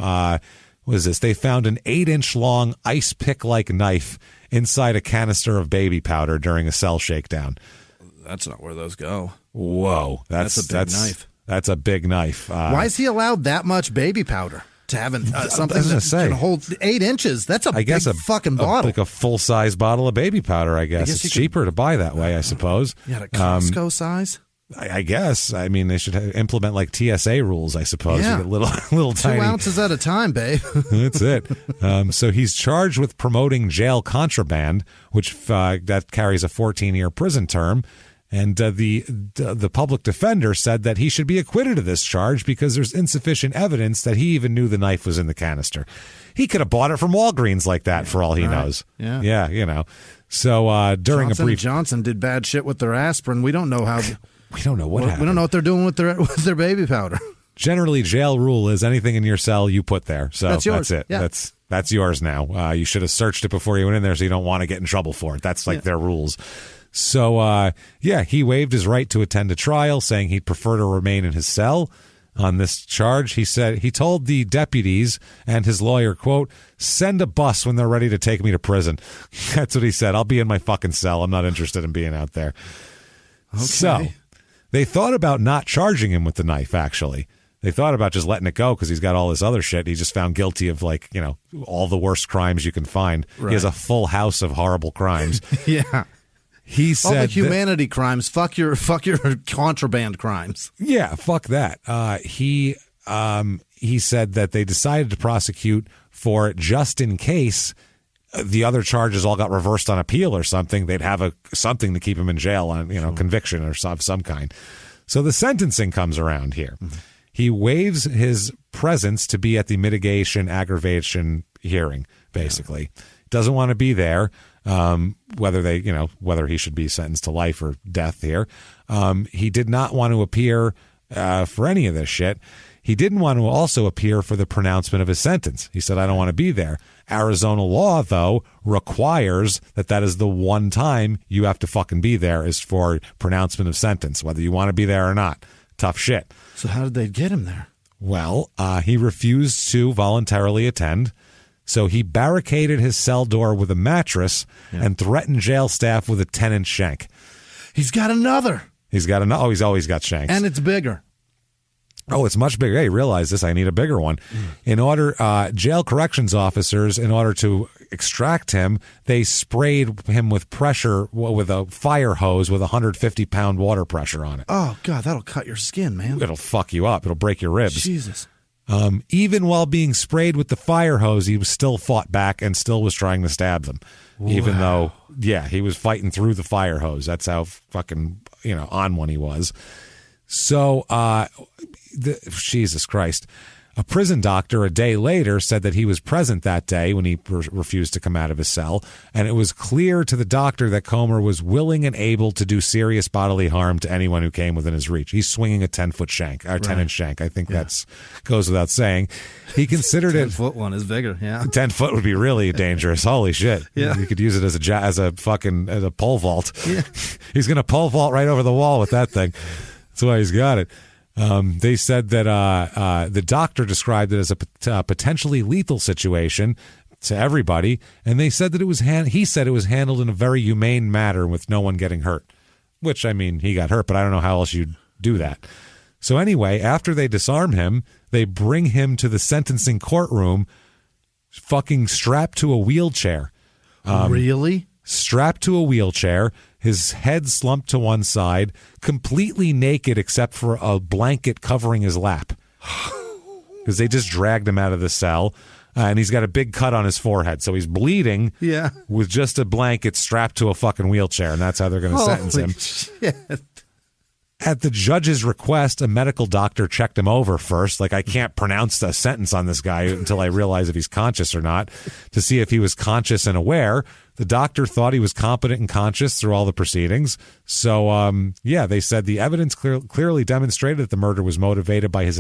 They found an 8-inch long ice pick like knife inside a canister of baby powder during a cell shakedown. That's not where those go. Whoa, that's a big knife. That's a big knife. Why is he allowed that much baby powder to have something that can hold 8 inches? That's a big fucking bottle. Like a full-size bottle of baby powder, I guess. It's cheaper to buy that way, I suppose. You had a Costco size? I guess. I mean, they should implement like TSA rules, I suppose. Yeah. You get little 2 tiny ounces at a time, babe. That's it. So he's charged with promoting jail contraband, which that carries a 14-year prison term. And the public defender said that he should be acquitted of this charge because there's insufficient evidence that he even knew the knife was in the canister. He could have bought it from Walgreens like that for all he knows. Yeah, you know. So during Johnson did bad shit with their aspirin. We don't know how. We don't know what happened. We don't know what they're doing with their baby powder. Generally, jail rule is anything in your cell you put there. So that's yours. That's it. Yeah. That's yours now. You should have searched it before you went in there, so you don't want to get in trouble for it. That's like their rules. So, he waived his right to attend a trial, saying he'd prefer to remain in his cell on this charge. He said he told the deputies and his lawyer, quote, "Send a bus when they're ready to take me to prison." That's what he said. I'll be in my fucking cell. I'm not interested in being out there. Okay. So they thought about not charging him with the knife, actually. They thought about just letting it go because he's got all this other shit. He's just found guilty of, like, you know, all the worst crimes you can find. Right. He has a full house of horrible crimes. Yeah. He said all the humanity crimes. Fuck your contraband crimes. Yeah, fuck that. He said that they decided to prosecute for it just in case the other charges all got reversed on appeal or something. They'd have something to keep him in jail on, conviction or some kind. So the sentencing comes around here. Mm-hmm. He waives his presence to be at the mitigation aggravation hearing, basically. Doesn't want to be there. whether he should be sentenced to life or death here. He did not want to appear for any of this shit. He didn't want to also appear for the pronouncement of his sentence. He said, I don't want to be there. Arizona law, though, requires that is the one time you have to fucking be there is for pronouncement of sentence, whether you want to be there or not. Tough shit. So how did they get him there? Well, he refused to voluntarily attend. So he barricaded his cell door with a mattress and threatened jail staff with a 10-inch shank. He's got another. He's always got shanks. And it's bigger. Oh, it's much bigger. Hey, realize this. I need a bigger one. Jail corrections officers, in order to extract him, they sprayed him with pressure with a fire hose with 150-pound water pressure on it. Oh, God, that'll cut your skin, man. It'll fuck you up. It'll break your ribs. Jesus. Even while being sprayed with the fire hose, he still fought back and still was trying to stab them. Wow. Even though, he was fighting through the fire hose. That's how fucking, on one he was. So, Jesus Christ. A prison doctor a day later said that he was present that day when he refused to come out of his cell, and it was clear to the doctor that Comer was willing and able to do serious bodily harm to anyone who came within his reach. He's swinging a 10-foot shank, or 10-inch shank. I think that's goes without saying. He considered 10-foot one is bigger. Yeah, 10-foot would be really dangerous. Holy shit! Yeah, you could use it as a pole vault. Yeah, he's gonna pole vault right over the wall with that thing. That's why he's got it. They said that the doctor described it as a potentially lethal situation to everybody, and they said that he said it was handled in a very humane manner with no one getting hurt. Which, I mean, he got hurt, but I don't know how else you'd do that. So anyway, after they disarm him, they bring him to the sentencing courtroom, fucking strapped to a wheelchair. Really? Strapped to a wheelchair, his head slumped to one side, completely naked except for a blanket covering his lap. Because they just dragged him out of the cell, and he's got a big cut on his forehead, so he's bleeding with just a blanket strapped to a fucking wheelchair, and that's how they're going to sentence him. Shit. At the judge's request, a medical doctor checked him over first. Like, I can't pronounce the sentence on this guy until I realize if he's conscious or not, to see if he was conscious and aware. The doctor thought he was competent and conscious through all the proceedings. So, they said the evidence clearly demonstrated that the murder was motivated by his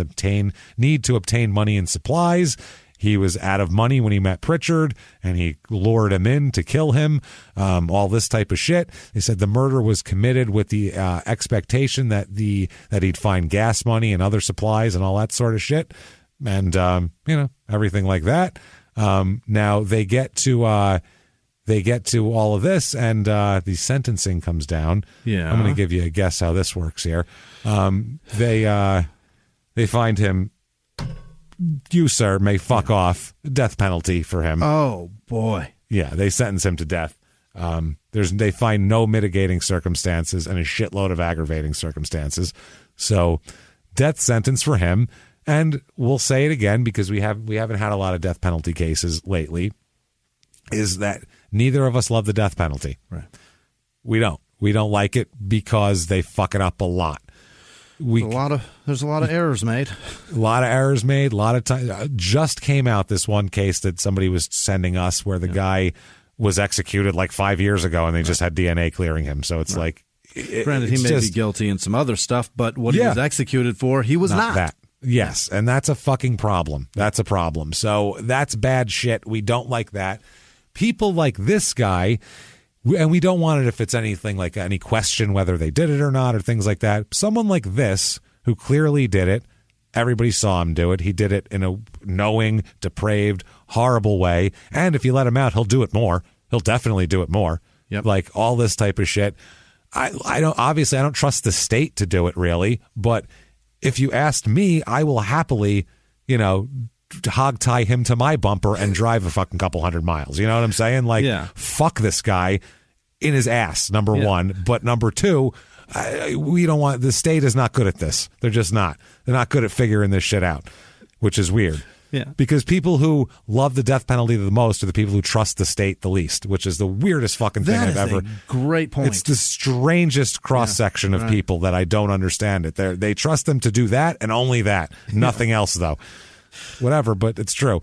need to obtain money and supplies. He was out of money when he met Pritchard, and he lured him in to kill him, all this type of shit. They said the murder was committed with the expectation that he'd find gas money and other supplies and all that sort of shit, and everything like that. Now they get to all of this, and the sentencing comes down. Yeah, I'm going to give you a guess how this works here. They find him. You, sir, may fuck off. Death penalty for him. Oh, boy. Yeah, they sentence him to death. They find no mitigating circumstances and a shitload of aggravating circumstances. So, death sentence for him. And we'll say it again because we haven't had a lot of death penalty cases lately, is that neither of us love the death penalty. Right. We don't. We don't like it because they fuck it up a lot. There's a lot of errors made. A lot of errors made. A lot of time. Just came out this one case that somebody was sending us where the guy was executed like 5 years ago, and they just had DNA clearing him. So it's like, granted, he may be guilty in some other stuff, but what he was executed for, he was not. That. Yes, and that's a fucking problem. That's a problem. So that's bad shit. We don't like that. People like this guy. And we don't want it if it's anything like any question whether they did it or not or things like that. Someone like this who clearly did it, everybody saw him do it. He did it in a knowing, depraved, horrible way. And if you let him out, he'll do it more. He'll definitely do it more. Yep. Like all this type of shit. I don't trust the state to do it really. But if you asked me, I will happily, hog tie him to my bumper and drive a fucking couple 100 miles. You know what I'm saying? Like, fuck this guy in his ass, number one. But number two, we don't want, the state is not good at this. They're just not. They're not good at figuring this shit out, which is weird. Yeah. Because people who love the death penalty the most are the people who trust the state the least, which is the weirdest fucking thing I've ever. Great point. It's the strangest cross section of people that I don't understand it. They trust them to do that and only that. Nothing else, though. Whatever, but it's true.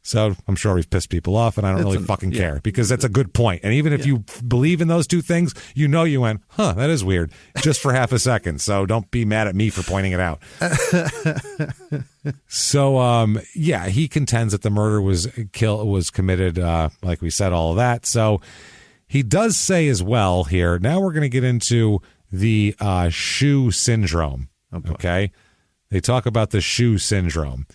So I'm sure we've pissed people off, and I don't really fucking care, because that's a good point. And even if you believe in those two things, you went, that is weird, just for half a second. So don't be mad at me for pointing it out. So, he contends that the murder was committed, like we said, all of that. So he does say as well here, now we're going to get into the shoe syndrome. Okay? They talk about the shoe syndrome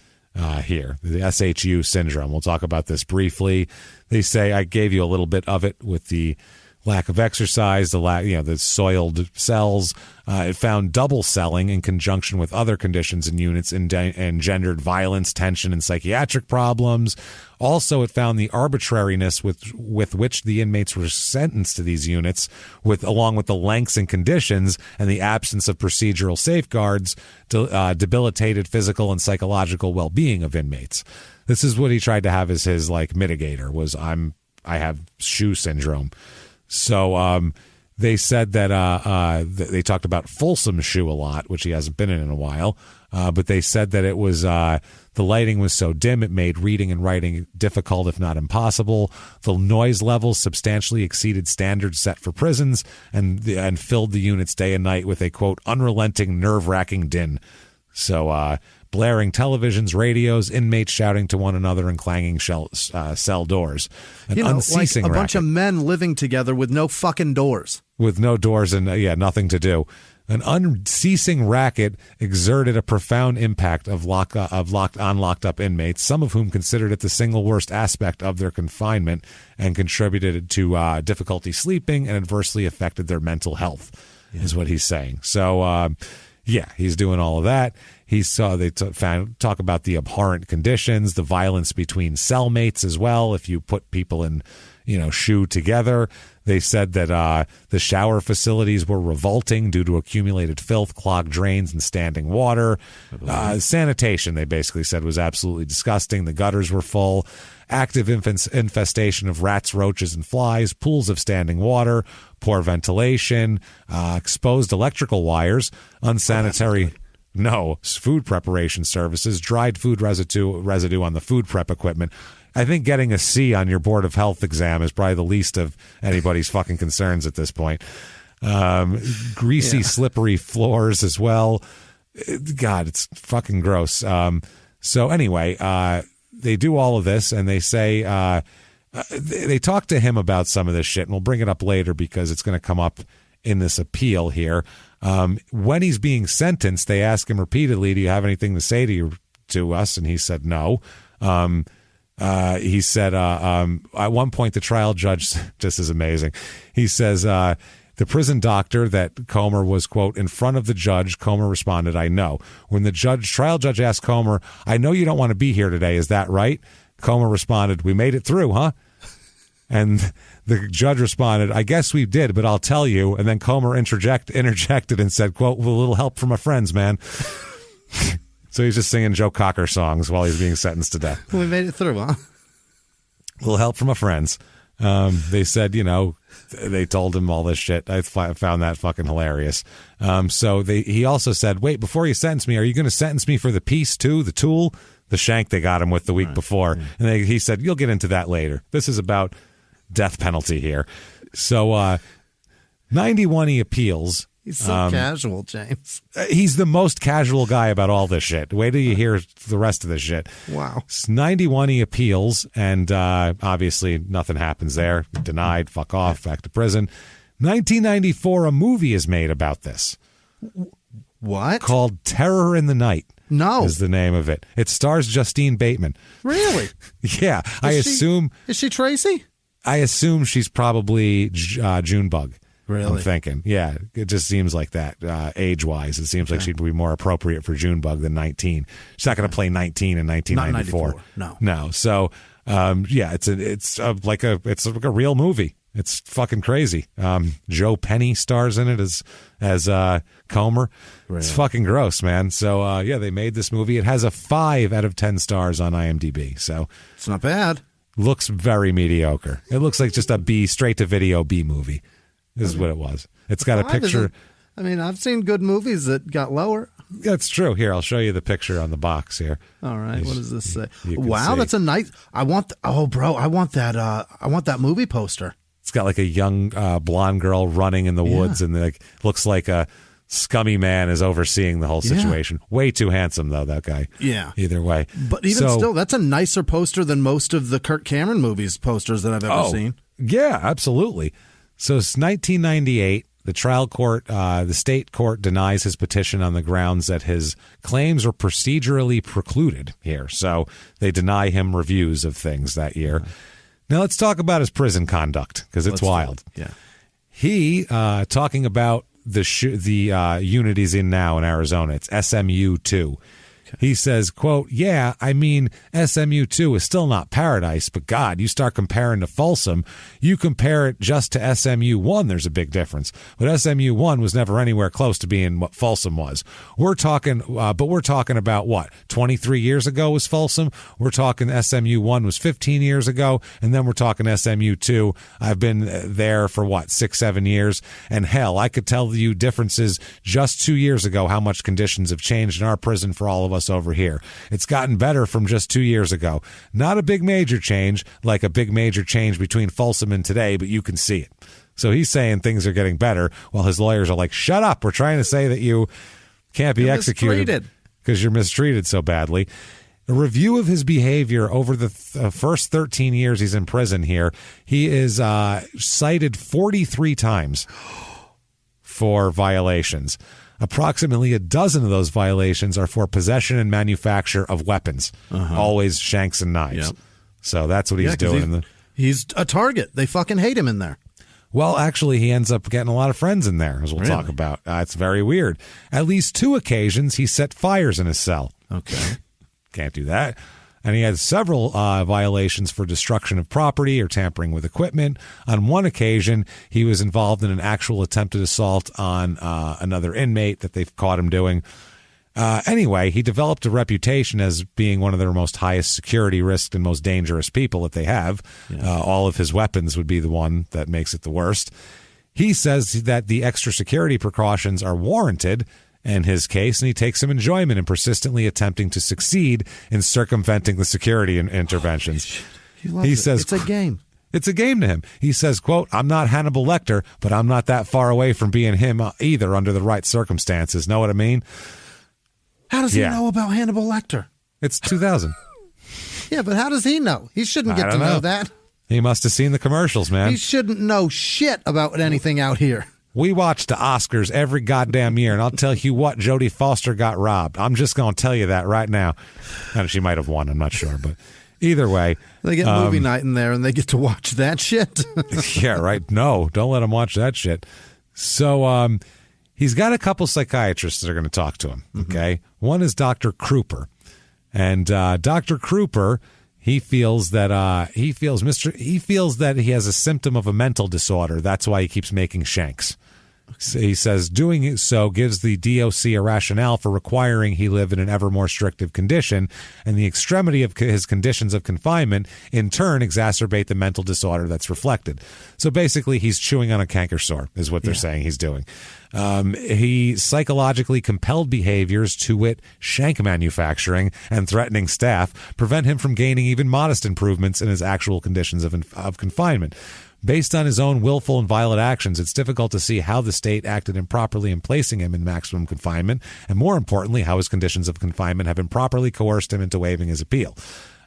here, the SHU syndrome. We'll talk about this briefly. They say, I gave you a little bit of it with the lack of exercise, the soiled cells. It found double celling in conjunction with other conditions in units engendered violence, tension, and psychiatric problems. Also, it found the arbitrariness with which the inmates were sentenced to these units, along with the lengths and conditions and the absence of procedural safeguards, debilitated physical and psychological well-being of inmates. This is what he tried to have as his mitigator, was I have shoe syndrome. So they said that they talked about Folsom Shoe a lot, which he hasn't been in a while. But they said that it was the lighting was so dim it made reading and writing difficult, if not impossible. The noise levels substantially exceeded standards set for prisons and filled the units day and night with a, quote, unrelenting, nerve-wracking din. So blaring televisions, radios, inmates shouting to one another and clanging cell doors. An unceasing like a racket. bunch of men living together with no fucking doors. With no doors and, nothing to do. An unceasing racket exerted a profound impact on locked up inmates, some of whom considered it the single worst aspect of their confinement and contributed to difficulty sleeping and adversely affected their mental health, is what he's saying. So, he's doing all of that. They talk about the abhorrent conditions, the violence between cellmates as well. If you put people in, shoe together, they said that the shower facilities were revolting due to accumulated filth, clogged drains, and standing water. Sanitation, they basically said, was absolutely disgusting. The gutters were full. Active infestation of rats, roaches, and flies. Pools of standing water. Poor ventilation. Exposed electrical wires. Unsanitary. No, food preparation services, dried food residue on the food prep equipment. I think getting a C on your Board of Health exam is probably the least of anybody's fucking concerns at this point. Greasy, slippery floors as well. God, it's fucking gross. So anyway, they do all of this, and they say they talk to him about some of this shit, and we'll bring it up later because it's going to come up in this appeal here. When he's being sentenced, they ask him repeatedly, do you have anything to say to us? And he said no. He said at one point the trial judge, this is amazing, he says the prison doctor that Comer was, quote, in front of the judge, Comer responded, I know. When the trial judge asked Comer, I know you don't want to be here today, is that right? Comer responded, we made it through, huh? And the judge responded, I guess we did, but I'll tell you. And then Comer interjected and said, quote, with a little help from my friends, man. So he's just singing Joe Cocker songs while he's being sentenced to death. We made it through, huh? A little help from my friends. They said, they told him all this shit. I found that fucking hilarious. So he also said, wait, before you sentence me, are you going to sentence me for the piece too, the tool? The shank they got him with the week before. And he said, you'll get into that later. This is about death penalty here. So 91 he appeals. He's so casual, James. He's the most casual guy about all this shit. Wait till you hear the rest of this shit. Wow. 91 he appeals, and obviously nothing happens there. Denied, fuck off, back to prison. 1994, a movie is made about this. What? Called Terror in the Night. No. Is the name of it. It stars Justine Bateman. Really? Yeah. Is she Tracy? I assume she's probably Junebug. Really? I'm thinking. Yeah. It just seems like that. Age-wise, it seems like she'd be more appropriate for Junebug than 19. She's not going to play 19 in 1994. No. So, it's like a real movie. It's fucking crazy. Joe Penny stars in it as Comer. Really? It's fucking gross, man. So, they made this movie. It has a 5 out of 10 stars on IMDb. So it's not bad. Looks very mediocre. It looks like just a straight-to-video B movie. This is what it was. It's got a picture. I mean, I've seen good movies that got lower. That's true. Here, I'll show you the picture on the box here. All right, what does this say? Wow, that's a nice. I want that. I want that movie poster. It's got like a young blonde girl running in the woods, and like looks like a scummy man is overseeing the whole situation. Way too handsome, though, that guy. Yeah. Either way. But even still, that's a nicer poster than most of the Kirk Cameron movies posters that I've ever seen. Yeah, absolutely. So it's 1998. The trial court, the state court denies his petition on the grounds that his claims are procedurally precluded here. So they deny him reviews of things that year. Now let's talk about his prison conduct, because it's wild. Yeah. He, talking about the unit he's in now in Arizona, it's SMU 2. He says, quote, yeah, I mean, SMU 2 is still not paradise, but God, you start comparing to Folsom, you compare it just to SMU 1, there's a big difference. But SMU 1 was never anywhere close to being what Folsom was. We're talking about what, 23 years ago was Folsom? We're talking SMU 1 was 15 years ago, and then we're talking SMU 2. I've been there for what, 6-7 years? And hell, I could tell you differences just 2 years ago, how much conditions have changed in our prison for all of us over here. It's gotten better from just 2 years ago. Not a big major change, like a big major change between Folsom and today, but you can see it. So he's saying things are getting better, while his lawyers are like, shut up, we're trying to say that you can't be executed because you're mistreated so badly. A review of his behavior over the first 13 years he's in prison here, he is cited 43 times for violations. Approximately a dozen of those violations are for possession and manufacture of weapons, always shanks and knives. Yep. So that's what he's doing. He's a target. They fucking hate him in there. Well, actually, he ends up getting a lot of friends in there, as we'll talk about. It's very weird. At least 2 occasions, he set fires in his cell. Okay. Can't do that. And he had several violations for destruction of property or tampering with equipment. On one occasion, he was involved in an actual attempted assault on another inmate that they've caught him doing. Anyway, he developed a reputation as being one of their most highest security risk and most dangerous people that they have. Yeah. All of his weapons would be the one that makes it the worst. He says that the extra security precautions are warranted in his case, and he takes some enjoyment in persistently attempting to succeed in circumventing the security interventions. He says it's a game. It's a game to him. He says, quote, I'm not Hannibal Lecter, but I'm not that far away from being him either under the right circumstances. Know what I mean? How does he know about Hannibal Lecter? It's 2000. Yeah, but how does he know? He shouldn't get to know that. He must have seen the commercials, man. He shouldn't know shit about anything out here. We watch the Oscars every goddamn year, and I'll tell you what, Jodie Foster got robbed. I'm just going to tell you that right now. And she might have won, I'm not sure, but either way. They get movie night in there, and they get to watch that shit. Yeah, right. No, don't let them watch that shit. So he's got a couple psychiatrists that are going to talk to him, okay? One is Dr. Kruper. And Dr. Kruper, he feels that he feels that he has a symptom of a mental disorder. That's why he keeps making shanks. So he says doing so gives the DOC a rationale for requiring he live in an ever more restrictive condition, and the extremity of his conditions of confinement in turn exacerbate the mental disorder that's reflected. So basically, he's chewing on a canker sore, is what they're saying he's doing. He psychologically compelled behaviors, to wit, shank manufacturing and threatening staff, prevent him from gaining even modest improvements in his actual conditions of confinement. Based on his own willful and violent actions, it's difficult to see how the state acted improperly in placing him in maximum confinement, and more importantly, how his conditions of confinement have improperly coerced him into waiving his appeal.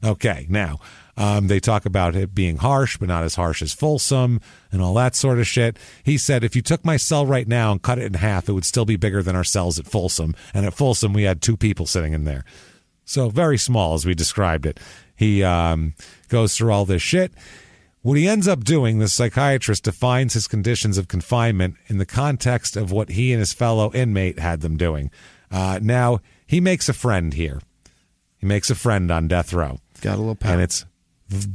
Okay, now, they talk about it being harsh, but not as harsh as Folsom and all that sort of shit. He said, if you took my cell right now and cut it in half, it would still be bigger than our cells at Folsom. And at Folsom, we had 2 people sitting in there. So very small, as we described it. He goes through all this shit. What he ends up doing, the psychiatrist defines his conditions of confinement in the context of what he and his fellow inmate had them doing. Now, he makes a friend here. He makes a friend on death row. Got a little power. And it's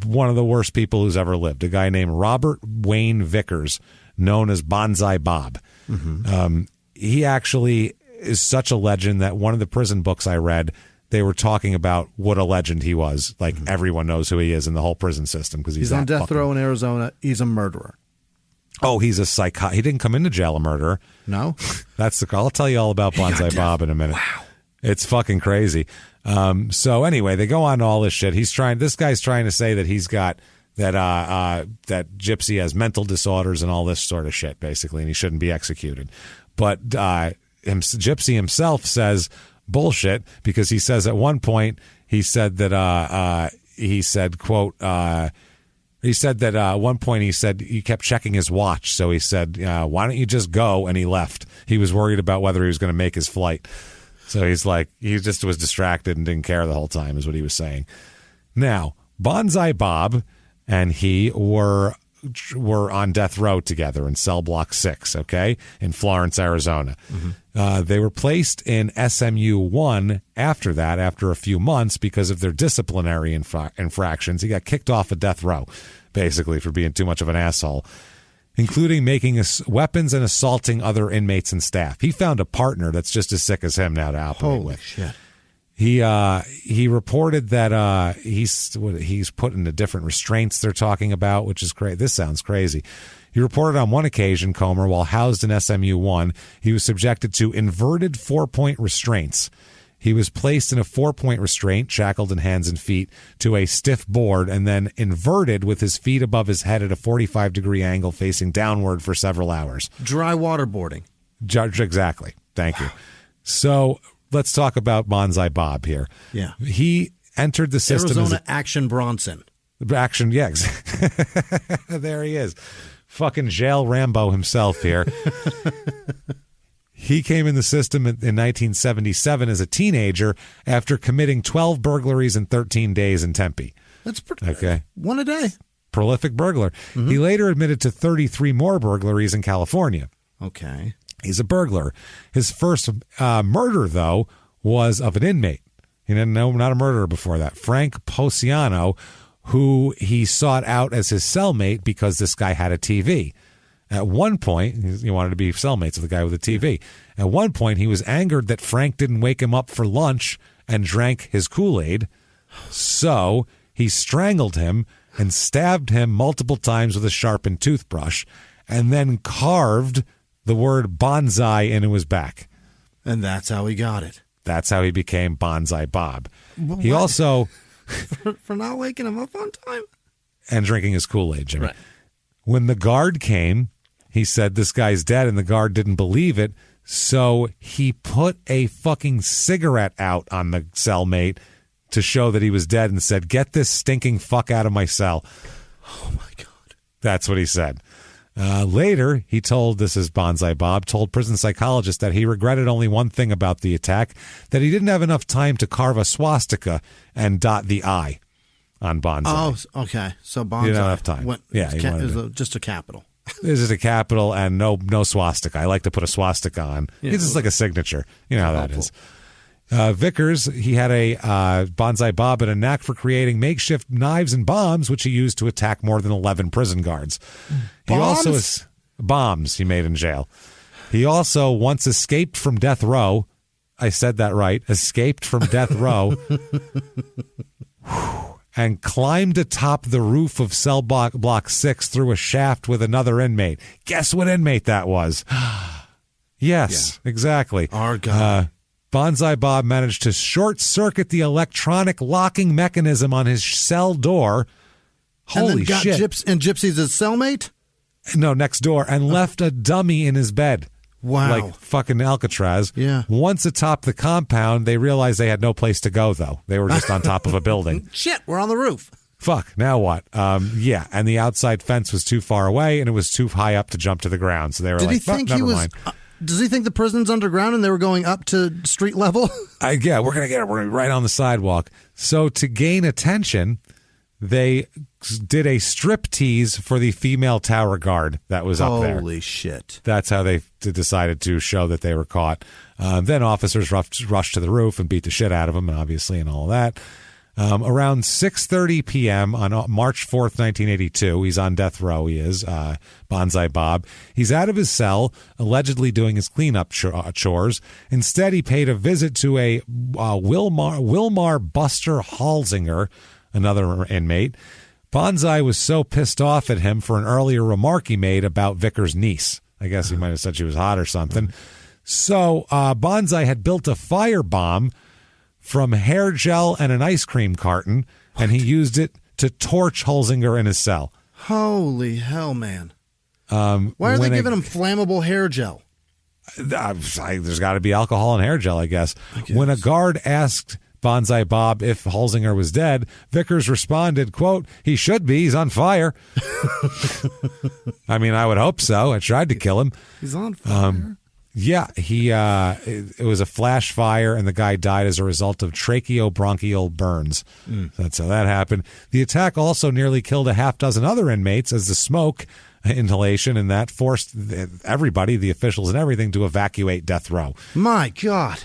one of the worst people who's ever lived, a guy named Robert Wayne Vickers, known as Bonsai Bob. He actually is such a legend that one of the prison books I read, they were talking about what a legend he was. Like, everyone knows who he is in the whole prison system because he's on death row in Arizona. He's a murderer. Oh, he's a he didn't come into jail a murderer. No? I'll tell you all about Bonsai Bob in a minute. Wow. It's fucking crazy. So anyway, they go on to all this shit. This guy's trying to say that he's got that Gypsy has mental disorders and all this sort of shit, basically, and he shouldn't be executed. But Gypsy himself says bullshit, because he says at one point he said that at one point he said he kept checking his watch. So he said, why don't you just go? And he left. He was worried about whether he was going to make his flight. So he's like, he just was distracted and didn't care the whole time, is what he was saying. Now, Bonsai Bob and he were on death row together in cell block 6, okay, in Florence, Arizona. Mm-hmm. They were placed in SMU 1 after that, after a few months, because of their disciplinary infractions. He got kicked off of death row, basically, for being too much of an asshole, including making weapons and assaulting other inmates and staff. He found a partner that's just as sick as him now to operate with. Shit. He reported that he's put into different restraints they're talking about, which is crazy. This sounds crazy. He reported on one occasion, Comer, while housed in SMU 1, he was subjected to inverted 4-point restraints. He was placed in a 4-point restraint, shackled in hands and feet, to a stiff board, and then inverted with his feet above his head at a 45-degree angle facing downward for several hours. Dry waterboarding. Exactly. Thank you. So let's talk about Bonsai Bob here. Yeah. He entered the system Arizona Action Bronson. Action, yeah. There he is. Fucking jail Rambo himself here. He came in the system in 1977 as a teenager after committing 12 burglaries in 13 days in Tempe. That's okay. One a day. Prolific burglar. Mm-hmm. He later admitted to 33 more burglaries in California. Okay. He's a burglar. His first murder, though, was of an inmate. He didn't know, not a murderer before that. Frank Posiano, who he sought out as his cellmate because this guy had a TV. At one point, he wanted to be cellmates with the guy with the TV. At one point, he was angered that Frank didn't wake him up for lunch and drank his Kool-Aid. So he strangled him and stabbed him multiple times with a sharpened toothbrush, and then carved the word bonsai into his back. And that's how he got it. That's how he became Bonsai Bob. What? He also... for not waking him up on time? And drinking his Kool-Aid, Jimmy. Right. When the guard came, he said, this guy's dead, and the guard didn't believe it, so he put a fucking cigarette out on the cellmate to show that he was dead and said, get this stinking fuck out of my cell. Oh, my God. That's what he said. Later, he told, this is Bonsai Bob, told prison psychologists that he regretted only one thing about the attack, that he didn't have enough time to carve a swastika and dot the I on Bonsai. Oh, okay. So Bonsai. He didn't have enough time. Just a capital. This is a capital and no swastika. I like to put a swastika on. Yeah, it's just like a signature. You know how that is. Vickers, he had a Bonsai Bob and a knack for creating makeshift knives and bombs, which he used to attack more than 11 prison guards. He also bombs he made in jail. He also once escaped from death row. I said that right. Escaped from death row and climbed atop the roof of cell block 6 through a shaft with another inmate. Guess what inmate that was? Yes, yeah. Exactly. Our guy. Bonsai Bob managed to short-circuit the electronic locking mechanism on his cell door. Holy shit. And Gypsy's his cellmate? No, next door. And left a dummy in his bed. Wow. Like fucking Alcatraz. Yeah. Once atop the compound, they realized they had no place to go, though. They were just on top of a building. Shit, we're on the roof. Fuck, now what? Yeah, and the outside fence was too far away, and it was too high up to jump to the ground. So they were never mind. Does he think the prison's underground and they were going up to street level? Yeah, we're going to get it. We're right on the sidewalk. So to gain attention, they did a strip tease for the female tower guard that was up there. Holy shit. That's how they decided to show that they were caught. Then officers rushed to the roof and beat the shit out of them, obviously, and all that. Around 6:30 p.m. on March 4th, 1982, he's on death row, he is, Bonsai Bob. He's out of his cell, allegedly doing his cleanup chores. Instead, he paid a visit to a Wilmar Buster Halsinger, another inmate. Bonsai was so pissed off at him for an earlier remark he made about Vickers' niece. I guess he might have said she was hot or something. So Bonsai had built a firebomb from hair gel and an ice cream carton, and he used it to torch Holzinger in his cell. Holy hell, man. Why are they giving him flammable hair gel? There's got to be alcohol and hair gel, I guess. When a guard asked Bonsai Bob if Holzinger was dead, Vickers responded, quote, "He should be. He's on fire." I mean, I would hope so. I tried to kill him. He's on fire? Yeah, it was a flash fire, and the guy died as a result of tracheobronchial burns. That's how that happened. The attack also nearly killed a half dozen other inmates as the smoke inhalation and that forced everybody, the officials and everything, to evacuate death row. My God.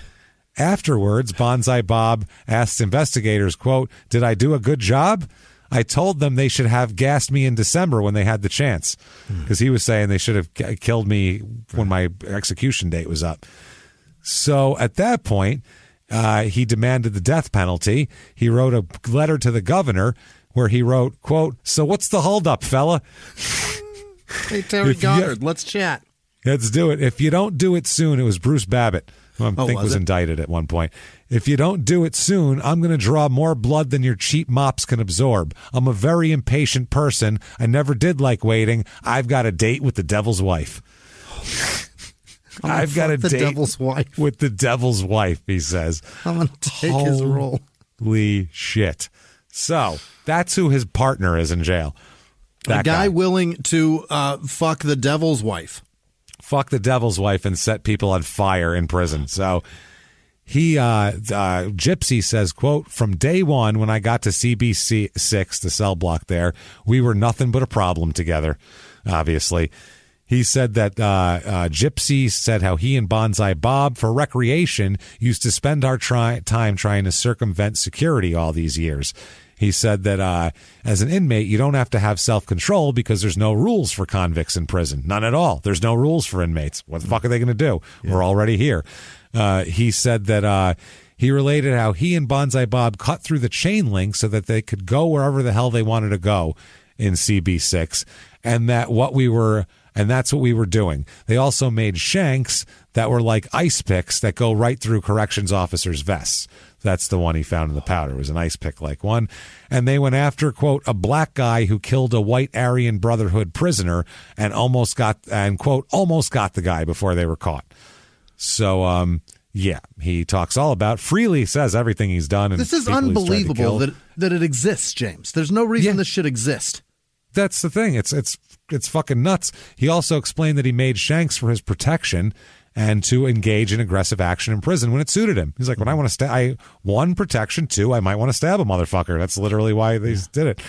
Afterwards, Bonsai Bob asked investigators, quote, "Did I do a good job? I told them they should have gassed me in December when they had the chance," because he was saying they should have killed me when my execution date was up. So at that point, he demanded the death penalty. He wrote a letter to the governor where he wrote, quote, "So what's the holdup, fella? Hey, Terry Goddard, let's chat. Let's do it. If you don't do it soon," it was Bruce Babbitt, who I think was indicted at one point. "If you don't do it soon, I'm going to draw more blood than your cheap mops can absorb. I'm a very impatient person. I never did like waiting. I've got a date with the devil's wife." I've got a date devil's wife. with the devil's wife, he says. I'm going to take his role. Holy shit. So that's who his partner is in jail. A guy willing to fuck the devil's wife. Fuck the devil's wife and set people on fire in prison. So Gypsy says, quote, "From day one when I got to CB 6, the cell block there, we were nothing but a problem together," obviously. He said that Gypsy said how he and Bonsai Bob, for recreation, used to spend our time trying to circumvent security all these years. He said that as an inmate, you don't have to have self-control because there's no rules for convicts in prison. None at all. There's no rules for inmates. What the fuck are they going to do? Yeah. We're already here. He said that he related how he and Bonsai Bob cut through the chain link so that they could go wherever the hell they wanted to go in CB6, and that's what we were doing. They also made shanks that were like ice picks that go right through corrections officers' vests. That's the one he found in the powder. It was an ice pick like one. And they went after, quote, "a black guy who killed a white Aryan Brotherhood prisoner and quote, almost got the guy before they were caught." So, yeah, he talks all about, freely says everything he's done. And this is unbelievable that it exists, James. There's no reason this should exist. That's the thing. It's fucking nuts. He also explained that he made shanks for his protection and to engage in aggressive action in prison when it suited him. He's like, when I want to one, protection, two, I might want to stab a motherfucker. That's literally why they did it.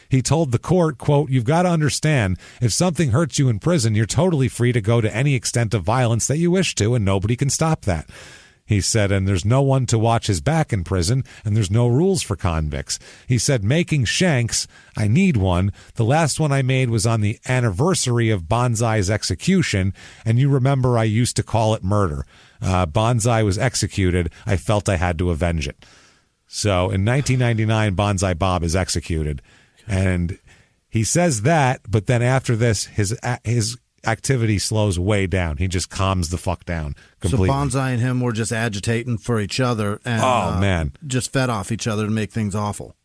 He told the court, quote, "You've got to understand, if something hurts you in prison, you're totally free to go to any extent of violence that you wish to, and nobody can stop that." He said, and there's no one to watch his back in prison, and there's no rules for convicts. He said, making shanks, I need one. The last one I made was on the anniversary of Bonsai's execution, and you remember I used to call it murder. Bonsai was executed. I felt I had to avenge it. So in 1999, Bonsai Bob is executed. And he says that, but then after this, his activity slows way down. He just calms the fuck down completely. So Bonsai and him were just agitating for each other and man, just fed off each other to make things awful.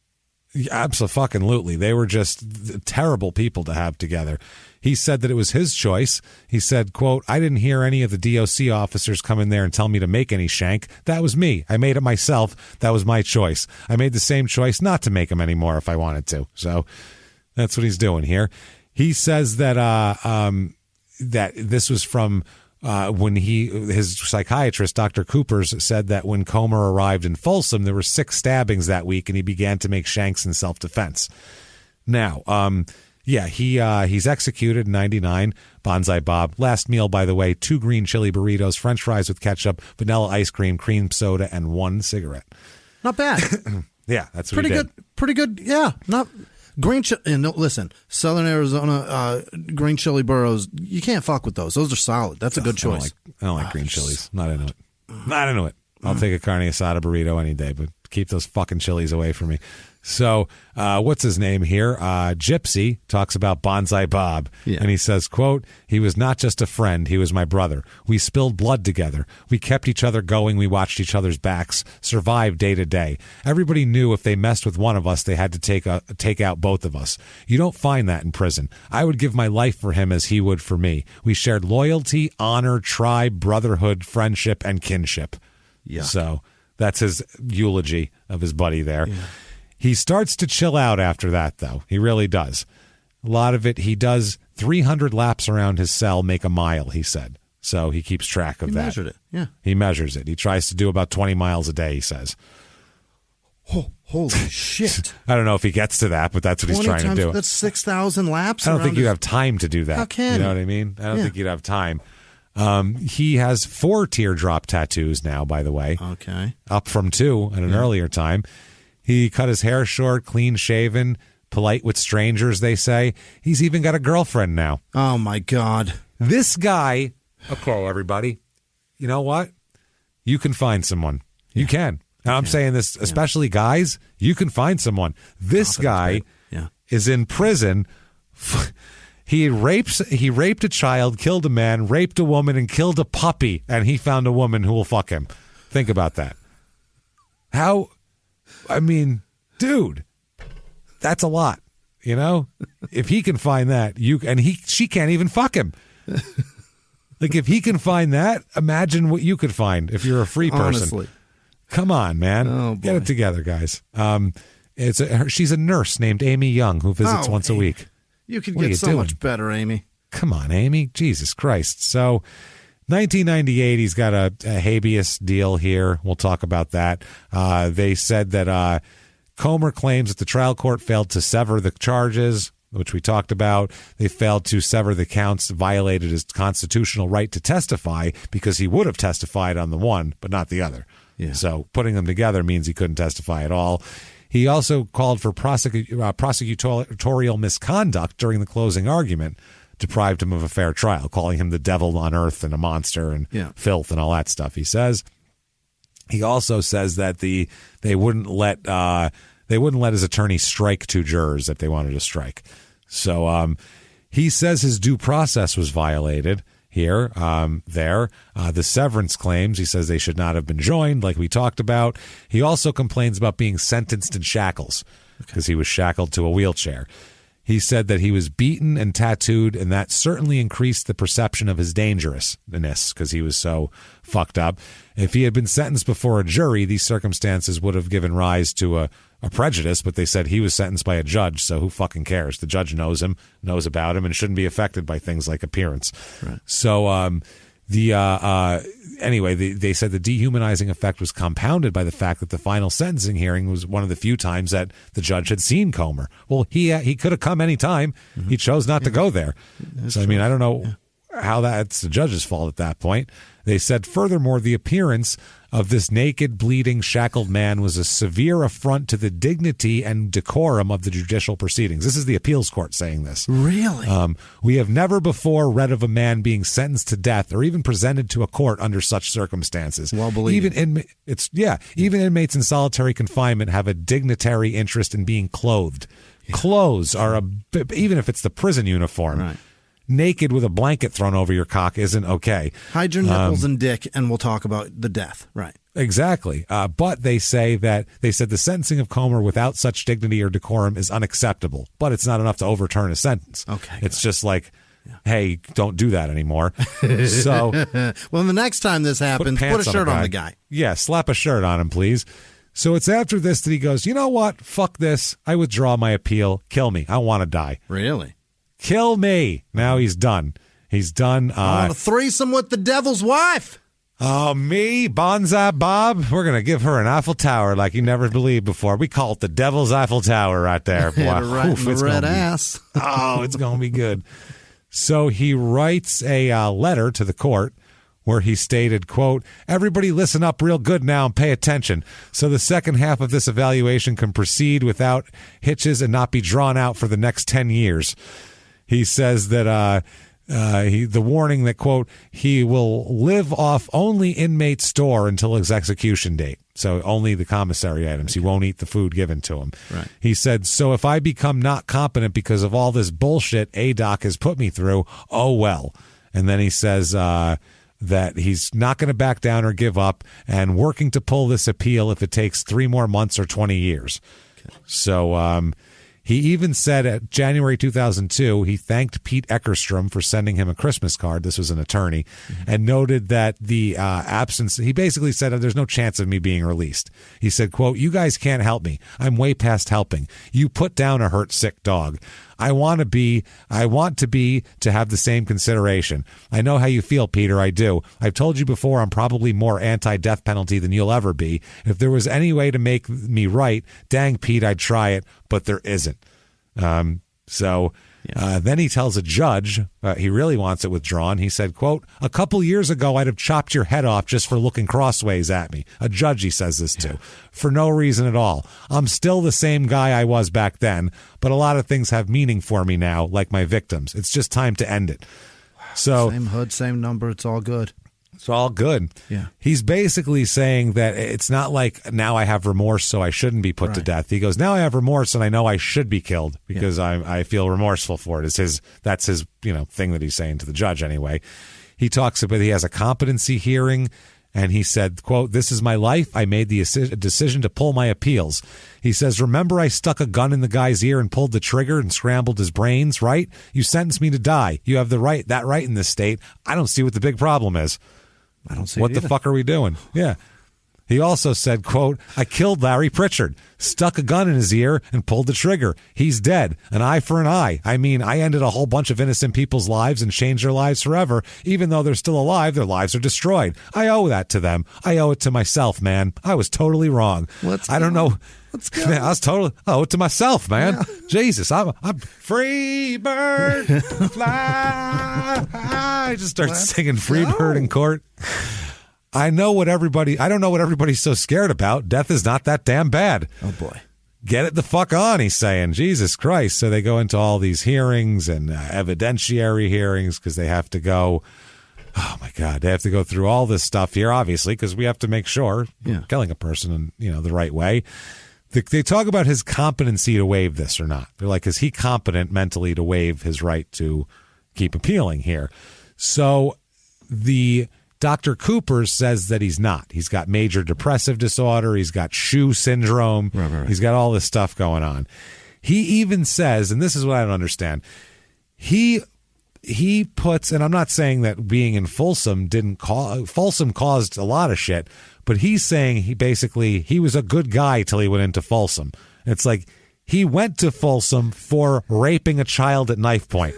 Yeah, absolutely. They were just terrible people to have together. He said that it was his choice. He said, quote, "I didn't hear any of the DOC officers come in there and tell me to make any shank. That was me. I made it myself. That was my choice. I made the same choice not to make them anymore if I wanted to." So that's what he's doing here. He says that that this was from when his psychiatrist, Dr. Coopers, said that when Comer arrived in Folsom, there were 6 stabbings that week, and he began to make shanks in self-defense. Now, he's executed in 99. Bonsai Bob. Last meal, by the way, 2 green chili burritos, French fries with ketchup, vanilla ice cream, cream soda, and 1 cigarette. Not bad. Yeah, that's what he did. Pretty good. Yeah, not. Green chili, and listen, Southern Arizona green chili burros, you can't fuck with those. Those are solid. That's a good choice. I don't like green chilies. Not into it. I'll take a carne asada burrito any day, but Keep those fucking chilies away from me. So what's his name here? Gypsy talks about Bonsai Bob. Yeah. And he says, quote, he was not just a friend. He was my brother. We spilled blood together. We kept each other going. We watched each other's backs, survived day to day. Everybody knew if they messed with one of us, they had to take out both of us. You don't find that in prison. I would give my life for him as he would for me. We shared loyalty, honor, tribe, brotherhood, friendship, and kinship. Yeah. So that's his eulogy of his buddy there. Yeah. He starts to chill out after that, though. He really does. A lot of it, he does 300 laps around his cell, make a mile, he said. So he keeps track of that. He measured it, yeah. He measures it. He tries to do about 20 miles a day, he says. Oh, holy shit. I don't know if he gets to that, but that's what he's trying to do. That's 6,000 laps? I don't think you'd have time to do that. How can you know what I mean? I don't think you'd have time. He has 4 teardrop tattoos now, by the way. Okay. Up from 2 at an earlier time. He cut his hair short, clean shaven, polite with strangers, they say. He's even got a girlfriend now. Oh, my God. This guy, okay, everybody, you know what? You can find someone. You can. And I'm saying this, especially guys, you can find someone. This guy is in prison. He raped a child, killed a man, raped a woman, and killed a puppy, and he found a woman who will fuck him. Think about that. How... I mean, dude, that's a lot, you know? If he can find that, she can't even fuck him. Like, if he can find that, imagine what you could find if you're a free person. Honestly. Come on, man. Oh, get it together, guys. She's a nurse named Amy Young who visits once a week. You could get so much better, Amy. Come on, Amy. Jesus Christ. So... 1998, he's got a habeas deal here. We'll talk about that. They said that Comer claims that the trial court failed to sever the charges, which we talked about. They failed to sever the counts, violated his constitutional right to testify because he would have testified on the one, but not the other. Yeah. So putting them together means he couldn't testify at all. He also called for prosecutorial misconduct during the closing argument, deprived him of a fair trial, calling him the devil on earth and a monster and filth and all that stuff. He says. He also says that they wouldn't let his attorney strike 2 jurors if they wanted to strike. So he says his due process was violated here. The severance claims, he says they should not have been joined, like we talked about. He also complains about being sentenced in shackles because he was shackled to a wheelchair. He said that he was beaten and tattooed, and that certainly increased the perception of his dangerousness because he was so fucked up. If he had been sentenced before a jury, these circumstances would have given rise to a prejudice, but they said he was sentenced by a judge, so who fucking cares? The judge knows him, knows about him, and shouldn't be affected by things like appearance. Right. So anyway, they said the dehumanizing effect was compounded by the fact that the final sentencing hearing was one of the few times that the judge had seen Comer. Well, he could have come any time. Mm-hmm. He chose not to go there. So, I mean, I don't know how that's the judge's fault at that point. They said, furthermore, the appearance of this naked, bleeding, shackled man was a severe affront to the dignity and decorum of the judicial proceedings. This is the appeals court saying this. Really? We have never before read of a man being sentenced to death or even presented to a court under such circumstances. Well believed. Even inmates in solitary confinement have a dignitary interest in being clothed. Yeah. Clothes are even if it's the prison uniform. Right. Naked with a blanket thrown over your cock isn't okay. Hide your nipples and dick, and we'll talk about the death. Right. Exactly. But they said the sentencing of Comer without such dignity or decorum is unacceptable. But it's not enough to overturn a sentence. Okay. It's just like, hey, don't do that anymore. So, well, the next time this happens, put a shirt on the guy. Yeah, slap a shirt on him, please. So it's after this that he goes, you know what? Fuck this. I withdraw my appeal. Kill me. I want to die. Really? Kill me. Now he's done. He's done. I want a threesome with the devil's wife. Oh, me, Bonsai Bob. We're going to give her an Eiffel Tower like you never believed before. We call it the devil's Eiffel Tower right there. Boy. Right in the red ass. It's going to be good. So he writes a letter to the court where he stated, quote, everybody listen up real good now and pay attention so the second half of this evaluation can proceed without hitches and not be drawn out for the next 10 years. He says that the warning that, quote, he will live off only inmate store until his execution date. So only the commissary items. He won't eat the food given to him. Right. He said, so if I become not competent because of all this bullshit ADOC has put me through, oh well. And then he says that he's not going to back down or give up and working to pull this appeal if it takes 3 more months or 20 years. Okay. So he even said at January 2002, he thanked Pete Eckerstrom for sending him a Christmas card. This was an attorney, and noted that the absence, he basically said, there's no chance of me being released. He said, quote, you guys can't help me. I'm way past helping. You put down a hurt, sick dog. I want to have the same consideration. I know how you feel, Peter. I do. I've told you before I'm probably more anti-death penalty than you'll ever be. If there was any way to make me right, dang, Pete, I'd try it, but there isn't. Then he tells a judge he really wants it withdrawn. He said, quote, a couple years ago, I'd have chopped your head off just for looking crossways at me. A judge he says this to, for no reason at all. I'm still the same guy I was back then, but a lot of things have meaning for me now, like my victims. It's just time to end it. So same hood, same number. It's all good. It's all good. Yeah. He's basically saying that it's not like now I have remorse, so I shouldn't be put to death. He goes, now I have remorse and I know I should be killed because I feel remorseful for it. That's his thing that he's saying to the judge anyway. He talks about he has a competency hearing and he said, quote, this is my life. I made the decision to pull my appeals. He says, remember I stuck a gun in the guy's ear and pulled the trigger and scrambled his brains, right? You sentenced me to die. You have that right in this state. I don't see what the big problem is. I don't see what the fuck are we doing? Yeah. He also said, quote, I killed Larry Pritchard, stuck a gun in his ear and pulled the trigger. He's dead. An eye for an eye. I mean, I ended a whole bunch of innocent people's lives and changed their lives forever. Even though they're still alive, their lives are destroyed. I owe that to them. I owe it to myself, man. I was totally wrong. I don't know. Let's go. Man, I was totally owe it to myself, man. Yeah. Jesus, I'm free bird, fly. I just start singing free bird in court. I don't know what everybody's so scared about. Death is not that damn bad. Oh, boy. Get it the fuck on, he's saying. Jesus Christ. So they go into all these hearings and evidentiary hearings because they have to go, oh, my God, they have to go through all this stuff here, obviously, because we have to make sure we're killing a person in the right way. They talk about his competency to waive this or not. They're like, is he competent mentally to waive his right to keep appealing here? So the Dr. Cooper says that he's not. He's got major depressive disorder. He's got SHU syndrome. Right. He's got all this stuff going on. He even says, and this is what I don't understand, he puts, and I'm not saying that being in Folsom Folsom caused a lot of shit, but he's saying he was a good guy till he went into Folsom. It's like he went to Folsom for raping a child at knife point.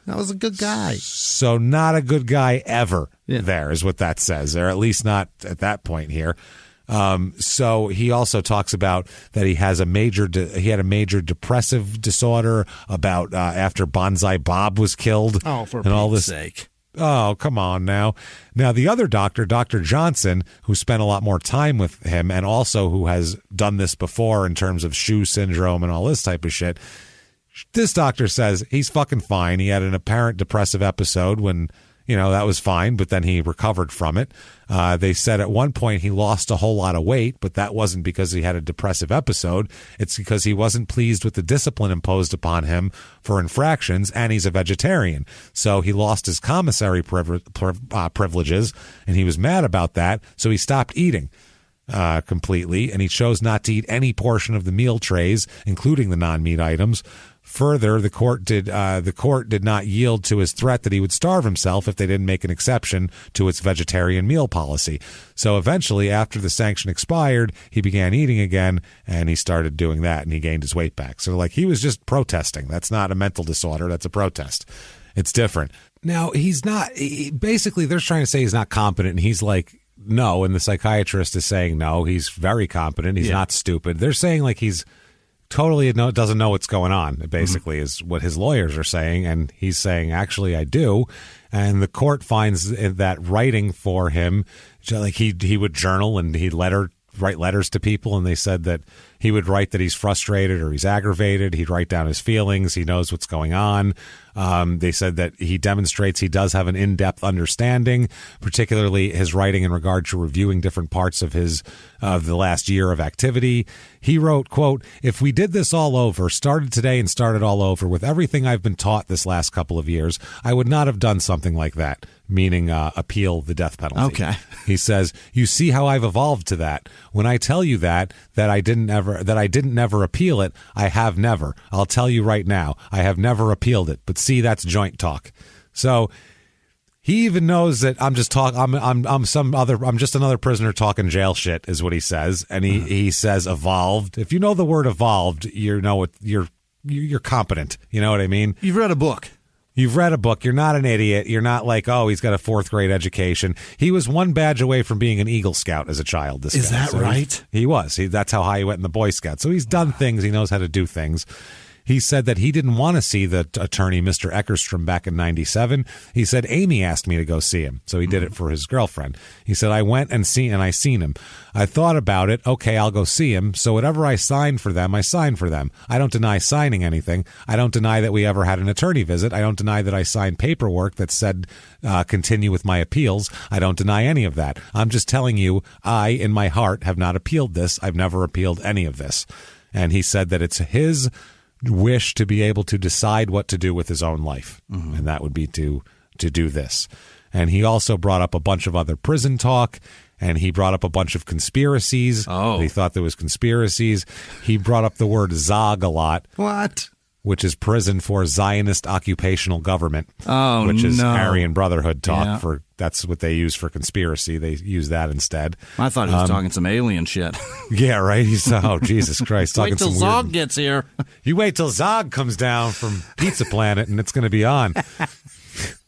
That was a good guy. So not a good guy ever there is what that says, or at least not at that point here. So he also talks about that he has he had a major depressive disorder about after Bonsai Bob was killed. Oh, for Pete's sake. Oh, come on now. Now, the other doctor, Dr. Johnson, who spent a lot more time with him and also who has done this before in terms of SHU syndrome and all this type of shit, this doctor says he's fucking fine. He had an apparent depressive episode when, that was fine, but then he recovered from it. They said at one point he lost a whole lot of weight, but that wasn't because he had a depressive episode. It's because he wasn't pleased with the discipline imposed upon him for infractions, and he's a vegetarian. So he lost his commissary privileges, and he was mad about that, so he stopped eating completely, and he chose not to eat any portion of the meal trays, including the non-meat items. Further, the court did not yield to his threat that he would starve himself if they didn't make an exception to its vegetarian meal policy. So eventually, after the sanction expired, he began eating again, and he started doing that, and he gained his weight back. So, he was just protesting. That's not a mental disorder. That's a protest. It's different. Now, he's not. Basically, they're trying to say he's not competent, and he's like, no, and the psychiatrist is saying, no, he's very competent. He's not stupid. They're saying, he's totally doesn't know what's going on, basically, is what his lawyers are saying. And he's saying, actually, I do. And the court finds that writing for him, he would journal and he'd write letters to people. And they said that he would write that he's frustrated or he's aggravated. He'd write down his feelings. He knows what's going on. They said that he demonstrates he does have an in-depth understanding, particularly his writing in regard to reviewing different parts of the last year of activity. He wrote, quote, "If we did this all over, started today and started all over with everything I've been taught this last couple of years, I would not have done something like that," meaning appeal the death penalty. Okay. He says, "You see how I've evolved to that. When I tell you that I didn't never appeal it, I have never. I'll tell you right now, I have never appealed it. But see, that's joint talk." So he even knows that I'm just I'm just another prisoner talking jail shit, is what he says. And he says evolved. If you know the word evolved, you know it, you're competent. You know what I mean? You've read a book. You've read a book. You're not an idiot. You're not like, oh, he's got a 4th grade education. He was one badge away from being an Eagle Scout as a child. This is guy. that right? He was. That's how high he went in the Boy Scouts. So he's done things. He knows how to do things. He said that he didn't want to see the attorney, Mr. Eckerstrom, back in 97. He said, Amy asked me to go see him. So he did it for his girlfriend. He said, I went and I seen him. I thought about it. Okay, I'll go see him. So whatever I signed for them, I signed for them. I don't deny signing anything. I don't deny that we ever had an attorney visit. I don't deny that I signed paperwork that said continue with my appeals. I don't deny any of that. I'm just telling you, I, in my heart, have not appealed this. I've never appealed any of this. And he said that it's his wish to be able to decide what to do with his own life, and that would be to do this. And he also brought up a bunch of other prison talk, and he brought up a bunch of conspiracies. He thought there was conspiracies. He brought up the word Zog a lot. What? Which is prison for Zionist occupational government, which is Aryan Brotherhood talk. Yeah. That's what they use for conspiracy. They use that instead. I thought he was talking some alien shit. Yeah, right. Jesus Christ, talking wait till some Zog weird... gets here. You wait till Zog comes down from Pizza Planet, and it's going to be on.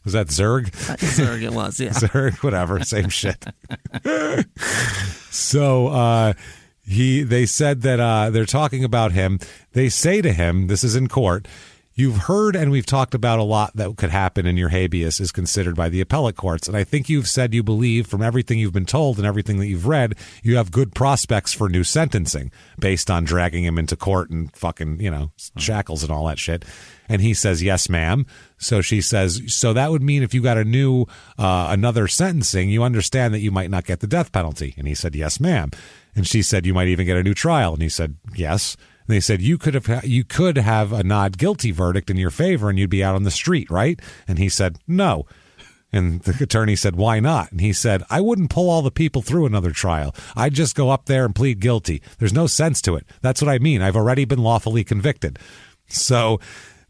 Was that Zerg? Zerg, it was. Yeah, Zerg, whatever, same shit. So. They said that they're talking about him. They say to him, this is in court, you've heard and we've talked about a lot that could happen in your habeas is considered by the appellate courts. And I think you've said you believe from everything you've been told and everything that you've read, you have good prospects for new sentencing based on dragging him into court and fucking, shackles and all that shit. And he says, yes, ma'am. So she says, so that would mean if you got another sentencing, you understand that you might not get the death penalty. And he said, yes, ma'am. And she said, you might even get a new trial. And he said, yes. And they said, you could have a not guilty verdict in your favor and you'd be out on the street, right? And he said, no. And the attorney said, why not? And he said, I wouldn't pull all the people through another trial. I'd just go up there and plead guilty. There's no sense to it. That's what I mean. I've already been lawfully convicted. So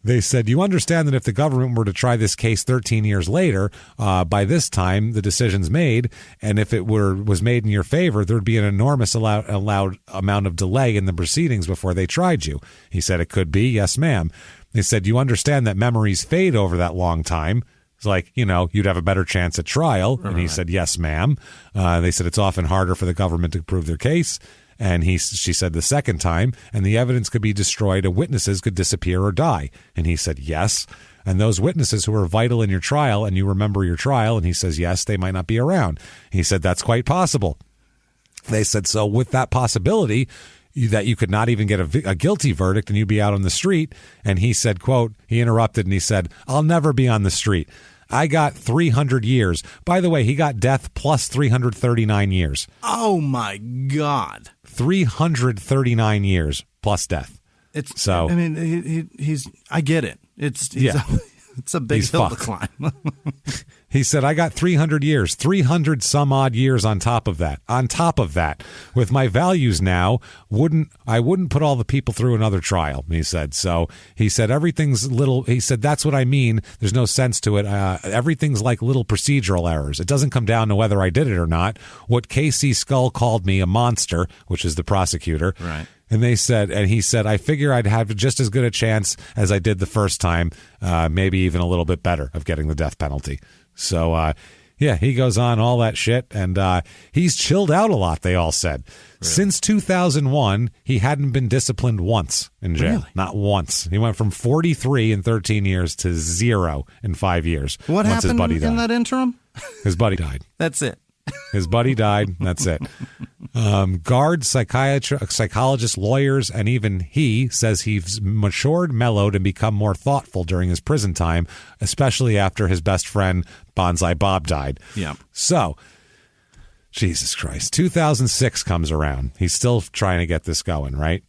they said, you understand that if the government were to try this case 13 years later, by this time the decision's made, and if it was made in your favor, there would be an enormous allowed amount of delay in the proceedings before they tried you. He said, it could be, yes, ma'am. They said, you understand that memories fade over that long time. It's like, you'd have a better chance at trial. And he said, yes, ma'am. They said it's often harder for the government to prove their case. And she said the second time, and the evidence could be destroyed and witnesses could disappear or die. And he said, yes. And those witnesses who are vital in your trial, and you remember your trial, and he says, yes, they might not be around. He said, that's quite possible. They said, so with that possibility that you could not even get a guilty verdict and you'd be out on the street. And he said, quote, he interrupted and he said, I'll never be on the street. I got 300 years. By the way, he got death plus 339 years. Oh, my God. 339 years plus death. I mean, he's I get it. It's a big hill to climb. He said, I got 300 years, 300 some odd years on top of that. On top of that, with my values now, I wouldn't put all the people through another trial, he said. So he said, everything's little, he said, that's what I mean. There's no sense to it. Everything's like little procedural errors. It doesn't come down to whether I did it or not. What Casey Skull called me a monster, which is the prosecutor. Right. And he said, I figure I'd have just as good a chance as I did the first time, maybe even a little bit better of getting the death penalty. So, he goes on all that shit, and he's chilled out a lot, they all said. Really? Since 2001, he hadn't been disciplined once in jail. Really? Not once. He went from 43 in 13 years to 0 in 5 years. What happened his buddy died. In that interim? His buddy died. That's it. His buddy died. That's it. Guards, psychologists, lawyers, and even he says he's matured, mellowed, and become more thoughtful during his prison time, especially after his best friend, Bonsai Bob, died. Yeah. So, Jesus Christ, 2006 comes around. He's still trying to get this going, right?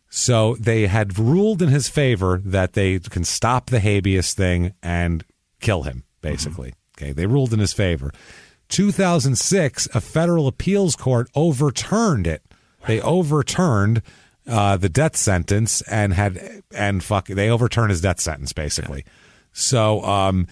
So they had ruled in his favor that they can stop the habeas thing and kill him, basically. Okay, they ruled in his favor. 2006, a federal appeals court overturned it. They overturned the death sentence they overturned his death sentence, basically. So,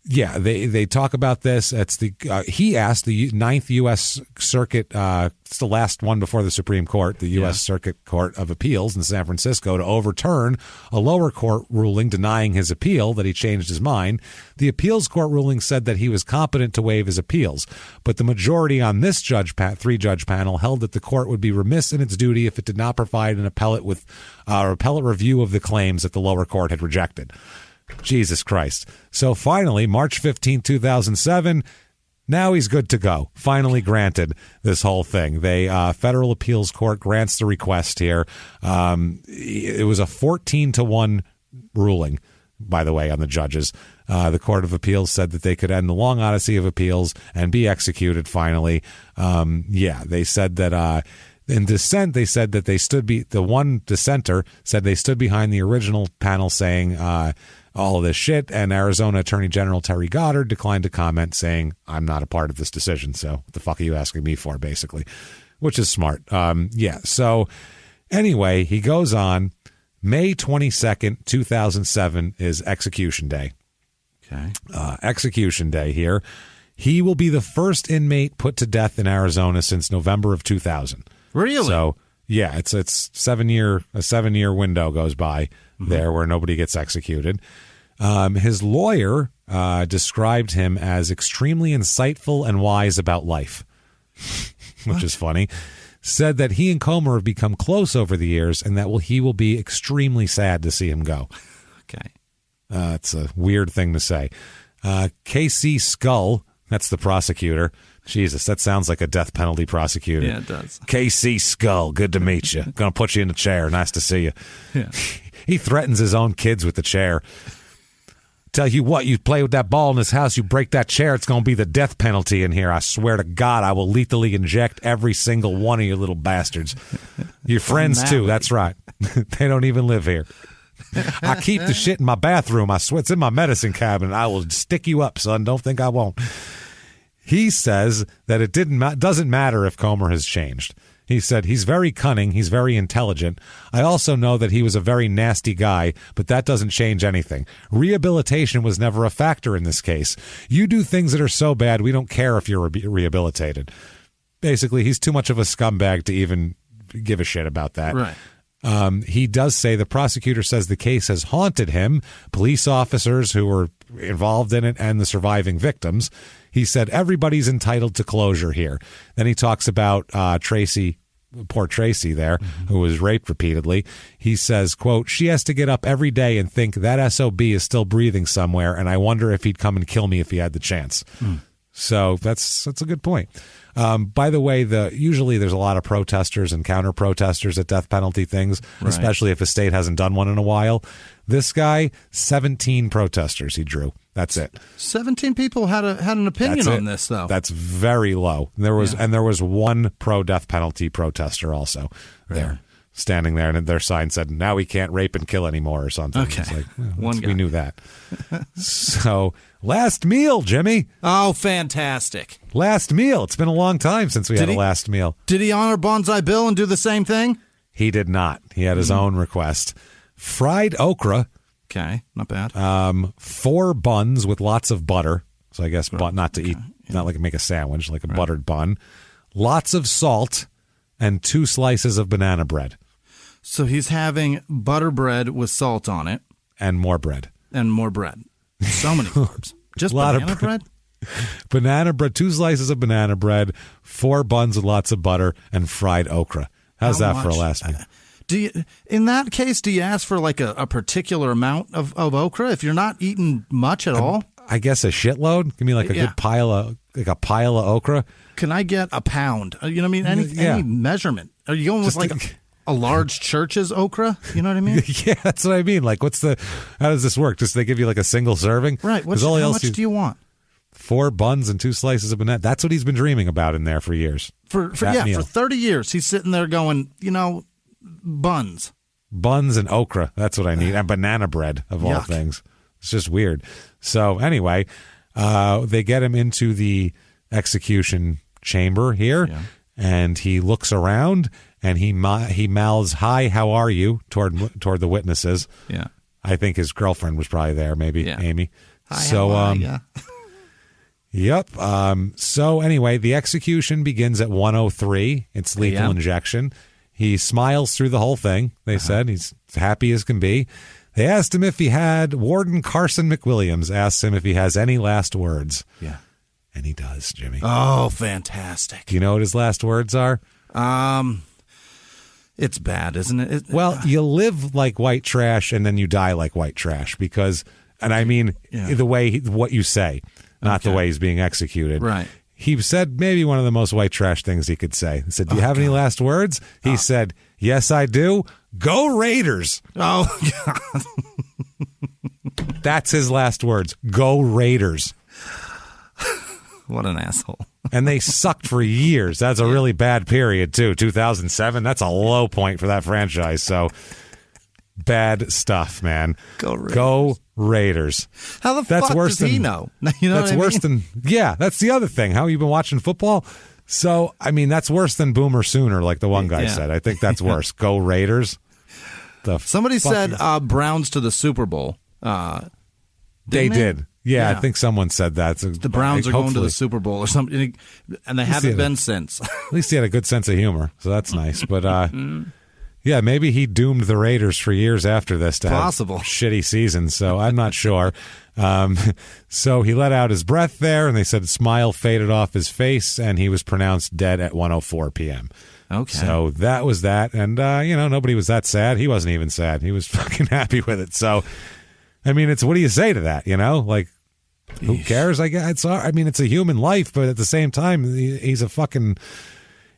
they talk about this. It's he asked the Ninth U.S. Circuit, it's the last one before the Supreme Court, the U.S. Circuit Court of Appeals in San Francisco, to overturn a lower court ruling denying his appeal, that he changed his mind. The appeals court ruling said that he was competent to waive his appeals, but the majority on this three-judge panel held that the court would be remiss in its duty if it did not provide an appellate review of the claims that the lower court had rejected. Jesus Christ. So finally, March 15, 2007, now he's good to go. Finally granted this whole thing. Federal Appeals Court grants the request here. It was a 14-1 ruling, by the way, on the judges. The Court of Appeals said that they could end the long odyssey of appeals and be executed finally. They said that... in dissent, they said that the one dissenter said they stood behind the original panel saying all of this shit, and Arizona Attorney General Terry Goddard declined to comment, saying, I'm not a part of this decision, so what the fuck are you asking me for, basically, which is smart. So anyway, he goes on. May 22nd, 2007 is execution day. Okay. Execution day here. He will be the first inmate put to death in Arizona since November of 2000. Really? So, yeah, it's a 7-year window goes by there where nobody gets executed. His lawyer described him as extremely insightful and wise about life, which is funny. Said that he and Comer have become close over the years and that he will be extremely sad to see him go. Okay. It's a weird thing to say. K.C. Skull, that's the prosecutor. Jesus, that sounds like a death penalty prosecutor. Yeah, it does. K.C. Skull, good to meet you. Gonna put you in a chair. Nice to see you. Yeah. He threatens his own kids with the chair. Tell you what, you play with that ball in this house, you break that chair, it's going to be the death penalty in here. I swear to God, I will lethally inject every single one of you little bastards. Your friends, too. That's right. They don't even live here. I keep the shit in my bathroom. I swear it's in my medicine cabinet. I will stick you up, son. Don't think I won't. He says that it doesn't matter if Comer has changed. He said, he's very cunning, he's very intelligent. I also know that he was a very nasty guy, but that doesn't change anything. Rehabilitation was never a factor in this case. You do things that are so bad, we don't care if you're rehabilitated. Basically, he's too much of a scumbag to even give a shit about that. Right. He does say, the prosecutor says the case has haunted him, police officers who were involved in it, and the surviving victims. He said everybody's entitled to closure here. Then he talks about poor Tracy there, who was raped repeatedly. He says, quote, she has to get up every day and think that SOB is still breathing somewhere, and I wonder if he'd come and kill me if he had the chance. So that's a good point. By the way, usually there's a lot of protesters and counter-protesters at death penalty things, right, especially if a state hasn't done one in a while. This guy, 17 protesters he drew. That's it. 17 people had an opinion on this, though. That's very low. There was one pro-death penalty protester also there, standing there, and their sign said, now we can't rape and kill anymore or something. Okay. It's like, well, we knew that. So, last meal, Jimmy. Oh, fantastic. Last meal. It's been a long time since we had a last meal. Did he honor Bonsai Bill and do the same thing? He did not. He had his own request. Fried okra. Okay, not bad. 4 buns with lots of butter. So I guess not to eat, not like make a sandwich, like a buttered bun. Lots of salt and 2 slices of banana bread. So he's having butter bread with salt on it. And more bread. And more bread. So many carbs. Just banana bread? Banana bread, 2 slices of banana bread, 4 buns with lots of butter, and fried okra. How's that for a last meal? In that case, do you ask for like a particular amount of okra if you're not eating much at all? I guess a shitload. Give me like a good pile of a pile of okra. Can I get a pound? You know what I mean? Any measurement? Are you going with like a large church's okra? You know what I mean? Yeah, that's what I mean. Like, how does this work? Just they give you like a single serving? Right. How much do you want? 4 buns and 2 slices of banana. That's what he's been dreaming about in there for years. For 30 years, he's sitting there going, buns. Buns and okra. That's what I need. And banana bread, of all things. It's just weird. So anyway, they get him into the execution chamber here, and he looks around, and he mouths, "Hi, how are you?" toward the witnesses. Yeah. I think his girlfriend was probably there, maybe Amy. Hi, how are ya? Yep. So anyway, the execution begins at 1:03. It's lethal injection. He smiles through the whole thing. They said he's happy as can be. They asked him if he had. Warden Carson McWilliams asks him if he has any last words. Yeah. And he does, Jimmy. Oh, fantastic. Do you know what his last words are? It's bad, isn't it? Well, you live like white trash and then you die like white trash because, and I mean the way, what you say, not the way he's being executed. Right. He said maybe one of the most white trash things he could say. He said, "Do you have any last words?" He said, "Yes, I do. Go Raiders." Oh, God. That's his last words. Go Raiders. What an asshole. And they sucked for years. That's a really bad period, too. 2007, that's a low point for that franchise. So, bad stuff, man. Go Raiders. How the fuck does he know? You know that's worse than, that's the other thing. How you been watching football? So, I mean, that's worse than Boomer Sooner, like the one guy said. I think that's worse. Go Raiders. Somebody said Browns to the Super Bowl. They did. Yeah, I think someone said that. So, the Browns are going to the Super Bowl or something, and they haven't been since. At least he had a good sense of humor, so that's nice. But, yeah, maybe he doomed the Raiders for years after this to have shitty seasons, so I'm not sure. So he let out his breath there, and they said a smile faded off his face, and he was pronounced dead at 1:04 p.m. Okay. So that was that, and, nobody was that sad. He wasn't even sad. He was fucking happy with it. So, I mean, what do you say to that, Like, who cares? I guess it's a human life, but at the same time, he's a fucking.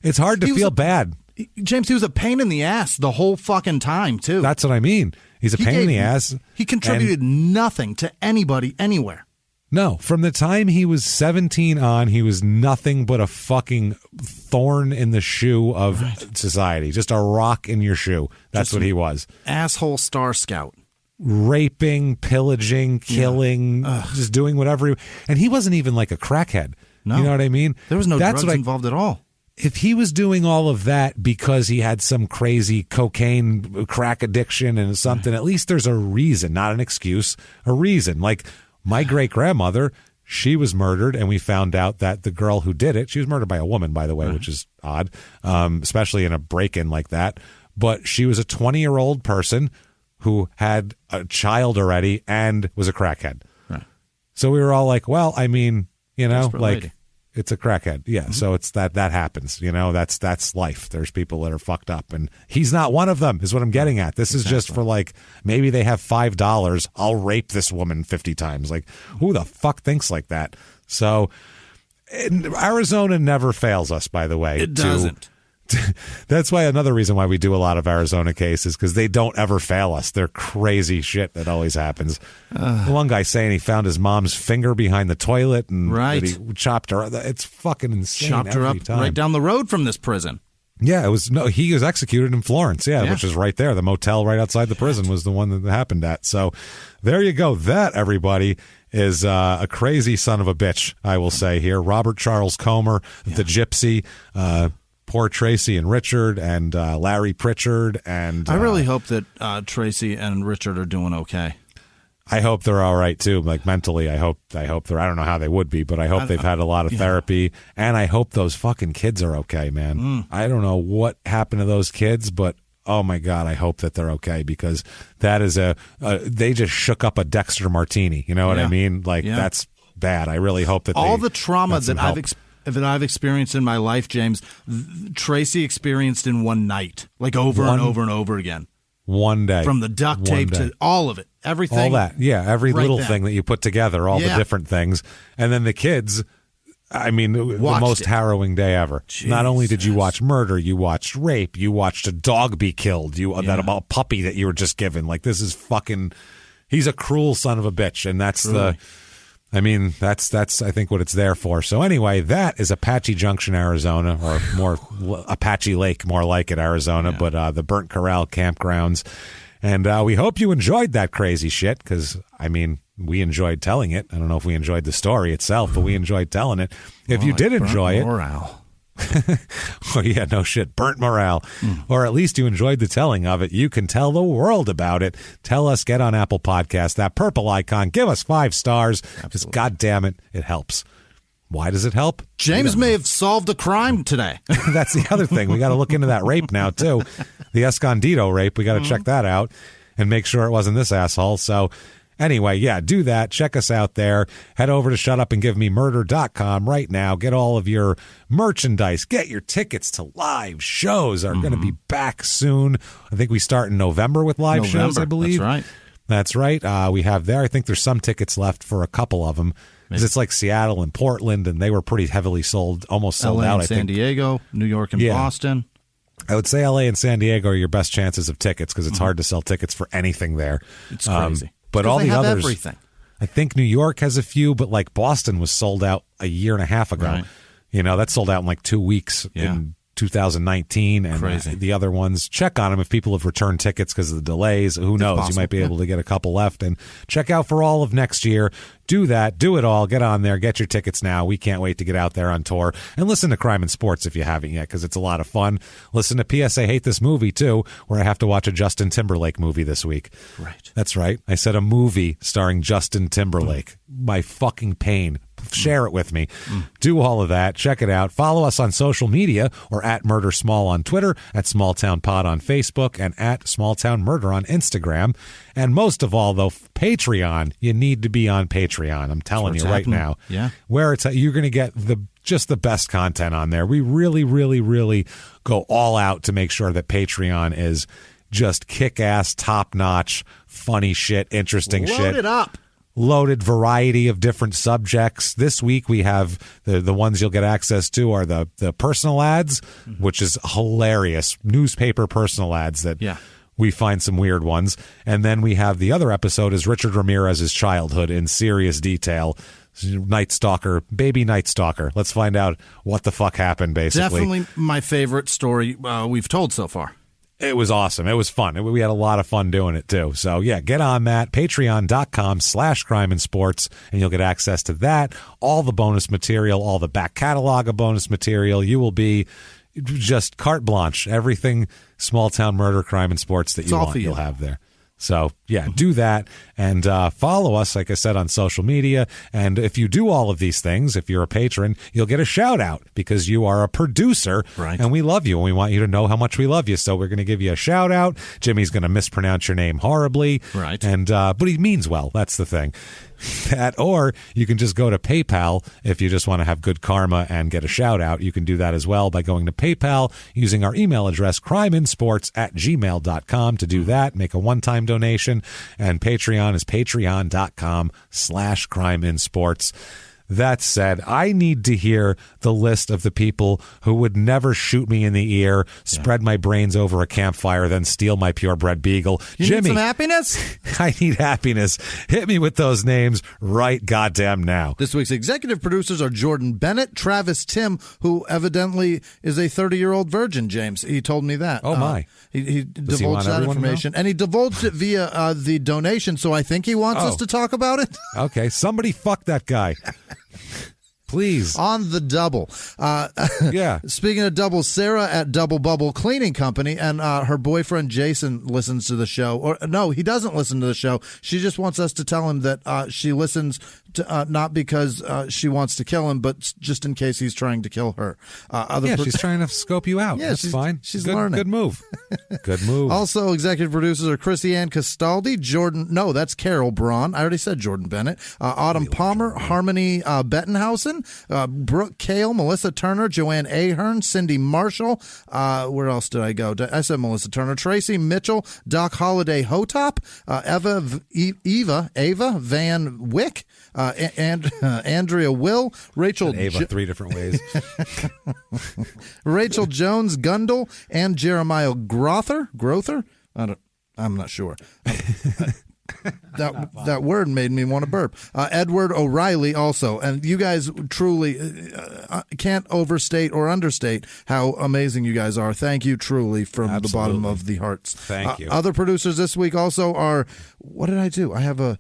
It's hard to feel bad. James, he was a pain in the ass the whole fucking time, too. That's what I mean. He's a pain in the ass. He contributed nothing to anybody anywhere. No, from the time he was 17 on, he was nothing but a fucking thorn in the shoe of society. Just a rock in your shoe. That's what he was. Asshole Star Scout. Raping, pillaging, killing, just doing whatever. And he wasn't even like a crackhead. No. You know what I mean? There was no drugs involved at all. If he was doing all of that because he had some crazy cocaine crack addiction and something, at least there's a reason, not an excuse, a reason. Like my great-grandmother, she was murdered, and we found out that the girl who did it, she was murdered by a woman, by the way, which is odd, especially in a break-in like that. But she was a 20-year-old person who had a child already and was a crackhead. Right. So we were all like, well, I mean, lady. It's a crackhead. Yeah. Mm-hmm. So it's that happens, that's life. There's people that are fucked up, and he's not one of them is what I'm getting at. This is just for like, maybe they have $5. I'll rape this woman 50 times. Like, who the fuck thinks like that? So Arizona never fails us, by the way. It doesn't. That's why another reason why we do a lot of Arizona cases, because they don't ever fail us. They're crazy shit that always happens. One guy saying he found his mom's finger behind the toilet and that he chopped her. It's fucking insane. Chopped her up right down the road from this prison. Yeah, he was executed in Florence, which is right there. The motel right outside the prison was the one that happened at. So there you go. That, everybody, is a crazy son of a bitch, I will say here. Robert Charles Comer, the gypsy, poor Tracy and Richard and Larry Pritchard. And I really hope that Tracy and Richard are doing okay. I hope they're all right too. Like mentally, I hope they're. I don't know how they would be, but I hope they've had a lot of therapy, and I hope those fucking kids are okay, man. I don't know what happened to those kids, but oh my God, I hope that they're okay, because that is they just shook up a Dexter Martini. You know what I mean? Like that's bad. I really hope that all the trauma that I've experienced in my life, James, Tracy experienced in one night, like over and over and over again. One day. From the duct tape to all of it. Everything. All that. Yeah, every little thing that you put together, all the different things. And then the kids, I mean, the most harrowing day ever. Jesus. Not only did you watch murder, you watched rape, you watched a dog be killed, that about a puppy that you were just given. Like, this is fucking, he's a cruel son of a bitch, and that's that's I think what it's there for. So anyway, that is Apache Junction, Arizona, or more Apache Lake, more like it, Arizona, but the Burnt Corral campgrounds. And we hope you enjoyed that crazy shit, because, I mean, we enjoyed telling it. I don't know if we enjoyed the story itself, but we enjoyed telling it. If you did enjoy it. Morale. Oh, yeah, no shit. Burnt morale. Or at least you enjoyed the telling of it. You can tell the world about it. Tell us, get on Apple Podcasts, that purple icon. Give us 5 stars. Just, God damn it, it helps. Why does it help? James may have solved a crime today. That's the other thing. We got to look into that rape now, too. The Escondido rape. We got to check that out and make sure it wasn't this asshole. So anyway, yeah, do that. Check us out there. Head over to shutupandgivememurder.com right now. Get all of your merchandise. Get your tickets to live shows. Are going to be back soon. I think we start in November with live shows, I believe. That's right. We have there. I think there's some tickets left for a couple of them. Because it's like Seattle and Portland, and they were pretty heavily sold, almost sold LA out, and I think. San Diego, New York and Boston. I would say LA and San Diego are your best chances of tickets, because it's hard to sell tickets for anything there. It's crazy. But all they the have others, everything. I think New York has a few, but like Boston was sold out a year and a half ago. Right. You know, that sold out in like 2 weeks in 2019. And crazy. The other ones, check on them if people have returned tickets because of the delays. Who knows? Possible. You might be able to get a couple left. And check out for all of next year. Do that. Do it all. Get on there. Get your tickets now. We can't wait to get out there on tour. And listen to Crime and Sports if you haven't yet, because it's a lot of fun. Listen to P.S. I Hate This Movie, too, where I have to watch a Justin Timberlake movie this week. Right. That's right. I said a movie starring Justin Timberlake. My fucking pain. Share it with me. Do all of that. Check it out. Follow us on social media, or at Murder Small on Twitter, at Smalltown Pod on Facebook, and at Smalltown Murder on Instagram. And most of all, though, Patreon. You need to be on Patreon. I'm telling you right now. Yeah. Where you're going to get just the best content on there. We really, really, really go all out to make sure that Patreon is just kick-ass, top-notch, funny shit, interesting shit. Load it up. Loaded variety of different subjects. This week we have the ones you'll get access to are the personal ads, which is hilarious. Newspaper personal ads that we find some weird ones. And then we have the other episode is Richard Ramirez's childhood in serious detail. Night Stalker, baby Night Stalker. Let's find out what the fuck happened, basically. Definitely my favorite story we've told so far. It was awesome. It was fun. We had a lot of fun doing it, too. So, yeah, get on that. Patreon.com/crime and sports, and you'll get access to that, all the bonus material, all the back catalog of bonus material. You will be just carte blanche. Everything small town murder, crime, and sports that you want, you'll have there. So, yeah, do that and follow us, like I said, on social media. And if you do all of these things, if you're a patron, you'll get a shout out because you are a producer. Right. And we love you and we want you to know how much we love you. So we're going to give you a shout out. Jimmie's going to mispronounce your name horribly. Right. And but he means well. That's the thing. That, or you can just go to PayPal if you just want to have good karma and get a shout out. You can do that as well by going to PayPal using our email address, crimeinsports@gmail.com to do that. Make a one-time donation. And Patreon is patreon.com/crimeinsports. That said, I need to hear the list of the people who would never shoot me in the ear, spread my brains over a campfire, then steal my purebred beagle. You Jimmie, need some happiness? I need happiness. Hit me with those names right goddamn now. This week's executive producers are Jordan Bennett, Travis Tim, who evidently is a 30-year-old virgin, James. He told me that. Oh, my. He divulged that information, and he divulged it via the donation, so I think he wants us to talk about it. Okay, somebody fuck that guy. Please. On the double. Yeah. Speaking of double, Sarah at Double Bubble Cleaning Company and her boyfriend Jason listens to the show. Or no, he doesn't listen to the show. She just wants us to tell him that she listens to, not because she wants to kill him, but just in case he's trying to kill her. She's trying to scope you out. Yeah, that's fine. She's learning. Good move. Good move. Also, executive producers are Chrissy Ann Castaldi, that's Carol Braun. I already said Jordan Bennett. Autumn Palmer, Harmony Bettenhausen, Wilson, Brooke Kale, Melissa Turner, Joanne Ahern, Cindy Marshall. Where else did I go? I said Melissa Turner, Tracy Mitchell, Doc Holiday Hotop, Ava Van Wyck, and Andrea Will, Rachel Ava 3 different ways. Rachel Jones Gundel, and Jeremiah Grother. I'm not sure. That word made me want to burp. Edward O'Reilly also. And you guys truly can't overstate or understate how amazing you guys are. Thank you truly from the bottom of the hearts. Thank you. Other producers this week also are, what did I do? I have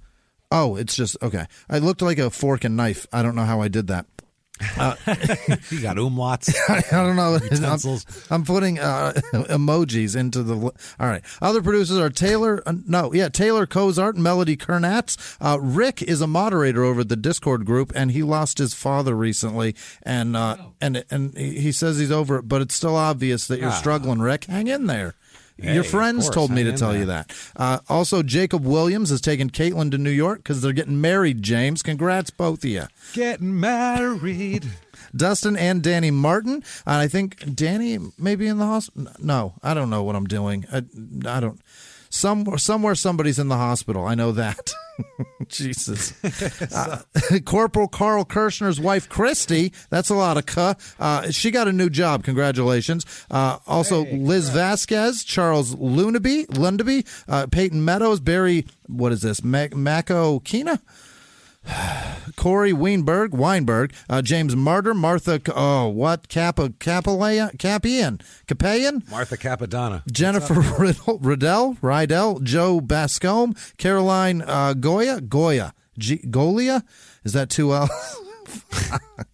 it's just, okay. I looked like a fork and knife. I don't know how I did that. You got umlauts. I don't know. Utensils. I'm putting emojis into the. All right. Other producers are Taylor Cozart and Melody Kernatz. Rick is a moderator over at the Discord group, and he lost his father recently, and he says he's over it, but it's still obvious that you're struggling, Rick. Hang in there. Hey, your friends told me to tell you that. Also, Jacob Williams has taken Caitlin to New York because they're getting married, James. Congrats, both of you. Getting married. Dustin and Danny Martin. And I think Danny may be in the hospital. No, I don't know what I'm doing. I don't. Somewhere somebody's in the hospital. I know that. Jesus. Corporal Carl Kirshner's wife, Christy. That's a lot of she got a new job. Congratulations. Also, Liz Vasquez, Charles Lundaby, Peyton Meadows, Barry, what is this? Mako Kina? Corey Weinberg, James Martyr, Martha, Capayan, Martha Capadonna, Jennifer Rydell, Joe Bascombe, Caroline Goya, is that 2 L?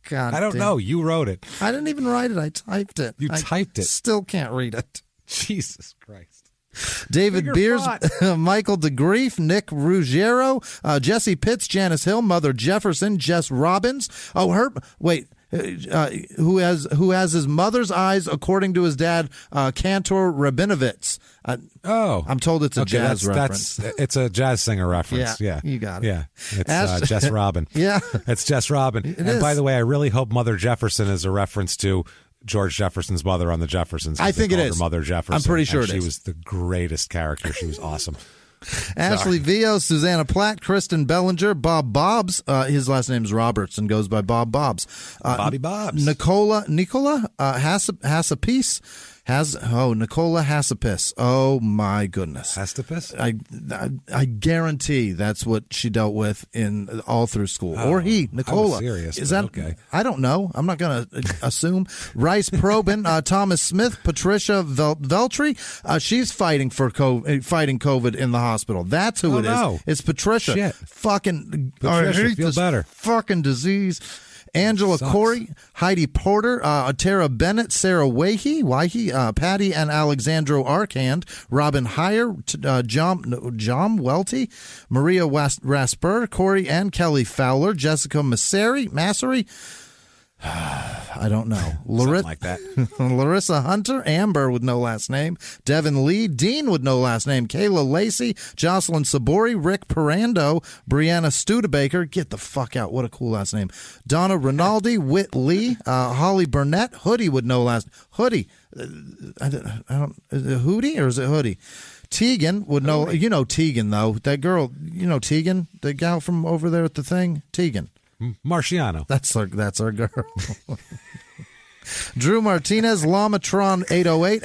God, I don't know. You wrote it. I didn't even write it. I typed it. You typed it. Still can't read it. Jesus Christ. David Beers, Michael DeGrief, Nick Ruggiero, Jesse Pitts, Janice Hill, Mother Jefferson, Jess Robbins. Who has his mother's eyes, according to his dad, Cantor Rabinovitz. I'm told it's a jazz reference. It's a jazz singer reference. Yeah, you got it. Yeah, it's Jess Robin. Yeah, it's Jess Robin. And by the way, I really hope Mother Jefferson is a reference to George Jefferson's mother on the Jeffersons. I think it is. Mother Jefferson. I'm pretty sure she was the greatest character. She was awesome. Ashley Vio, Susanna Platt, Kristen Bellinger, Bob Bobbs. His last name is Roberts and goes by Bob Bobbs. Bobby Bobbs. Nicola Hassapis. Nicola Hassapis. Oh, my goodness. Hastapis? I guarantee that's what she dealt with in all through school. Or he, Nicola. I was serious, is that okay? I don't know. I'm not going to assume. Rice Probin, Thomas Smith, Patricia Veltri. She's fighting COVID in the hospital. That's who it is. It's Patricia. Shit. Fucking Patricia, feel better. Fucking disease. Angela Corey, Heidi Porter, Tara Bennett, Sarah Wahey, Patty and Alexandro Arcand, Robin Heyer, John Welty, Maria Rasper, Corey and Kelly Fowler, Jessica Massary. I don't know. Something like that. Larissa Hunter, Amber with no last name, Devin Lee, Dean with no last name, Kayla Lacey, Jocelyn Sabori, Rick Perando, Brianna Studebaker, get the fuck out, what a cool last name, Donna Rinaldi, Whit Lee, Holly Burnett, Hoodie with no last Hoodie. I don't is it Hootie or is it Hoodie? Tegan would know. You know Tegan though. That girl. You know Tegan, the gal from over there at the thing. Tegan. Marciano. That's our girl. Drew Martinez, Lamatron 808,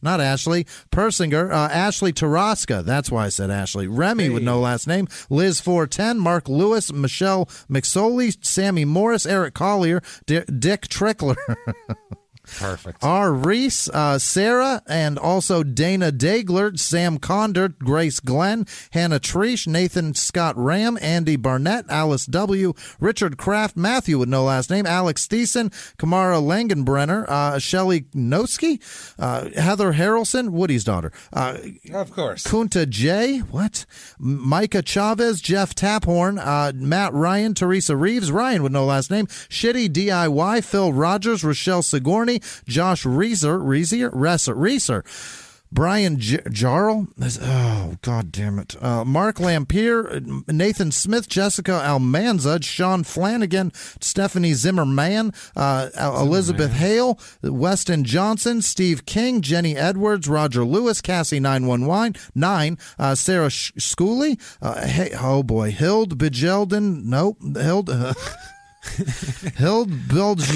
not Ashley, Persinger, Ashley Taraska, that's why I said Ashley, Remy with no last name, Liz 410, Mark Lewis, Michelle McSoley, Sammy Morris, Eric Collier, Dick Trickler. Perfect. R. Reese, Sarah, and also Dana Dagler, Sam Condor, Grace Glenn, Hannah Treesh, Nathan Scott Ram, Andy Barnett, Alice W., Richard Kraft, Matthew with no last name, Alex Thiessen, Kamara Langenbrenner, Shelley Noski, Heather Harrelson, Woody's daughter. Of course. Kunta J. Micah Chavez, Jeff Taphorn, Matt Ryan, Teresa Reeves, Ryan with no last name, Shitty DIY, Phil Rogers, Rochelle Sigourney, Josh Reeser. Brian Jarl. Oh, God damn it. Mark Lampier, Nathan Smith, Jessica Almanza, Sean Flanagan, Stephanie Zimmerman, Elizabeth Hale, Weston Johnson, Steve King, Jenny Edwards, Roger Lewis, Cassie 919, Sarah Schooley, Hild Bejelden, nope, Hild Bilge,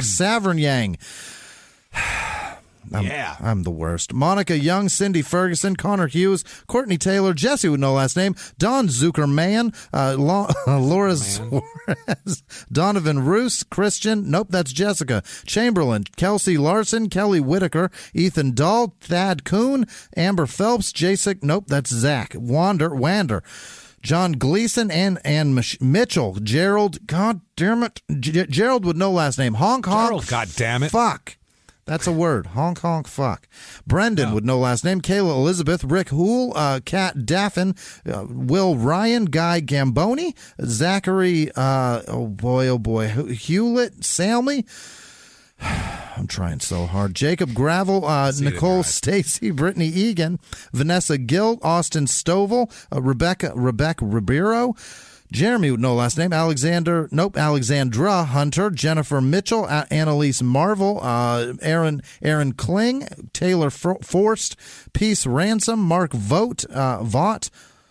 Savernyang. I'm the worst. Monica Young, Cindy Ferguson, Connor Hughes, Courtney Taylor, Jesse with no last name, Don Zuckerman, Laura Suarez, Donovan Roos, Christian, nope, that's Jessica, Chamberlain, Kelsey Larson, Kelly Whitaker, Ethan Dahl, Thad Kuhn, Amber Phelps, Jasek, nope, that's Zach, Wander, John Gleason, and Mitchell, Gerald, God damn it, Gerald with no last name, Honk, Gerald, God damn it. Fuck. That's a word. Honk, honk, fuck. Brendan with no last name. Kayla Elizabeth. Rick Hool. Kat Daffin. Will Ryan. Guy Gamboni. Zachary. Oh boy. Hewlett. Salmy. I'm trying so hard. Jacob Gravel. Nicole Stacy. Brittany Egan. Vanessa Gill. Austin Stovall. Rebecca Ribeiro. Jeremy with no last name, Alexandra Hunter, Jennifer Mitchell, Annalise Marvel, Aaron Kling, Taylor Forst, Peace Ransom, Mark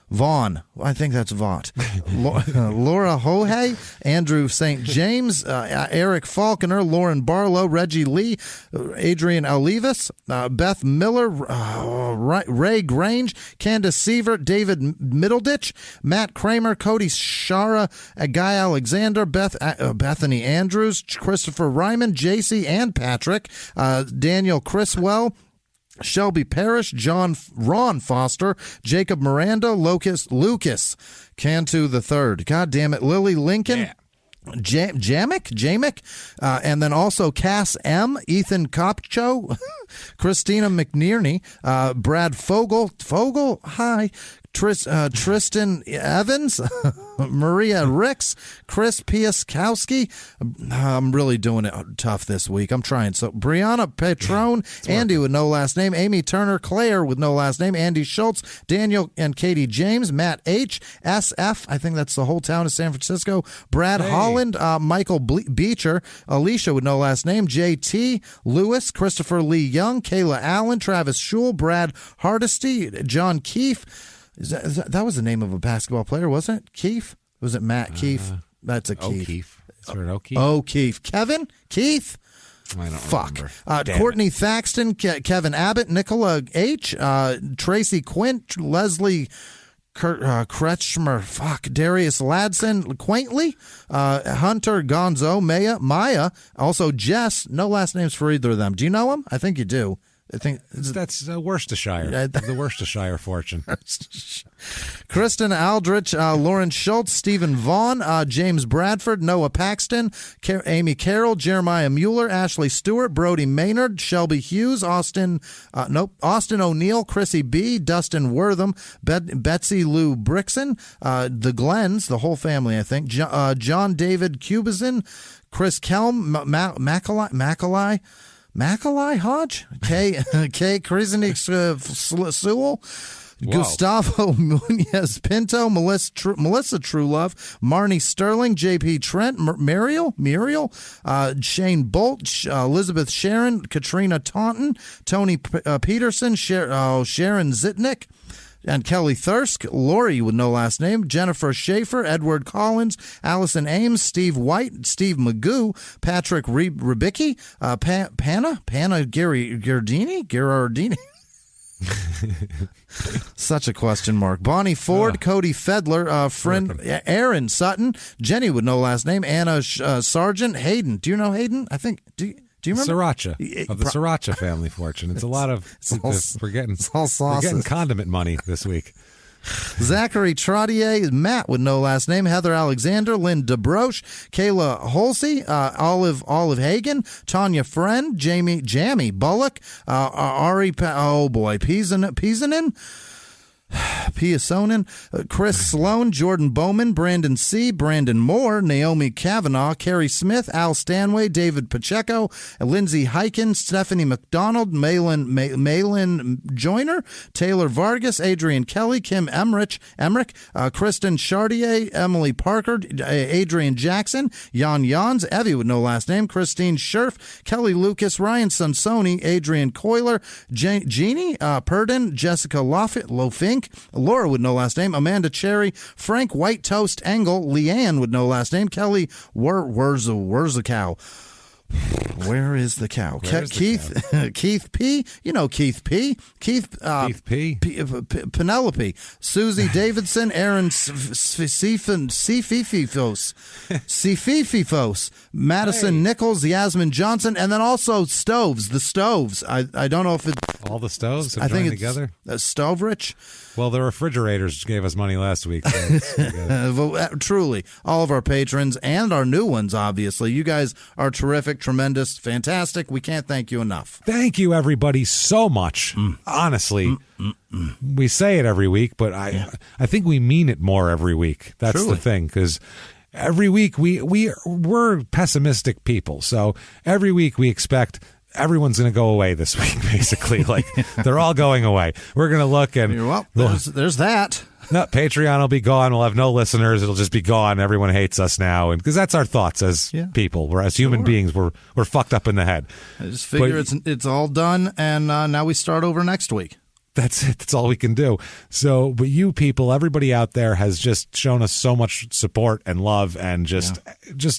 Vaughn, I think that's Vaught. Laura Hohe, Andrew St. James, Eric Falconer, Lauren Barlow, Reggie Lee, Adrian Olivas, Beth Miller, Ray Grange, Candace Sievert, David Middleditch, Matt Kramer, Cody Shara, Guy Alexander, Bethany Andrews, Christopher Ryman, JC and Patrick, Daniel Criswell, Shelby Parrish, Ron Foster, Jacob Miranda, Lucas Cantu III. God damn it, Lily Lincoln. Yeah. Jamek, and then also Cass M, Ethan Kopcho, Christina McNearney, Brad Fogel, hi, Tristan Evans, Maria Ricks, Chris Piaskowski. I'm really doing it tough this week. I'm trying. So Brianna Petrone, Andy with no last name, Amy Turner, Claire with no last name, Andy Schultz, Daniel and Katie James, Matt H, SF, I think that's the whole town of San Francisco, Brad Holland, Michael Beecher, Alicia with no last name, JT Lewis, Christopher Lee Young, Kayla Allen, Travis Schul, Brad Hardesty, John Keefe. That was the name of a basketball player, wasn't it? Keefe? Was it Matt Keefe? That's a Keefe. O'Keefe. Is there an O'Keefe? O'Keefe. Kevin? Keith? I don't remember. Courtney Thaxton, Kevin Abbott, Nicola H., Tracy Quint, Leslie Kretschmer, Darius Ladson, Quaintly, Hunter Gonzo, Maya, also Jess. No last names for either of them. Do you know them? I think you do. I think that's Worcestershire. The Worcestershire fortune. Kristen Aldrich, Lauren Schultz, Stephen Vaughn, James Bradford, Noah Paxton, Amy Carroll, Jeremiah Mueller, Ashley Stewart, Brody Maynard, Shelby Hughes, Austin O'Neill, Chrissy B, Dustin Wortham, Betsy Lou Brixon, the Glens, the whole family, I think, John David Cubizin, Chris Kelm, Macaulay Hodge, Kay Krizenik Sewell, Gustavo Munoz Pinto, Melissa Truelove, Marnie Sterling, J.P. Trent, Muriel, Shane Bolt, Elizabeth Sharon, Katrina Taunton, Tony Peterson, Sharon Zitnick, and Kelly Thirsk, Lori with no last name, Jennifer Schaefer, Edward Collins, Allison Ames, Steve White, Steve Magoo, Patrick Ribicki, Panna Girardini. Such a question mark. Bonnie Ford, Cody Fedler, friend Aaron Sutton, Jenny with no last name, Anna Sargent, Hayden. Do you know Hayden? I think. Do you remember? Sriracha, of the Sriracha family fortune. It's a lot of we're getting condiment money this week. Zachary Trottier, Matt with no last name, Heather Alexander, Lynn DeBroche, Kayla Holsey, Olive Hagen, Tanya Friend, Jamie Bullock, Ari Pisanen, Pia Sonnen, Chris Sloan, Jordan Bowman, Brandon C., Brandon Moore, Naomi Kavanaugh, Carrie Smith, Al Stanway, David Pacheco, Lindsay Hyken, Stephanie McDonald, Malin Joyner, Taylor Vargas, Adrian Kelly, Kim Emmerich, Kristen Chartier, Emily Parker, Adrian Jackson, Jan Jans, Evie with no last name, Christine Scherf, Kelly Lucas, Ryan Sonsoni, Adrian Coiler, Jeannie Purdon, Jessica Lofink, Laura with no last name, Amanda Cherry, Frank White Toast Engel, Leanne with no last name, Kelly where's the cow? Where is the cow? Keith P. You know Keith P. Keith P. Penelope. Susie Davidson. Aaron Cififos. Madison Nichols. Yasmin Johnson. And then also Stoves. The Stoves. I don't know if it... All the Stoves have joined together? Stove Rich. Well, the refrigerators gave us money last week. So truly, all of our patrons and our new ones, obviously. You guys are terrific, tremendous, fantastic. We can't thank you enough. Thank you, everybody, so much. Honestly, we say it every week, but I think we mean it more every week. That's truly the thing, because every week we're pessimistic people. So every week we expect everyone's going to go away this week, basically. Like, they're all going away. We're going to look and... Well, there's that. No, Patreon will be gone. We'll have no listeners. It'll just be gone. Everyone hates us now. And because that's our thoughts as people. We're, as human beings, we're fucked up in the head. I just figure it's all done, and now we start over next week. That's it. That's all we can do. So, but you people, everybody out there has just shown us so much support and love and just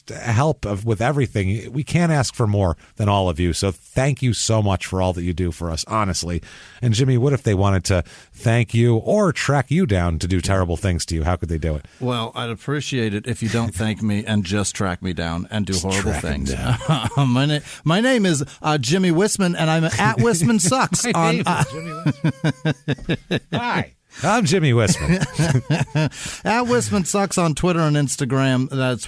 help with everything. We can't ask for more than all of you. So thank you so much for all that you do for us, honestly. And Jimmie, what if they wanted to thank you or track you down to do terrible things to you? How could they do it? Well, I'd appreciate it if you don't thank me and just track me down and do horrible things. My name is Jimmie Whisman, and I'm at Whisman Sucks. My name is Jimmie Whisman. Hi, I'm Jimmie Whisman. At Whisman Sucks on Twitter and Instagram. That's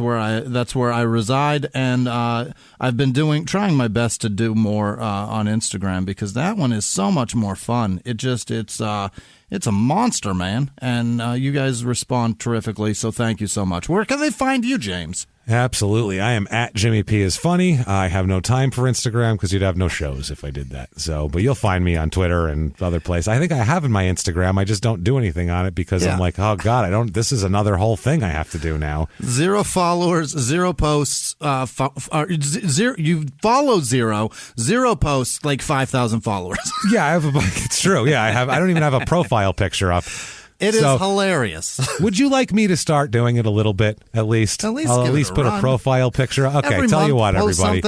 where I reside, and I've been trying my best to do more on Instagram, because that one is so much more fun. It's a monster, man, and you guys respond terrifically. So thank you so much. Where can they find you, James? Absolutely. I am at Jimmie P is funny. I have no time for Instagram because you'd have no shows if I did that. So, but you'll find me on Twitter and other places. I think I have in my Instagram. I just don't do anything on it because I'm like, oh God, this is another whole thing I have to do now. 0 followers, 0 posts, you follow 0 posts, like 5,000 followers. Yeah, it's true. Yeah, I don't even have a profile picture up. It is hilarious. Would you like me to start doing it a little bit, at least? I'll at least put a profile picture. Okay, every tell month, you what, everybody.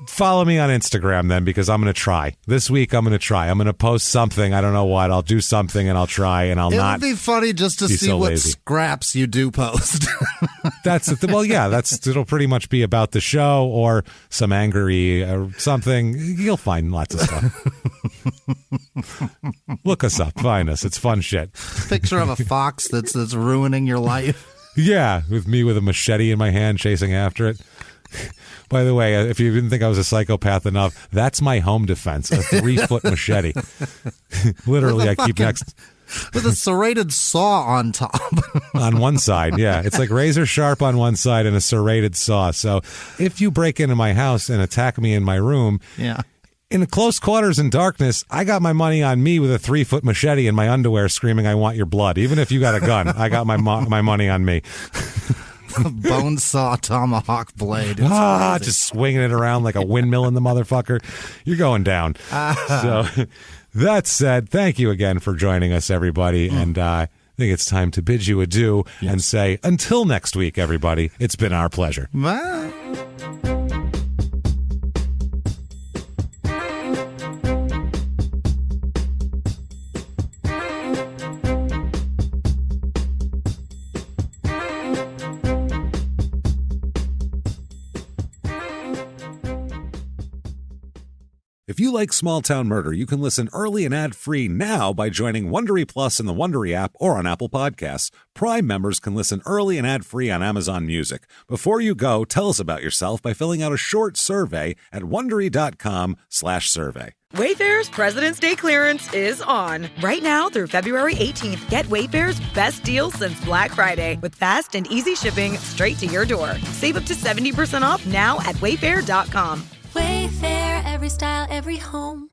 Follow me on Instagram then, because I'm going to try. This week I'm going to try. I'm going to post something. I don't know what. I'll do something and I'll try and I'll not. It would be funny just to see what scraps you do post. It'll pretty much be about the show or some angry something. You'll find lots of stuff. Look us up. Find us. It's fun shit. Picture of a fox that's ruining your life. Yeah, with me with a machete in my hand chasing after it. By the way, if you didn't think I was a psychopath enough, that's my home defense, a 3-foot machete. Literally, I keep next... With a serrated saw on top. On one side, yeah. It's like razor sharp on one side and a serrated saw. So if you break into my house and attack me in my room... Yeah. In close quarters and darkness, I got my money on me with a 3-foot machete in my underwear screaming, I want your blood. Even if you got a gun, I got my money on me. A bone saw tomahawk blade. Just swinging it around like a windmill in the motherfucker. You're going down. So that said, thank you again for joining us, everybody. And I think it's time to bid you adieu and say, until next week, everybody, it's been our pleasure. Bye. If you like Small Town Murder, you can listen early and ad-free now by joining Wondery Plus in the Wondery app or on Apple Podcasts. Prime members can listen early and ad-free on Amazon Music. Before you go, tell us about yourself by filling out a short survey at Wondery.com/survey. Wayfair's President's Day clearance is on. Right now through February 18th, get Wayfair's best deal since Black Friday with fast and easy shipping straight to your door. Save up to 70% off now at Wayfair.com. Wayfair, every style, every home.